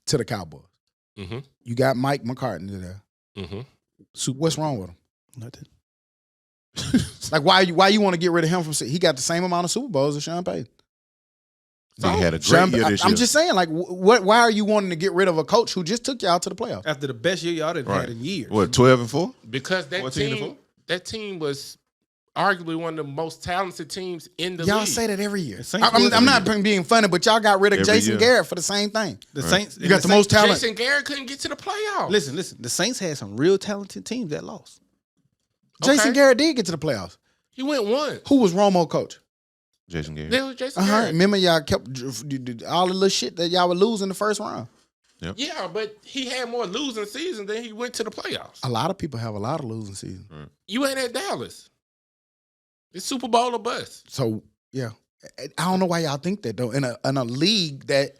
the Cowboys. Mm-hmm. You got Mike McCartney there. Mm-hmm. What's wrong with him? Nothing. Like, why you want to get rid of him from? He got the same amount of Super Bowls as Sean Payton. he had a great Sean, year this year. I'm just saying, like, why are you wanting to get rid of a coach who just took y'all to the playoffs? After the best year y'all done Right. had in years. What 12-4? Because 14-4? that team was arguably one of the most talented teams in the Y'all league. say that every year. The Saints I'm not being funny, but y'all got rid of Every Jason year. Garrett for the same thing. The Saints. You got the most talent. Jason Garrett couldn't get to the playoffs. Listen. The Saints had some real talented teams that lost. Jason Okay. Garrett did get to the playoffs. He went once. Who was Romo coach? Jason Garrett. That was Jason Uh-huh. Garrett. Remember y'all kept all the little shit that y'all would lose in the first round. Yeah, but he had more losing seasons than he went to the playoffs. A lot of people have a lot of losing seasons. You ain't at Dallas. It's Super Bowl or bust. So yeah, I don't know why y'all think that though. In a league that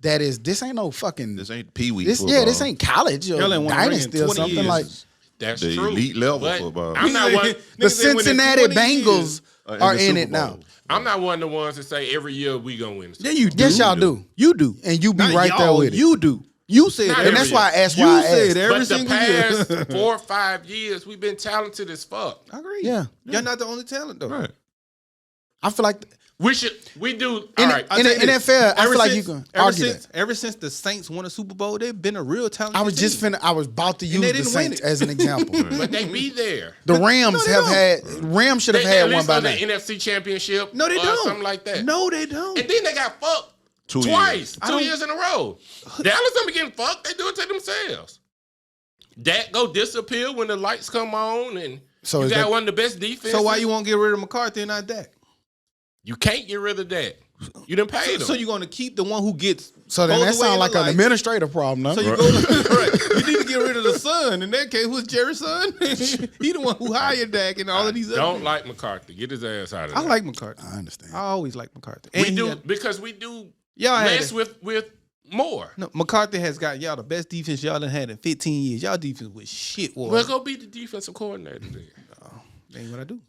is, this ain't no fucking This ain't Pee Wee this. football. Yeah, this ain't college or Y'all ain't won a ring in dynasty or 20 something years. like. That's The true. elite level But football. I'm not one. The Cincinnati Bengals are in the it Super now. Bowl. I'm not one of the ones that say every year we gonna win. Yeah, you do. Yes, y'all do. You do. And you be Not right there y'all, with it. You do. You said Not that. And that's every why I asked why You I said asked. every But the single year. past 4 or 5 years, we've been talented as fuck. I agree. Yeah. You're not the only talent though. Right. I feel like We do. in, All right. in the NFL, I Ever feel like you since- can ever argue since, that. Ever since the Saints won a Super Bowl, they've been a real talented I was just team. I was about to And use they the didn't win Saints it. as an example. But they be there. The Rams No, they have don't. had Rams should have They had at one least by on the now. NFC Championship. No, they or don't. Something like that. No, they don't. And then they got fucked 2 twice. years. 2 years in a row. Dallas don't be getting fucked. They do it to themselves. Dak go disappear when the lights come on, and So you is got that- one of the best defenses. So why you won't get rid of McCarthy and not Dak? You can't get rid of that. You done paid him. So you're going to keep the one who gets. So then goes that away in sounds the like an lights. administrative problem, no? So you go. Right. You need to get rid of the son. In that case, who's Jerry's son? He the one who hired Dak and all of these. Don't other like McCarthy. Get his ass out of there. I like McCarthy. I understand. I always like McCarthy. We And do he had- because we do Y'all had less it. with more. No, McCarthy has got y'all the best defense y'all done had in 15 years. Y'all defense was shit. War. Well, go be the defensive coordinator then. That ain't what I do.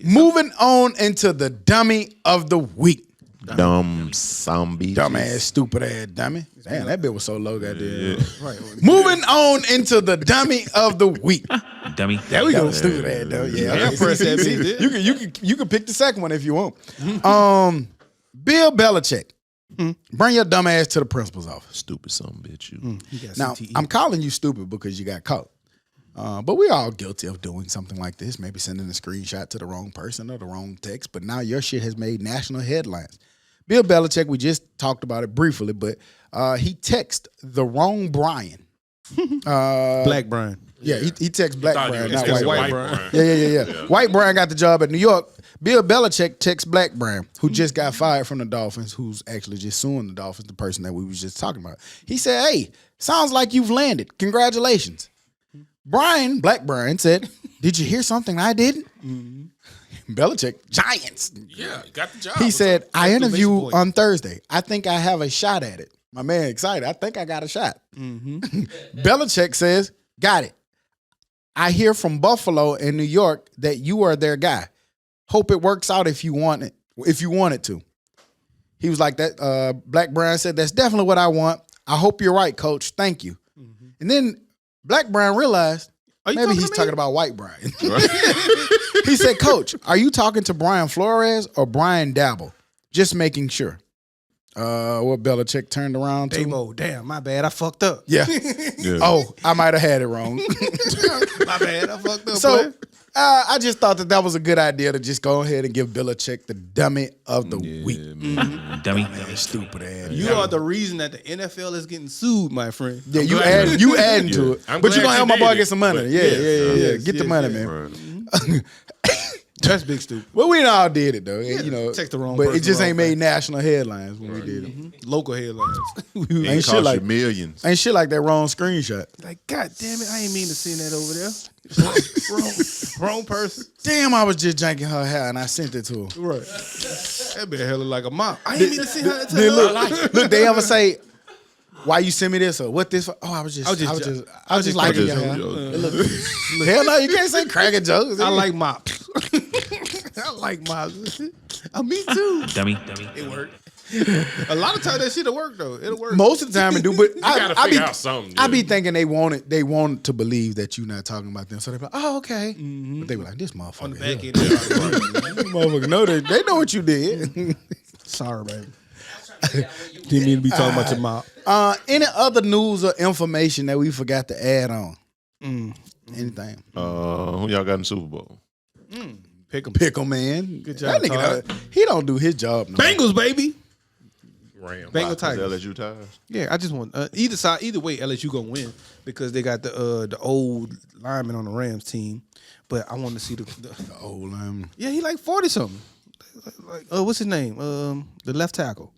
Moving on into the dummy of the week. Dumb zombie. Dumbass, stupid ass dummy. Damn, that bit was so low, goddamn. Right. Moving on into the dummy of the week. Dummy. There we go. Stupid ass though. Yeah, Yeah, press that see, bitch. you can pick the second one if you want. Bill Belichick. Bring your dumb ass to the principal's office. Stupid son bitch. You. He got Now, CTE. I'm calling you stupid because you got caught. But we're all guilty of doing something like this, maybe sending a screenshot to the wrong person or the wrong text. But now your shit has made national headlines. Bill Belichick, we just talked about it briefly, but he texted the wrong Brian. Black Brian. Yeah, he texted Black Brian, not white Brian. Brian. Yeah. White Brian got the job at New York. Bill Belichick texts Black Brian, who just got fired from the Dolphins, who's actually just suing the Dolphins, the person that we was just talking about. He said, hey, sounds like you've landed. Congratulations. Black Brian said, did you hear something I didn't? Belichick, Giants. Yeah, got the job. He said, I That's the interview boy. on Thursday. I think I have a shot at it. My man excited. I think I got a shot. Belichick says, got it. I hear from Buffalo and New York that you are their guy. Hope it works out if you want it. If you want it to. He was like that. Black Brian said, that's definitely what I want. I hope you're right, coach. Thank you. And then Black Brian realized maybe he's talking about White Brian. He said, coach, are you talking to Brian Flores or Brian Dabble? Just making sure. What Belichick turned around to. Davo, damn, my bad. I fucked up. Yeah. Oh, I might have had it wrong. My bad. I fucked up. So I just thought that was a good idea to just go ahead and give Belichick the dummy of the week. Dummy. Stupid ass. You are the reason that the NFL is getting sued, my friend. Yeah, you adding to it. I'm But you glad gonna help you my boy did get it. some money. But Yeah. Get the yes, money, yes. man. That's big stupid. Well, we all did it though. You know, text the wrong but it person, just wrong ain't made national headlines when we did it. Local headlines. Ain't It shit cost like you millions. ain't shit like that wrong screenshot. Like, God damn it, I ain't mean to send that over there. Wrong person. Damn, I was just janking her hair and I sent it to her. Right. That be hella like a mop. I ain't mean to send her that to Then her. look, they ever say, why you send me this or what this for? Oh, I was just liking your hair. Hell no, you can't say cracking jokes. I like mops. I like mops. Me too. Dummy. It worked. A lot of times that shit'll work though. It'll work. Most of the time it do, but gotta I be figure out something, I be yeah. thinking they want to believe that you're not talking about them. So they be like, oh, okay. But they be like, this motherfucker. on the back here. end. This motherfucker know that they know what you did. Sorry, baby. Didn't mean to be talking about your mop. Any other news or information that we forgot to add on? Anything? Who y'all got in the Super Bowl? Pickle man. Good job, That nigga, Todd. he don't do his job. No. Bengals, baby. Rams. Bengal Is Tigers. LSU Tigers? Yeah, I just want either way, LSU gonna win because they got the old lineman on the Rams team. But I want to see the old yeah, he like 40 something. Like what's his name? The left tackle.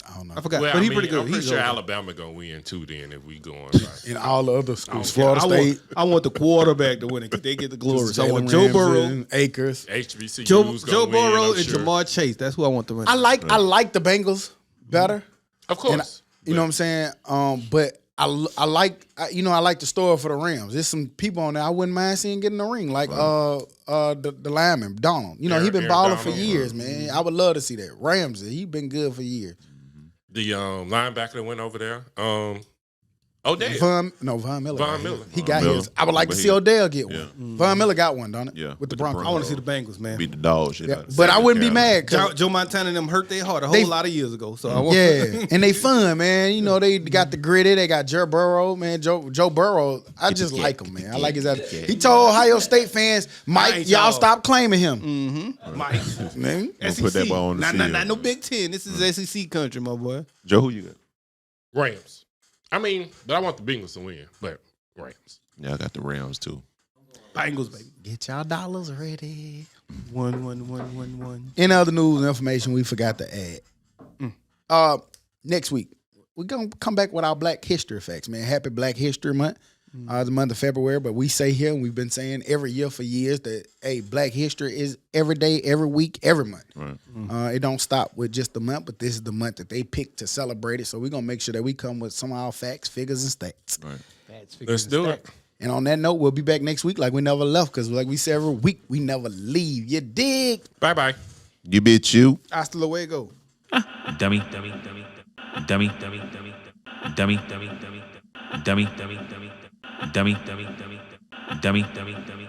I don't know. I forgot, Well, but I he mean, pretty good. I'm pretty He's sure over. Alabama gonna win too. Then if we going right. In all the other schools, Yeah, Florida State. I want the quarterback to win it because they get the glory. So I want Jalen Joe Burrow, Ramsey, Akers. HBCU's Joe gonna win, Burrow, I'm and sure. Jamar Chase. That's who I want to win. I like the Bengals better. Of course. You know what I'm saying? But I like the story for the Rams. There's some people on there I wouldn't mind seeing get in the ring, like the lineman Donald. You know, he been Aaron balling for Donald, years, man. I would love to see that. Ramsey, he been good for years. The linebacker that went over there. Odell. Von Miller. Von Miller. He got Miller. his. I would like to But see he- Odell get Yeah. one. Von Miller got one, don't it? Yeah, With the with the Broncos. I want to see the Bengals, man. Beat the dog shit Yeah. out of But I wouldn't be Carolina. mad. 'Cause Joe Montana and them hurt their heart a whole They- lot of years ago. So I want yeah, and they fun, man. You know, they got the gritty. They got Joe Burrow, man. Joe Burrow, I just like him, man. I like his attitude. He told Ohio State fans, Mike, ain't y'all y'all. stop claiming him. Mike. Man. Gonna put that ball on the not field. no Big Ten. This is SEC country, my boy. Joe, who you got? Rams. I mean, but I want the Bengals to win. But Rams. Yeah, I got the Rams too. Bengals, baby. Get y'all dollars ready. 1-1-1-1-1. Any other news and information we forgot to add? Next week, we're going to come back with our Black History facts, man. Happy Black History Month. The month of February, but we say here, and we've been saying every year for years that, hey, Black History is every day, every week, every month. Right. It don't stop with just the month, but this is the month that they picked to celebrate it. So we're going to make sure that we come with some of our facts, figures, and stats. Right. Let's do it. And on that note, we'll be back next week like we never left because like we say every week, we never leave. You dig? Bye-bye. You bitch you. Hasta luego. Dummy. Dummy. Dummy. Dummy. Dummy. Dummy. Dummy. Dummy. Dummy. Dummy. Dummy. Dummy. Dummy. Dummy. Dummy. Dummy. Dummy.